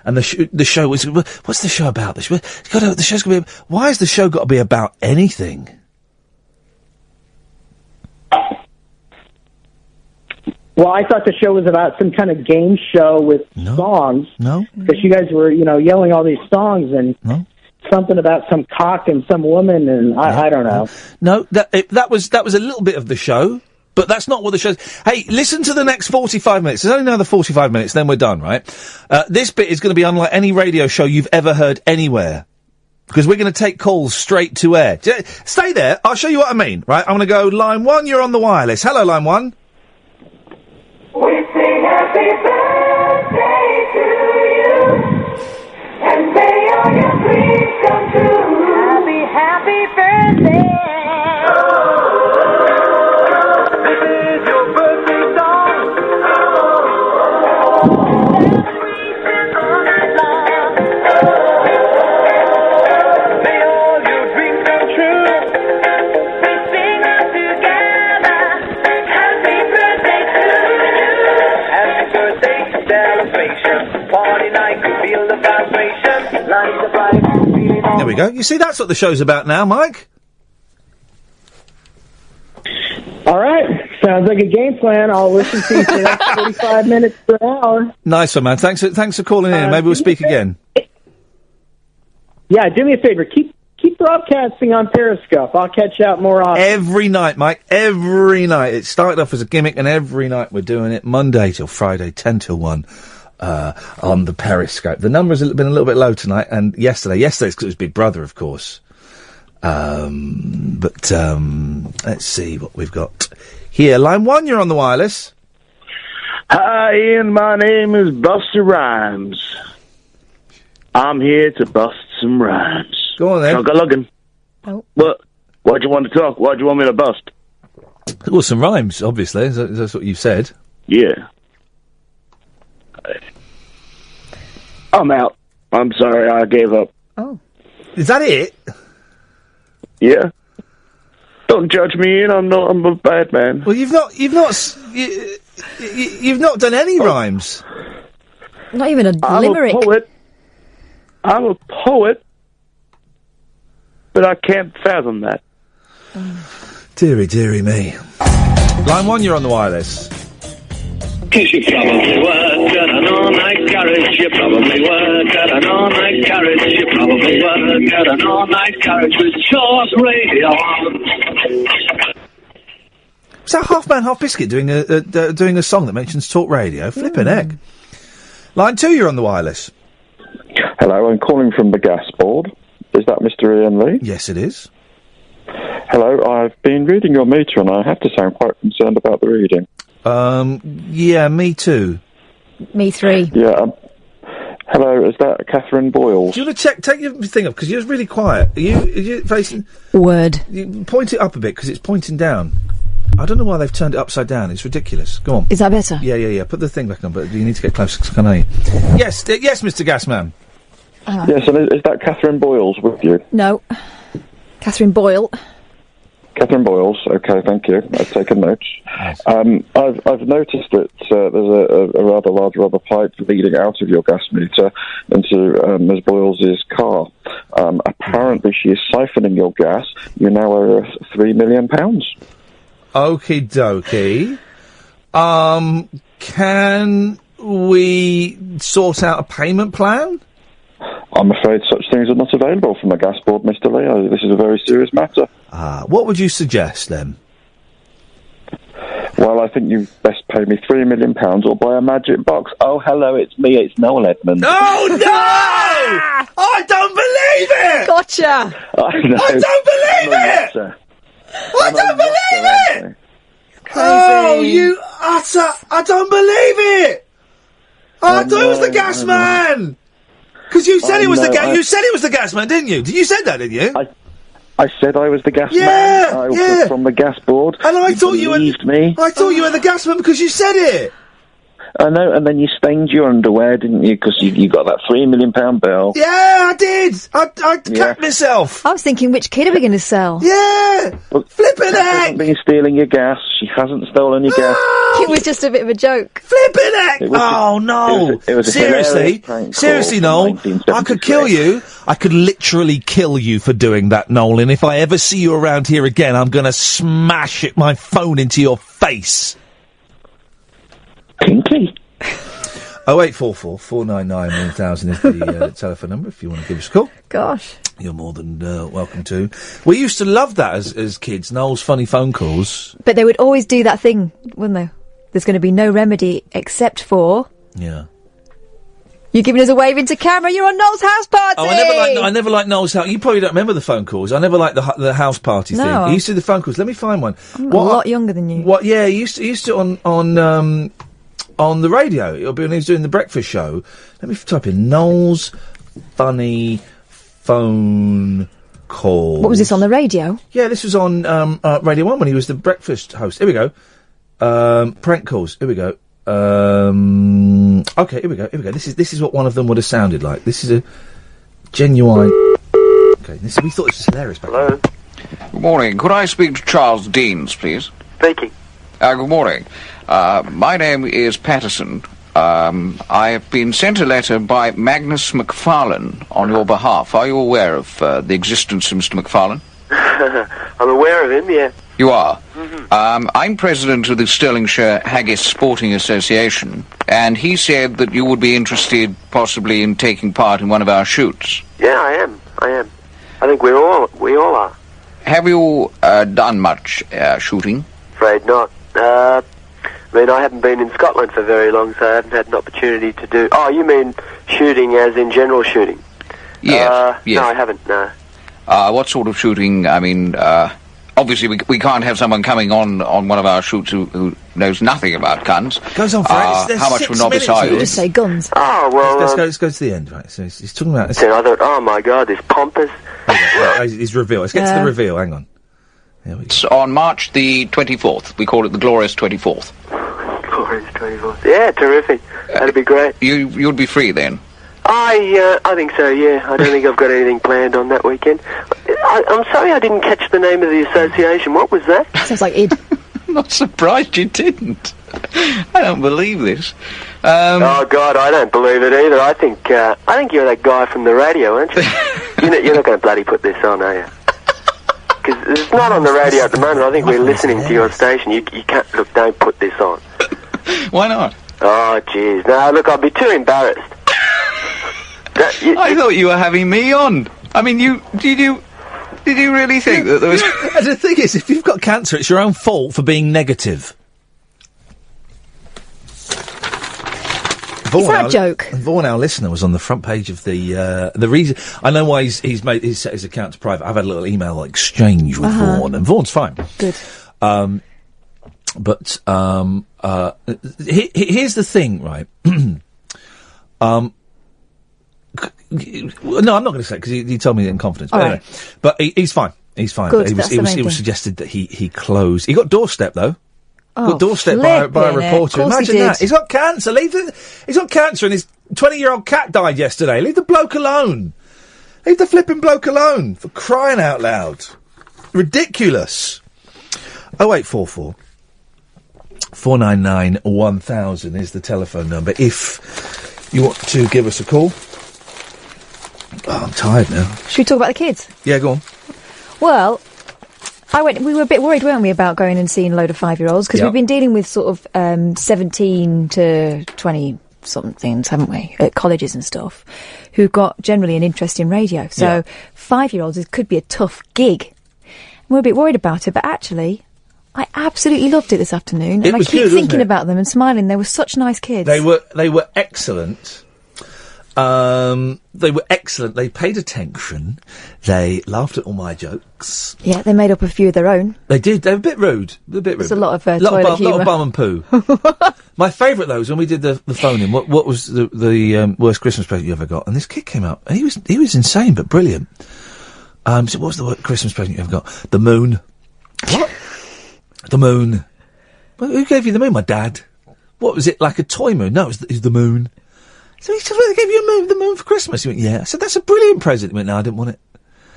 And the show was... What's the show about? The show's going to be... Why has the show got to be about anything? Well, I thought the show was about some kind of game show with songs. No. Because you guys were, yelling all these songs and something about some cock and some woman and I don't know. No, that was a little bit of the show, but that's not what the show's... Hey, listen to the next 45 minutes. There's only another 45 minutes, then we're done, right? This bit is going to be unlike any radio show you've ever heard anywhere. Because we're going to take calls straight to air. Stay there. I'll show you what I mean, right? I'm going to go line 1, you're on the wireless. Hello, line 1. We sing happy birthday to you and say all your dreams come true. Happy birthday. This is your birthday song. Celebrations all night long. May all your dreams come true. We sing it together. Happy birthday to you. Happy birthday celebration. Party night, feel the vibration. Light the fire, feeling all. There we go. You see, that's what the show's about now, Mike. All right. Sounds like a game plan. I'll listen to you for the next 45 minutes per hour. Nice one, man. Thanks for calling in. Maybe we'll speak again. Yeah, do me a favor. Keep broadcasting on Periscope. I'll catch out more often. Every night, Mike. Every night. It started off as a gimmick, and every night we're doing it Monday till Friday, 10 till 1. On the Periscope. The number's been a little bit low tonight, and yesterday's because it was Big Brother, of course. Let's see what we've got here. Line 1, you're on the wireless. Hi, Ian. My name is Buster Rhymes. I'm here to bust some rhymes. Go on, then. Chug-a-luggin'. Oh. What? Why'd you want to talk? Why'd you want me to bust? Well, some rhymes, obviously. That's what you said. Yeah. I'm out. I'm sorry, I gave up. Oh. Is that it? Yeah. Don't judge me, Ian. I'm a bad man. Well, you've not done any rhymes. Not even a limerick. I'm a poet, but I can't fathom that. Deary me. Line 1, you're on the wireless. 'Cause you probably work at an all-night garage. You probably work at an all-night garage. You probably work at an all-night garage with Talk Radio on. Is that Half Man, Half Biscuit doing a song that mentions Talk Radio? Flippin' heck. Line 2, you're on the wireless. Hello, I'm calling from the gas board. Is that Mr. Iain Lee? Yes, it is. Hello, I've been reading your meter and I have to say I'm quite concerned about the reading. Yeah, me too. Me 3. Yeah, hello, is that Catherine Boyles? Do you want to take your thing up, because you're really quiet. Are you facing... Word. You point it up a bit, because it's pointing down. I don't know why they've turned it upside down. It's ridiculous. Go on. Is that better? Yeah. Put the thing back on, but you need to get closer, because I can hear you. Yes, Mr. Gasman. Yes, and is that Catherine Boyles with you? No. Catherine Boyle. Catherine Boyles, okay, thank you. I've taken notes. Nice. I've noticed that there's a rather large rubber pipe leading out of your gas meter into Ms. Boyles' car. Apparently she is siphoning your gas. You now owe her £3 million. Okie dokie. Can we sort out a payment plan? I'm afraid such things are not available from the gas board, Mr. Lee. This is a very serious matter. What would you suggest, then? Well, I think you best pay me £3 million or buy a magic box. Oh, hello, it's me, it's Noel Edmonds. Oh, no! I don't believe it! Gotcha! I know. I don't believe it! I don't believe it! Oh, you utter... I don't believe it! I thought it was the gas man! Because you said it was the gas. You said it was the gas man, didn't you? You said that, didn't you? I said I was the gas man. I was from the gas board. And I thought you believed me. I thought you were the gas man because you said it. I know, and then you stained your underwear, didn't you? Because you got that £3 million bill. Yeah, I did. I cut myself. I was thinking, which kid are we going to sell? Yeah. Flippin' She heck. hasn't been stealing your gas. She hasn't stolen your gas. It was just a bit of a joke. Flippin' heck. Oh, no. It was a Seriously, Noel. I could kill you. I could literally kill you for doing that, Noel. And if I ever see you around here again, I'm going to smash my phone into your face. Pinky. 0844 499 1000 is the telephone number if you want to give us a call. Gosh. You're more than welcome to. We used to love that as kids, Noel's funny phone calls. But they would always do that thing, wouldn't they? There's going to be no remedy except for... Yeah. You're giving us a wave into camera, you're on Noel's house party! Oh, I never liked Noel's house. You probably don't remember the phone calls. I never liked the house party thing. He used to do the phone calls. Let me find one. I'm a lot younger than you. What? Yeah, he used to on the radio. It'll be when he was doing the breakfast show. Let me type in Noel's funny phone call. What was this, on the radio? Yeah, this was on Radio 1 when he was the breakfast host. Here we go. Prank calls. Here we go. Okay, here we go. This is what one of them would have sounded like. This is a genuine... Okay, we thought this was hilarious back then. Good morning. Could I speak to Charles Deans, please? Speaking. Good morning. My name is Patterson. I have been sent a letter by Magnus McFarlane on your behalf. Are you aware of the existence of Mr. McFarlane? I'm aware of him, yeah. You are? Mm-hmm. I'm president of the Stirlingshire Haggis Sporting Association, and he said that you would be interested possibly in taking part in one of our shoots. Yeah, I am. I think we all are. Have you done much shooting? Afraid not. I haven't been in Scotland for very long, so I haven't had an opportunity to do... Oh, you mean shooting as in general shooting? Yes, yes. No, I haven't, no. What sort of shooting? I mean, obviously we can't have someone coming on one of our shoots who knows nothing about guns. Goes on for how much of a novice are you? Just say guns. Oh, well... Let's go to the end, right? So he's talking about... So I thought, oh my God, this pompous... His reveal. Let's get to the reveal, hang on. It's on March the 24th. We call it the Glorious 24th. Glorious 24th. Yeah, terrific. That'd be great. You'd be free then? I think so, yeah. I don't think I've got anything planned on that weekend. I'm sorry I didn't catch the name of the association. What was that? Sounds like id. I'm not surprised you didn't. I don't believe this. Oh, God, I don't believe it either. I think you're that guy from the radio, aren't you? You're not going to bloody put this on, are you? Because it's not on the radio at the moment. I think we're listening to your station. You can't... Look, don't put this on. Why not? Oh, jeez. No, look, I'd be too embarrassed. I thought you were having me on. I mean, did you really think that there was... The thing is, if you've got cancer, it's your own fault for being negative. Is that a joke? Vaughan, our listener, was on the front page of the reason. I know why he's set his account to private. I've had a little email exchange with Vaughan, and Vaughan's fine. Good. Here's the thing, right? No, I'm not going to say it because he told me in confidence. But anyway, but he's fine. He's fine. Good, It was suggested that he closed. He got doorstep though. Oh, Got doorstep by a reporter. Imagine that. He's got cancer. He's got cancer, and his 20-year-old cat died yesterday. Leave the bloke alone. Leave the flipping bloke alone. For crying out loud. Ridiculous. 0844 499 1000 is the telephone number. If you want to give us a call. Oh, I'm tired now. Should we talk about the kids? Yeah, go on. Well, we were a bit worried, weren't we, about going and seeing a load of 5-year-olds, because we've been dealing with sort of 17 to 20-somethings, haven't we, at colleges and stuff, who've got generally an interest in radio. So 5-year-olds could be a tough gig. And we're a bit worried about it, but actually, I absolutely loved it this afternoon, and I keep thinking about them and smiling. They were such nice kids. They were excellent. They were excellent. They paid attention. They laughed at all my jokes. Yeah, they made up a few of their own. They did. They were a bit rude. There's a lot of toilet humour. A lot of bum and poo. My favourite though was when we did the phone-in. What was the worst Christmas present you ever got? And this kid came up, and he was insane but brilliant. So what was the worst Christmas present you ever got? The moon. What? The moon. Well, who gave you the moon? My dad. What was it, like a toy moon? No, it was the moon. So he said, well, they gave you the moon for Christmas. He went, yeah. I said, that's a brilliant present. He went, no, I didn't want it.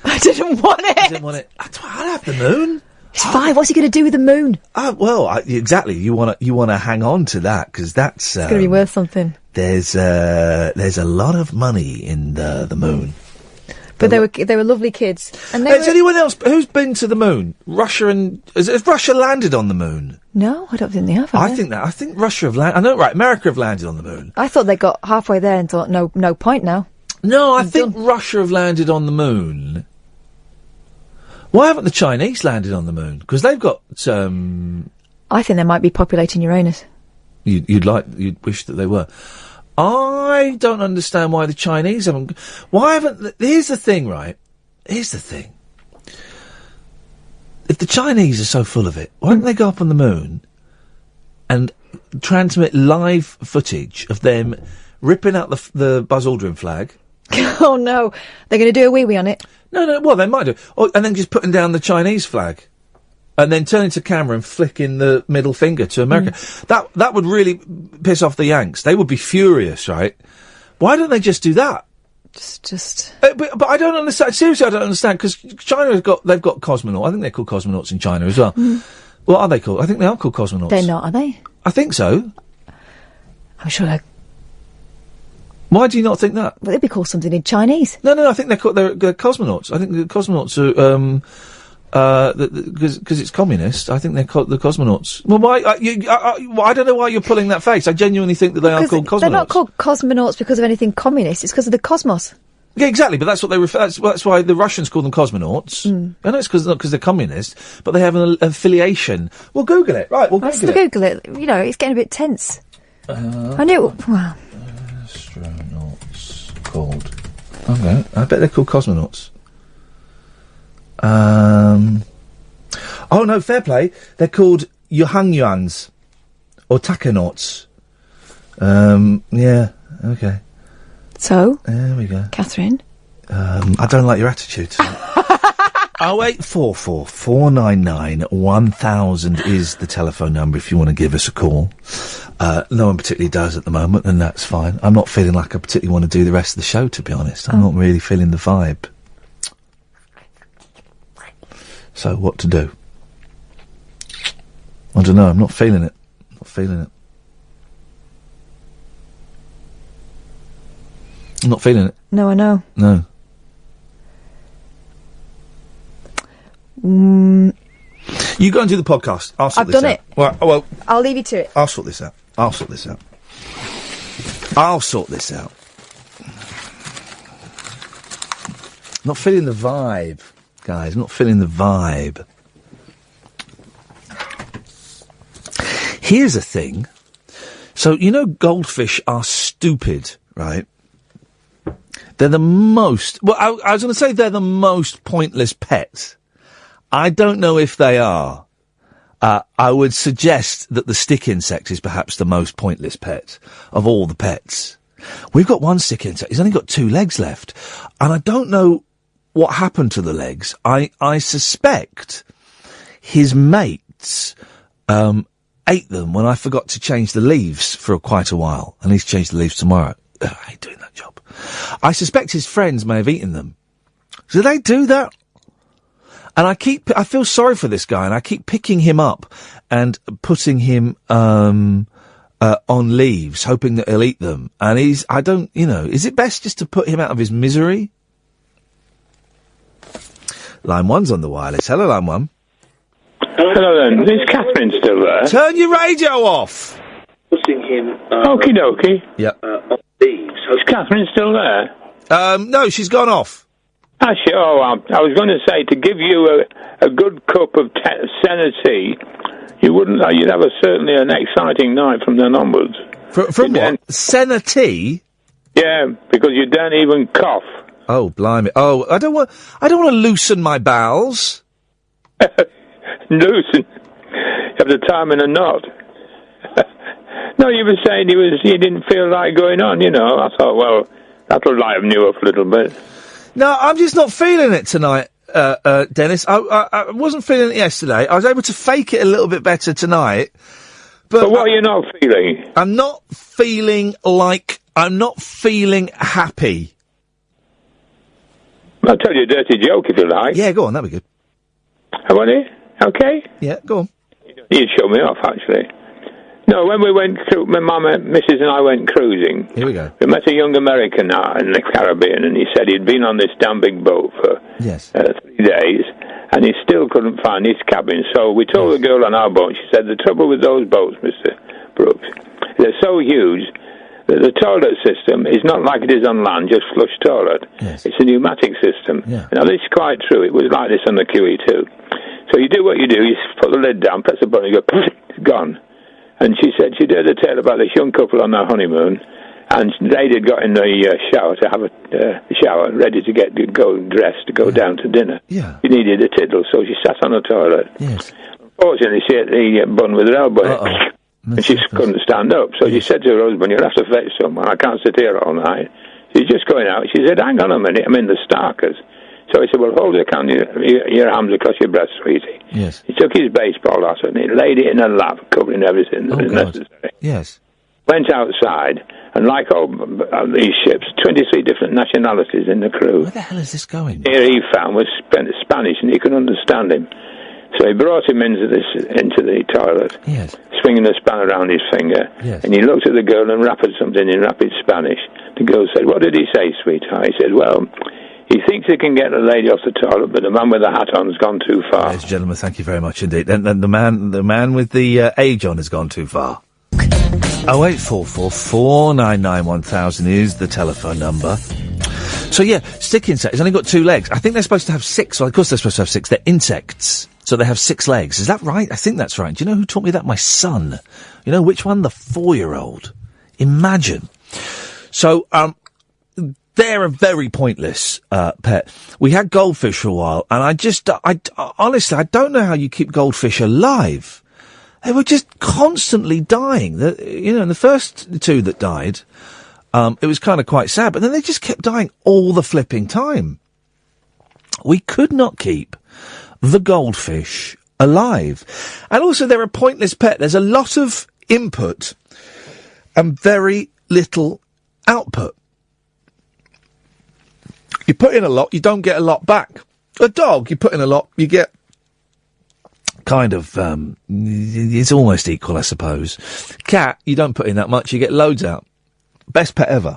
I didn't want it. I didn't want it. I'd have the moon. It's 5. What's he going to do with the moon? Exactly. You want to hang on to that because that's it's going to be worth something. There's a lot of money in the moon. But they were lovely kids. And Has anyone else who's been to the moon? Has Russia landed on the moon? No, I don't think they have. I think Russia have landed. I know, right? America have landed on the moon. I thought they got halfway there and thought, no point now. No, I think Russia have landed on the moon. Why haven't the Chinese landed on the moon? Because they've got. I think they might be populating Uranus. You'd wish that they were. I don't understand why the Chinese haven't. Here's the thing, right? Here's the thing. If the Chinese are so full of it, why don't they go up on the moon and transmit live footage of them ripping out the Buzz Aldrin flag? Oh no, they're going to do a wee-wee on it. No, well they might do, and then just putting down the Chinese flag. And then turning to camera and flicking the middle finger to America. That would really piss off the Yanks. They would be furious, right? Why don't they just do that? Just. But I don't understand. Seriously, I don't understand because they've got cosmonauts. I think they're called cosmonauts in China as well. What are they called? I think they are called cosmonauts. They're not, are they? I think so. I'm sure they're. Why do you not think that? Well, they'd be called something in Chinese. No. I think they're cosmonauts. I think the cosmonauts are. Because it's communist, I think they're called the cosmonauts. Well, why? I don't know why you're pulling that face. I genuinely think that they are called cosmonauts. They're not called cosmonauts because of anything communist. It's because of the cosmos. Yeah, exactly. But that's what they refer. That's why the Russians call them cosmonauts. I know it's because they're communist, but they have an affiliation. We'll Google it. Right, we'll Google it. You know, it's getting a bit tense. I knew. Well, astronauts called. Okay, I bet they're called cosmonauts. Oh no, fair play. They're called Yuhangyuans or Takanauts. Yeah, okay. So there we go, Catherine. I don't like your attitude. 0844 499 1000 is the telephone number if you want to give us a call. No one particularly does at the moment, and that's fine. I'm not feeling like I particularly want to do the rest of the show, to be honest. I'm not really feeling the vibe. So what to do? I don't know. I'm not feeling it. I'm not feeling it. No, I know. No. You go and do the podcast. I'll sort this out. I've done it. Well, I'll leave you to it. I'll sort this out. I'll sort this out. Not feeling the vibe, guys. Not feeling the vibe. Here's a thing. So, you know, goldfish are stupid, right? They're the most... Well, I was going to say they're the most pointless pets. I don't know if they are. I would suggest that the stick insect is perhaps the most pointless pet of all the pets. We've got one stick insect. He's only got 2 legs left. And I don't know what happened to the legs. I suspect his mates ate them when I forgot to change the leaves for quite a while. I need to change the leaves tomorrow. Ugh, I hate doing that job. I suspect his friends may have eaten them. Do they do that? And I feel sorry for this guy, and I keep picking him up and putting him on leaves, hoping that he'll eat them. And is it best just to put him out of his misery? Line 1's on the wireless. Hello, Line 1. Hello then, is Catherine still there? Turn your radio off! Putting him... Okie dokie. Yep. On these. Is Catherine still there? No, she's gone off. I was going to say, to give you a good cup of senna tea, you'd have certainly an exciting night from then onwards. From what? Senna tea? Yeah, because you don't even cough. Oh, blimey. Oh, I don't want to loosen my bowels. Loosen? You have the time in a knot. No, you were saying you didn't feel like going on, you know. I thought, well, that'll liven you up a little bit. No, I'm just not feeling it tonight, Dennis. I wasn't feeling it yesterday. I was able to fake it a little bit better tonight. But what are you not feeling? I'm not feeling happy. I'll tell you a dirty joke if you like. Yeah, go on, that'd be good. How about it? Okay? Yeah, go on. You'd show me off, actually. No, when we went, my mum, Mrs. and I went cruising. Here we go. We met a young American in the Caribbean, and he said he'd been on this damn big boat for 3 days, and he still couldn't find his cabin. So we told the girl on our boat, she said, the trouble with those boats, Mr. Brooks, they're so huge that the toilet system is not like it is on land, just flush toilet. Yes. It's a pneumatic system. Yeah. Now, this is quite true. It was like this on the QE2. So you do what you do, you put the lid down, press the button, you go, it's gone. And she said she'd heard a tale about this young couple on their honeymoon, and they'd got in the shower to have a shower, ready to go dressed to go down to dinner. Yeah. She needed a tiddle, so she sat on the toilet. Yes. Unfortunately, she hit the bun with her elbow, and she couldn't stand up. So she said to her husband, "You'll have to fetch someone. I can't sit here all night." She's just going out. She said, "Hang on a minute, I'm in the Starkers." So he said, "Well, hold your arms across your breast, sweetie." Yes. He took his baseball hat and he laid it in her lap, covering everything that was necessary. Yes. Went outside, and like all these ships, 23 different nationalities in the crew. Where the hell is this going? Here he found was Spanish, and he could understand him. So he brought him into the toilet, swinging a span around his finger, and he looked at the girl and rapid something in rapid Spanish. The girl said, "What did he say, sweetheart?" He said, "Well, he thinks he can get the lady off the toilet, but the man with the hat on has gone too far." Ladies and gentlemen, thank you very much indeed. And the man with the age on has gone too far. 0844 499 1000 is the telephone number. So yeah, stick insect. It's only got 2 legs. I think they're supposed to have 6. Well, of course they're supposed to have 6. They're insects. So they have 6 legs. Is that right? I think that's right. Do you know who taught me that? My son. You know which one? The 4-year-old. Imagine. So, they're a very pointless pet. We had goldfish for a while, and I honestly, I don't know how you keep goldfish alive. They were just constantly dying. In the first 2 that died, it was kind of quite sad, but then they just kept dying all the flipping time. We could not keep the goldfish alive. And also, they're a pointless pet. There's a lot of input and very little output. You put in a lot, you don't get a lot back. A dog, you put in a lot, you get kind of, it's almost equal, I suppose. Cat, you don't put in that much, you get loads out. Best pet ever.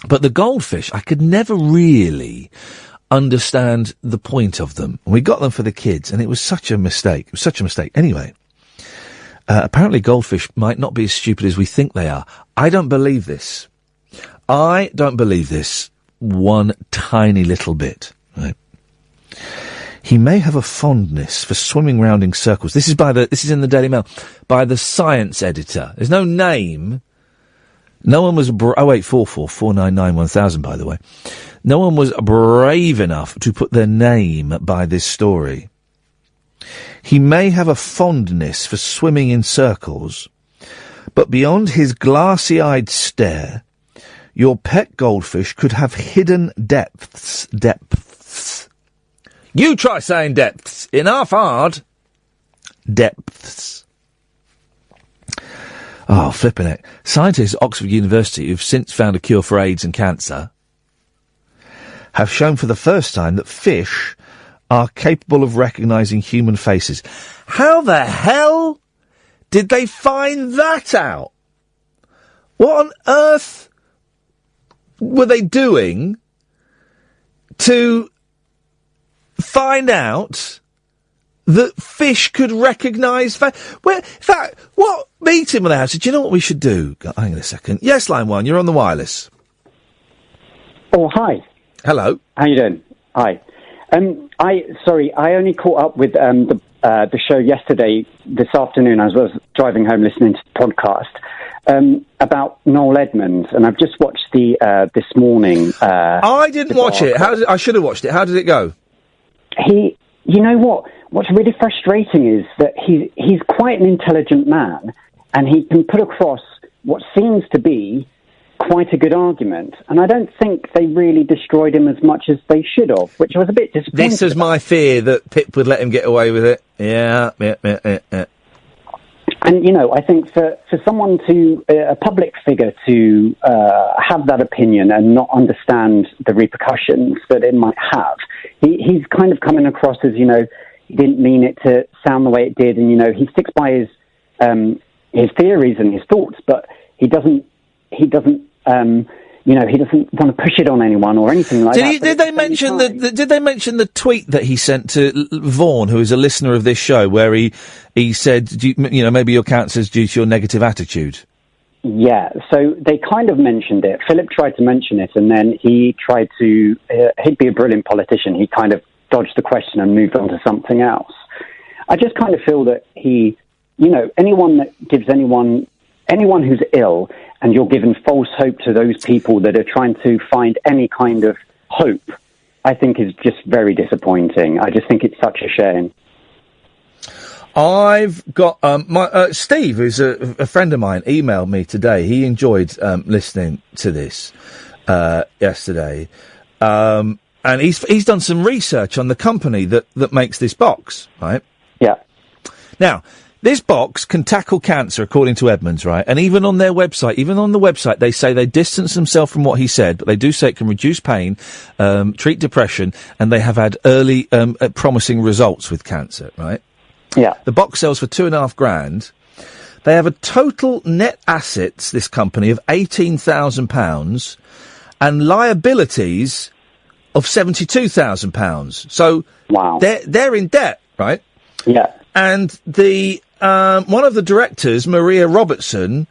But the goldfish, I could never really understand the point of them. We got them for the kids, and it was such a mistake. Anyway, Apparently goldfish might not be as stupid as we think they are. I don't believe this. I don't believe this one tiny little bit. Right? He may have a fondness for swimming round in circles. This is in the Daily Mail by the science editor. There's no name. No one was 0844 499 1000, by the way. No one was brave enough to put their name by this story. He may have a fondness for swimming in circles, but beyond his glassy-eyed stare, your pet goldfish could have hidden depths. Depths. You try saying depths. Enough hard. Depths. Oh, flipping it. Scientists at Oxford University, who've since found a cure for AIDS and cancer, have shown for the first time that fish are capable of recognising human faces. How the hell did they find that out? What on earth were they doing to find out that fish could recognise in fact, what meeting were they at? Do you know what we should do? Hang on a second. Yes, line 1, you're on the wireless. Oh, hi. Hello. How you doing? Hi. I only caught up with the show yesterday, this afternoon. I was driving home listening to the podcast about Noel Edmonds, and I've just watched this morning. I didn't watch it. I should have watched it. How did it go? You know what? What's really frustrating is that he's quite an intelligent man, and he can put across what seems to be quite a good argument, and I don't think they really destroyed him as much as they should have, which I was a bit disappointed. This was my fear, that Pip would let him get away with it. Yeah. And, I think for someone a public figure to have that opinion and not understand the repercussions that it might have, he's kind of coming across as, he didn't mean it to sound the way it did, and, he sticks by his theories and his thoughts, but he doesn't want to push it on anyone or anything like that. Did they mention the tweet that he sent to Vaughan, who is a listener of this show, where he said, maybe your cancer's due to your negative attitude? Yeah, so they kind of mentioned it. Philip tried to mention it, and then he tried to, he'd be a brilliant politician. He kind of dodged the question and moved on to something else. I just kind of feel that anyone that gives anyone who's ill, and you're giving false hope to those people that are trying to find any kind of hope, I think is just very disappointing. I just think it's such a shame. I've got Steve, who's a friend of mine, emailed me today. He enjoyed listening to this yesterday, and he's done some research on the company that makes this box, right? Yeah. Now, this box can tackle cancer, according to Edmonds, right? And even on the website, they say they distance themselves from what he said, but they do say it can reduce pain, treat depression, and they have had early, promising results with cancer, right? Yeah. The box sells for £2,500. They have a total net assets, this company, of £18,000 and liabilities of £72,000. So wow. They're in debt, right? Yeah. And the one of the directors, Maria Robertson,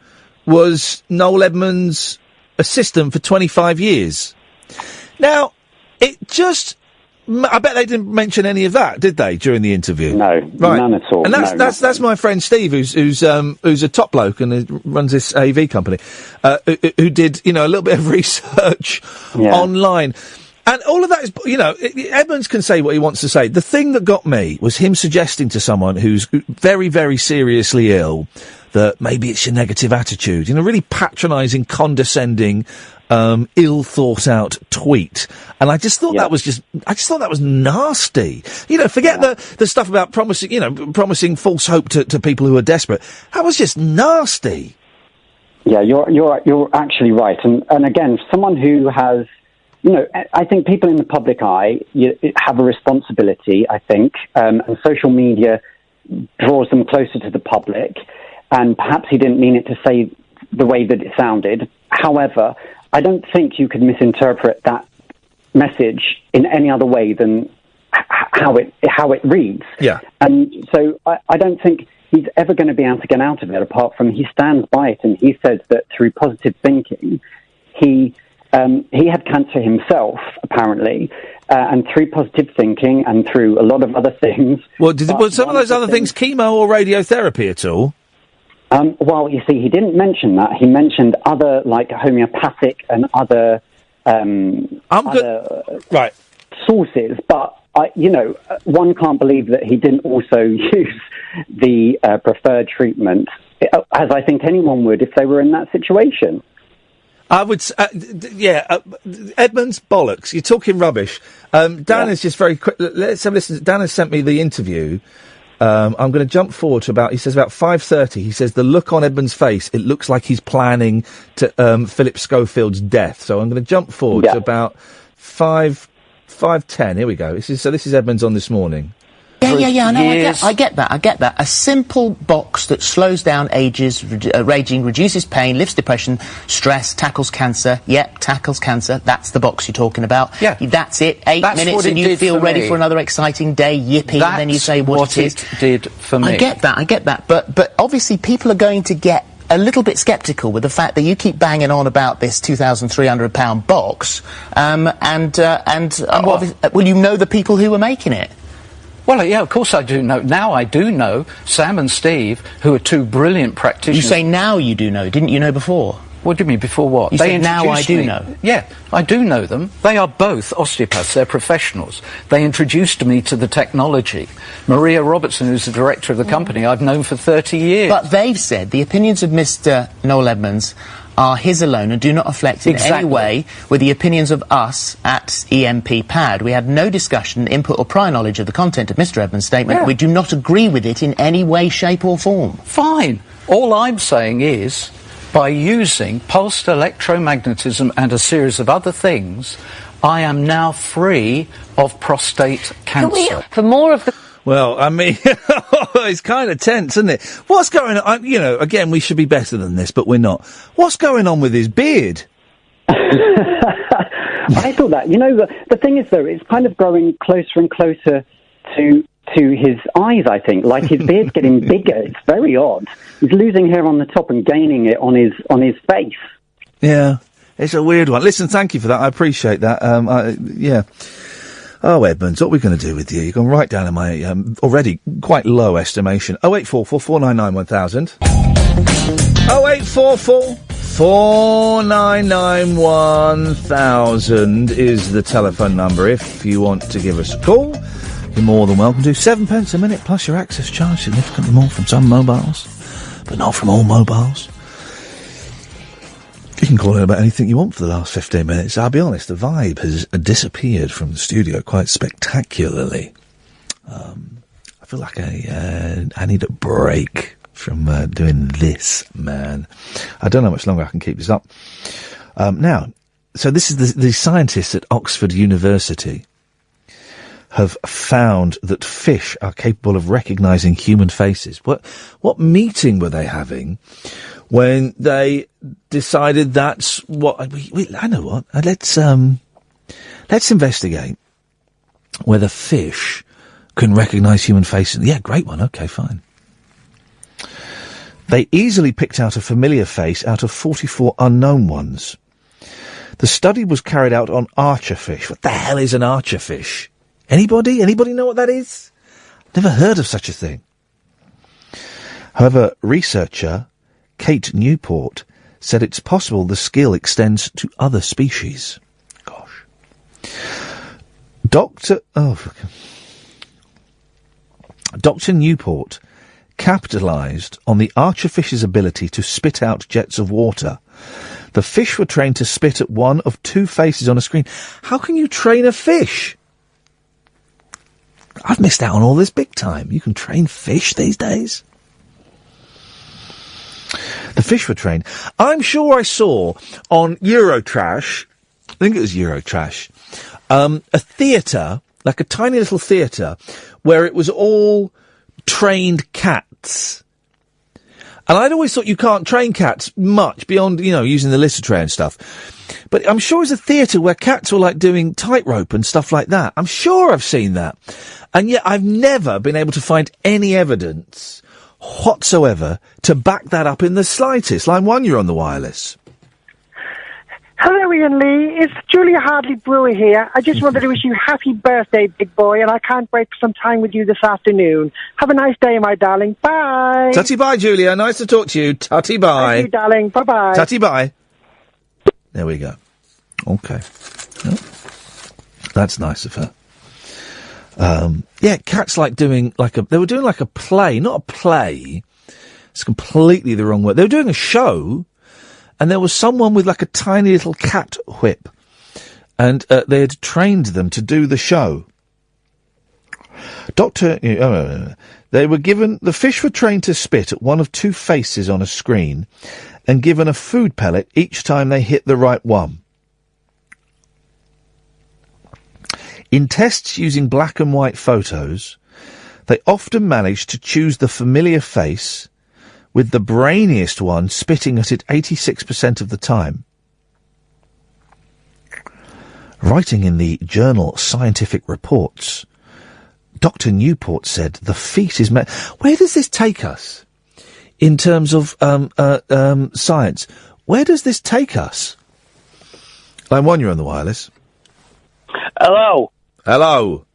was Noel Edmonds' assistant for 25 years. Now, I bet they didn't mention any of that, did they, during the interview? No, right. None at all. And that's my friend Steve, who's a top bloke and runs this AV company, who did a little bit of research online. And all of that is, Edmonds can say what he wants to say. The thing that got me was him suggesting to someone who's very, very seriously ill that maybe it's your negative attitude. Really patronising, condescending, ill thought out tweet. And I just thought that was nasty. Forget the stuff about promising false hope to people who are desperate. That was just nasty. Yeah, you're actually right. And again, someone who has, I think people in the public eye have a responsibility, I think, and social media draws them closer to the public, and perhaps he didn't mean it to say the way that it sounded. However, I don't think you could misinterpret that message in any other way than how it reads. Yeah. And so I don't think, he's ever going to be able to get out of it, apart from he stands by it and he says that through positive thinking, he had cancer himself, apparently, and through positive thinking and through a lot of other things. Well, were some of those other things chemo or radiotherapy at all? Well, you see, he didn't mention that. He mentioned other, like, homeopathic and other, right. sources, but, one can't believe that he didn't also use the preferred treatment, as I think anyone would if they were in that situation. I would, Edmonds, bollocks. You're talking rubbish. Dan is just very quick. Let's have a listen. Dan has sent me the interview. I'm going to jump forward to he says about 5:30. He says the look on Edmonds' face, it looks like he's planning to Philip Schofield's death. So I'm going to jump forward to about 5:10. Here we go. This is Edmonds on This Morning. Yeah, no, I get that. A simple box that slows down raging, reduces pain, lifts depression, stress, tackles cancer. Yep, tackles cancer. That's the box you're talking about. Yeah. That's it. 8 minutes and you feel ready for another exciting day, yippee, and then you say what it is. Did for me. I get that. But obviously people are going to get a little bit sceptical with the fact that you keep banging on about this £2,300 box, will you know the people who were making it? Well, yeah, of course I do know. Now I do know Sam and Steve, who are two brilliant practitioners. You say now you do know. Didn't you know before? What do you mean, before what? You said now I do know. Yeah, I do know them. They are both osteopaths. They're professionals. They introduced me to the technology. Maria Robertson, who's the director of the company, I've known for 30 years. But they've said the opinions of Mr. Noel Edmonds are his alone and do not reflect in any way with the opinions of us at EMP PAD. We had no discussion, input or prior knowledge of the content of Mr. Edmonds' statement. Yeah. We do not agree with it in any way, shape or form. Fine. All I'm saying is, by using pulsed electromagnetism and a series of other things, I am now free of prostate cancer. For more of the... Well, I mean, it's kind of tense, isn't it? What's going on? Again, we should be better than this, but we're not. What's going on with his beard? I thought that. The thing is, though, it's kind of growing closer and closer to his eyes, I think. Like, his beard's getting bigger. It's very odd. He's losing hair on the top and gaining it on his face. Yeah, it's a weird one. Listen, thank you for that. I appreciate that. Yeah. Oh, Edmonds, what are we going to do with you? You've gone right down in my already quite low estimation. 0844 499 1000. 0844 499 1000 is the telephone number if you want to give us a call. You're more than welcome to. 7 pence a minute plus your access charge, significantly more from some mobiles, but not from all mobiles. You can call in about anything you want for the last 15 minutes. I'll be honest, the vibe has disappeared from the studio quite spectacularly. I feel like I need a break from doing this, man. I don't know how much longer I can keep this up. Now, so this is the scientists at Oxford University have found that fish are capable of recognising human faces. What meeting were they having when they decided that's what I know what? Let's investigate whether fish can recognise human faces. Yeah, great one. Okay, fine. They easily picked out a familiar face out of 44 unknown ones. The study was carried out on archerfish. What the hell is an archerfish? Anybody know what that is? Never heard of such a thing. However, researcher Kate Newport said it's possible the skill extends to other species. Gosh. Dr. Newport capitalised on the archerfish's ability to spit out jets of water. The fish were trained to spit at one of two faces on a screen. How can you train a fish? I've missed out on all this big time. You can train fish these days. The fish were trained. I'm sure I saw on Eurotrash, I think it was Eurotrash, a theatre, like a tiny little theatre, where it was all trained cats. And I'd always thought you can't train cats much beyond, using the litter tray and stuff. But I'm sure it's a theatre where cats were, like, doing tightrope and stuff like that. I'm sure I've seen that. And yet I've never been able to find any evidence whatsoever to back that up in the slightest. Line 1, you're on the wireless. Hello, Ian Lee. It's Julia Hardley Brewer here. I just wanted to wish you happy birthday, big boy, and I can't wait for some time with you this afternoon. Have a nice day, my darling. Bye. Tutty bye, Julia. Nice to talk to you. Tutty bye. Thank you, darling. Bye-bye. Tutty bye. There we go. Okay. Oh, that's nice of her. Yeah, cats like doing they were doing like a play, not a play. It's completely the wrong word. They were doing a show, and there was someone with like a tiny little cat whip, and they had trained them to do the show. They were given, the fish were trained to spit at one of two faces on a screen, and given a food pellet each time they hit the right one. In tests using black and white photos, they often managed to choose the familiar face, with the brainiest one spitting at it 86% of the time. Writing in the journal Scientific Reports, Dr. Newport said the feat is met. Where does this take us in terms of science? Where does this take us? Line 1, you're on the wireless. Hello. Hello.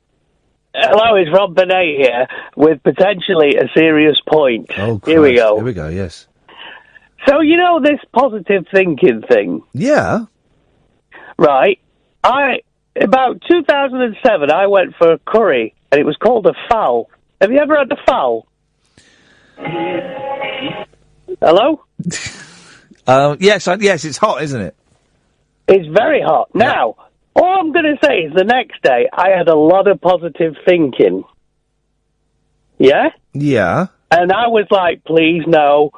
Hello, it's Rob Benet here with potentially a serious point. Oh, Christ. Here we go. Here we go, yes. So, you know this positive thinking thing? Yeah. Right. About 2007, I went for a curry, and it was called a fowl. Have you ever had a fowl? Hello? Yes, it's hot, isn't it? It's very hot. Now, all I'm going to say is the next day, I had a lot of positive thinking. Yeah? Yeah. And I was like, please no,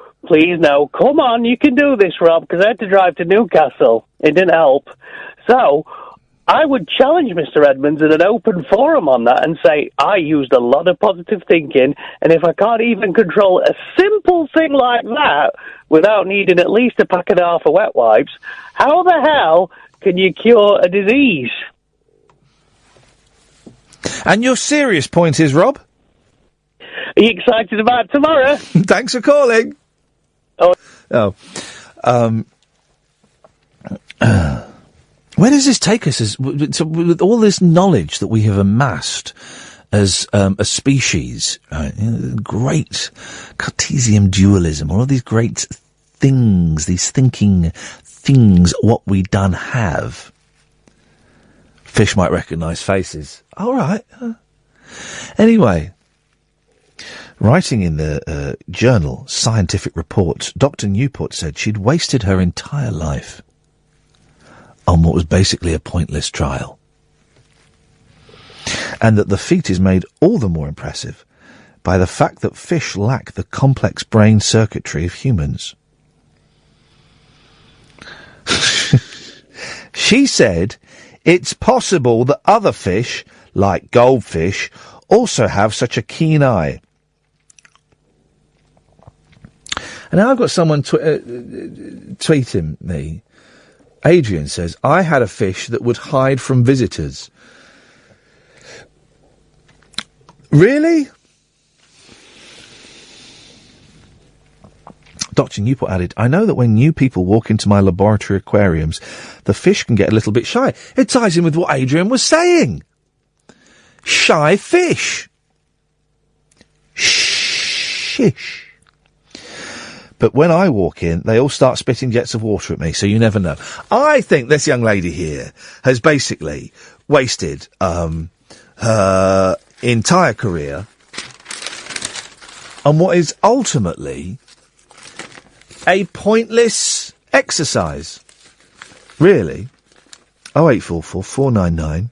come on, you can do this, Rob, because I had to drive to Newcastle. It didn't help. So, I would challenge Mr. Edmonds in an open forum on that and say, I used a lot of positive thinking, and if I can't even control a simple thing like that without needing at least a pack and a half of wet wipes, how the hell can you cure a disease? And your serious point is, Rob? Are you excited about tomorrow? Thanks for calling. Where does this take us with all this knowledge that we have amassed as a species? Great Cartesian dualism, all of these great things, these thinking things, what we done have. Fish might recognise faces. All right. Anyway, writing in the journal Scientific Reports, Dr. Newport said she'd wasted her entire life on what was basically a pointless trial. And that the feat is made all the more impressive by the fact that fish lack the complex brain circuitry of humans. She said it's possible that other fish, like goldfish, also have such a keen eye. And now I've got someone tweeting me. Adrian says, I had a fish that would hide from visitors. Really? Dr. Newport added, I know that when new people walk into my laboratory aquariums, the fish can get a little bit shy. It ties in with what Adrian was saying. Shy fish. Shish. But when I walk in, they all start spitting jets of water at me, so you never know. I think this young lady here has basically wasted her entire career on what is ultimately a pointless exercise. Really? 0844 499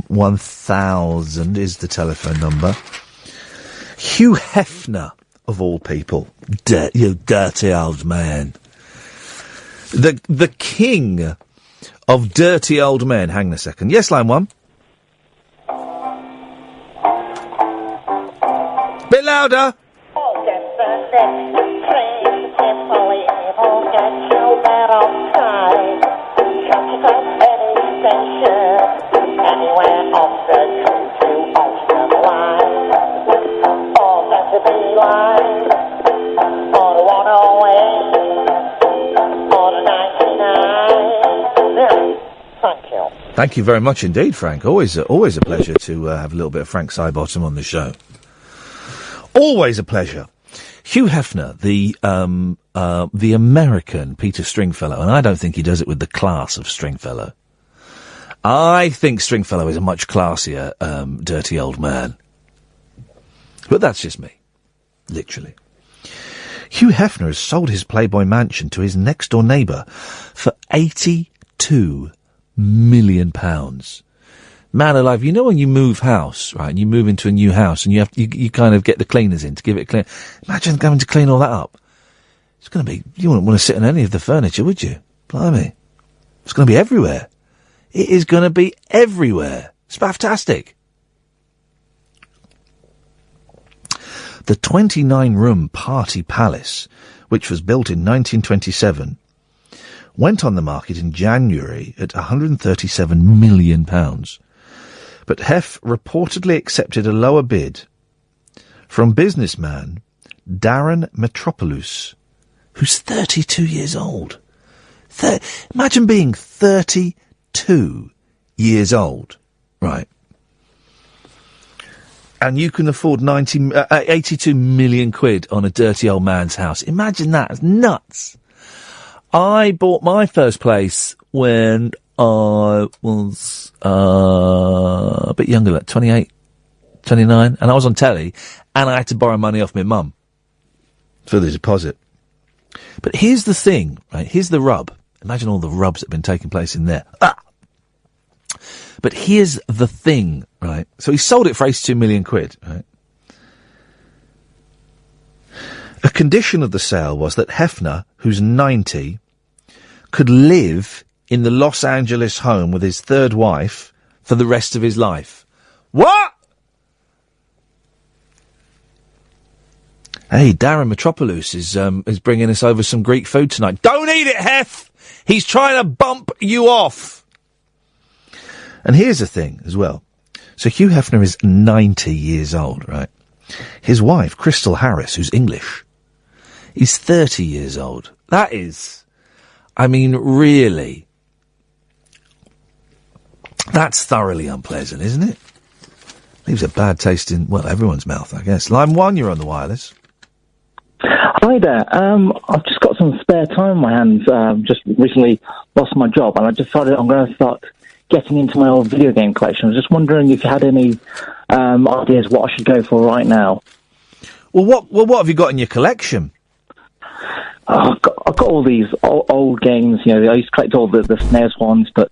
1000 is the telephone number. Hugh Hefner, of all people. You dirty old man. The king of dirty old men. Hang on a second. Yes, line 1. Bit louder. Thank you very much indeed, Frank. Always a pleasure to have a little bit of Frank Sidebottom on the show. Always a pleasure. Hugh Hefner, the American Peter Stringfellow, and I don't think he does it with the class of Stringfellow. I think Stringfellow is a much classier, dirty old man. But that's just me. Literally. Hugh Hefner has sold his Playboy mansion to his next-door neighbour for £82 million. Man alive, you know when you move house, right, and you move into a new house and you kind of get the cleaners in to give it a clean. Imagine having to clean all that up. It's going to be, you wouldn't want to sit on any of the furniture, would you? Blimey. It's going to be everywhere. It is going to be everywhere. It's fantastic. The 29-room Party Palace, which was built in 1927, went on the market in January at £137 million. But Hef reportedly accepted a lower bid from businessman Darren Metropoulos, who's 32 years old. Imagine being 32 years old, right? And you can afford 82 million quid on a dirty old man's house. Imagine that. It's nuts. I bought my first place when I was a bit younger, like 28, 29, and I was on telly, and I had to borrow money off my mum for the deposit. But here's the thing, right? Here's the rub. Imagine all the rubs that have been taking place in there. But here's the thing, right? So he sold it for 82 million quid, right? A condition of the sale was that Hefner, who's 90, could live in the Los Angeles home with his third wife for the rest of his life. What? Hey, Darren Metropoulos is bringing us over some Greek food tonight. Don't eat it, Hef! He's trying to bump you off. And here's the thing as well. So Hugh Hefner is 90 years old, right? His wife, Crystal Harris, who's English, is 30 years old. That is, I mean, really, that's thoroughly unpleasant, isn't it? Leaves a bad taste in, well, everyone's mouth, I guess. Line 1, you're on the wireless. Hi there. I've just got some spare time on my hands. Just recently lost my job, and I decided I'm going to start getting into my old video game collection. I was just wondering if you had any ideas what I should go for right now. Well, what have you got in your collection? I've got all these old games. You know, I used to collect all the SNES ones, but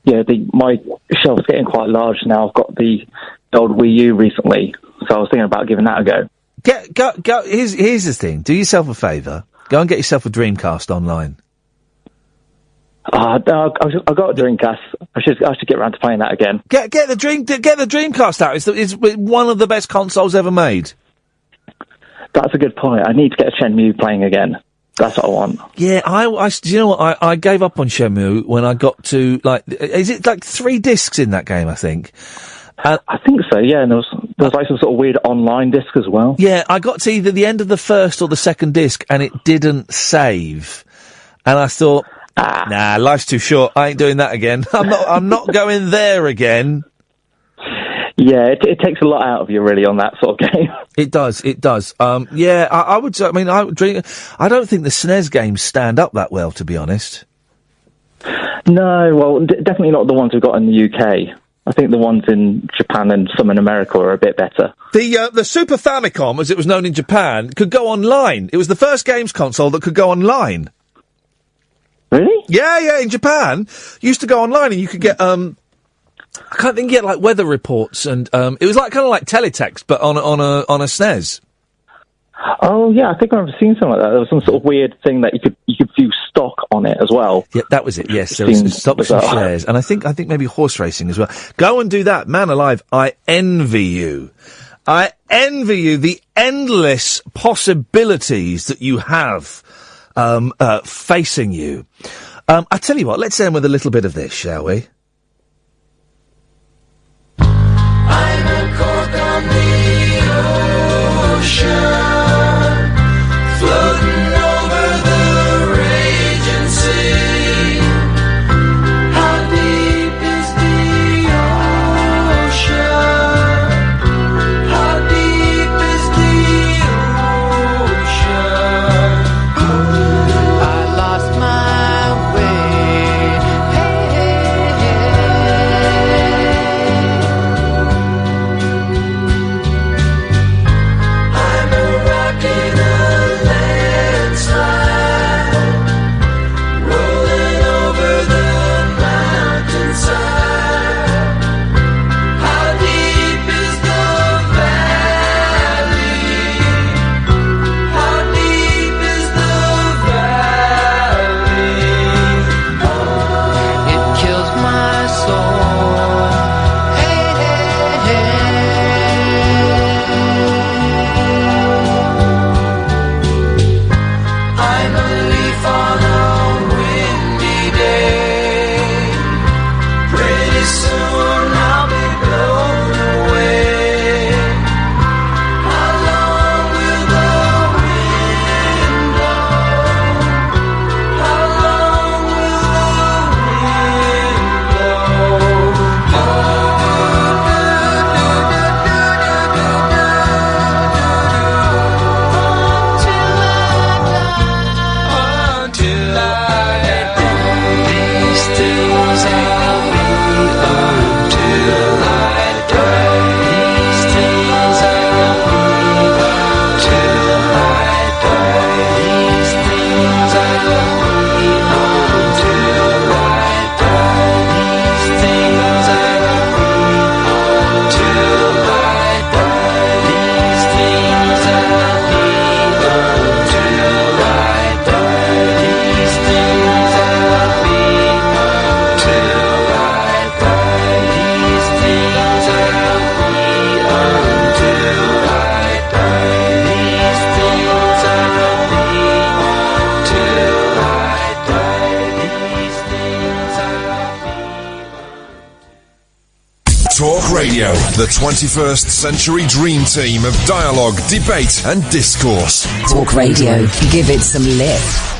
yeah, my shelf's getting quite large now. I've got the old Wii U recently, so I was thinking about giving that a go. Go. Here's the thing. Do yourself a favour. Go and get yourself a Dreamcast online. I've got a Dreamcast. I should get around to playing that again. Get the Dreamcast out. It's one of the best consoles ever made. That's a good point. I need to get Shenmue playing again. That's what I want. Yeah, do you know what? I gave up on Shenmue when I got to, like, is it like 3 discs in that game, I think? I think so, yeah, and there was like some sort of weird online disc as well. Yeah, I got to either the end of the first or the second disc, and it didn't save. And I thought, nah, life's too short. I ain't doing that again. I'm not going there again. Yeah, it takes a lot out of you, really, on that sort of game. It does. Yeah, I would say, I mean, I don't think the SNES games stand up that well, to be honest. No, well, definitely not the ones we've got in the UK. I think the ones in Japan and some in America are a bit better. The Super Famicom, as it was known in Japan, could go online. It was the first games console that could go online. Really? Yeah, in Japan. Used to go online and you could get, I can't think, get like weather reports and, it was like kind of like teletext, but on a SNES. Oh yeah, I think I've seen something like that. There was some sort of weird thing that you could view stock on it as well. Yeah, that was it. Yes, there was stocks and shares, and I think maybe horse racing as well. Go and do that, man alive! I envy you. I envy you the endless possibilities that you have facing you. I tell you what, let's end with a little bit of this, shall we? I'm a cork on the ocean. Floating over the raging sea. How deep Talk Radio, the 21st century dream team of dialogue, debate and discourse. Talk Radio. Give it some lip.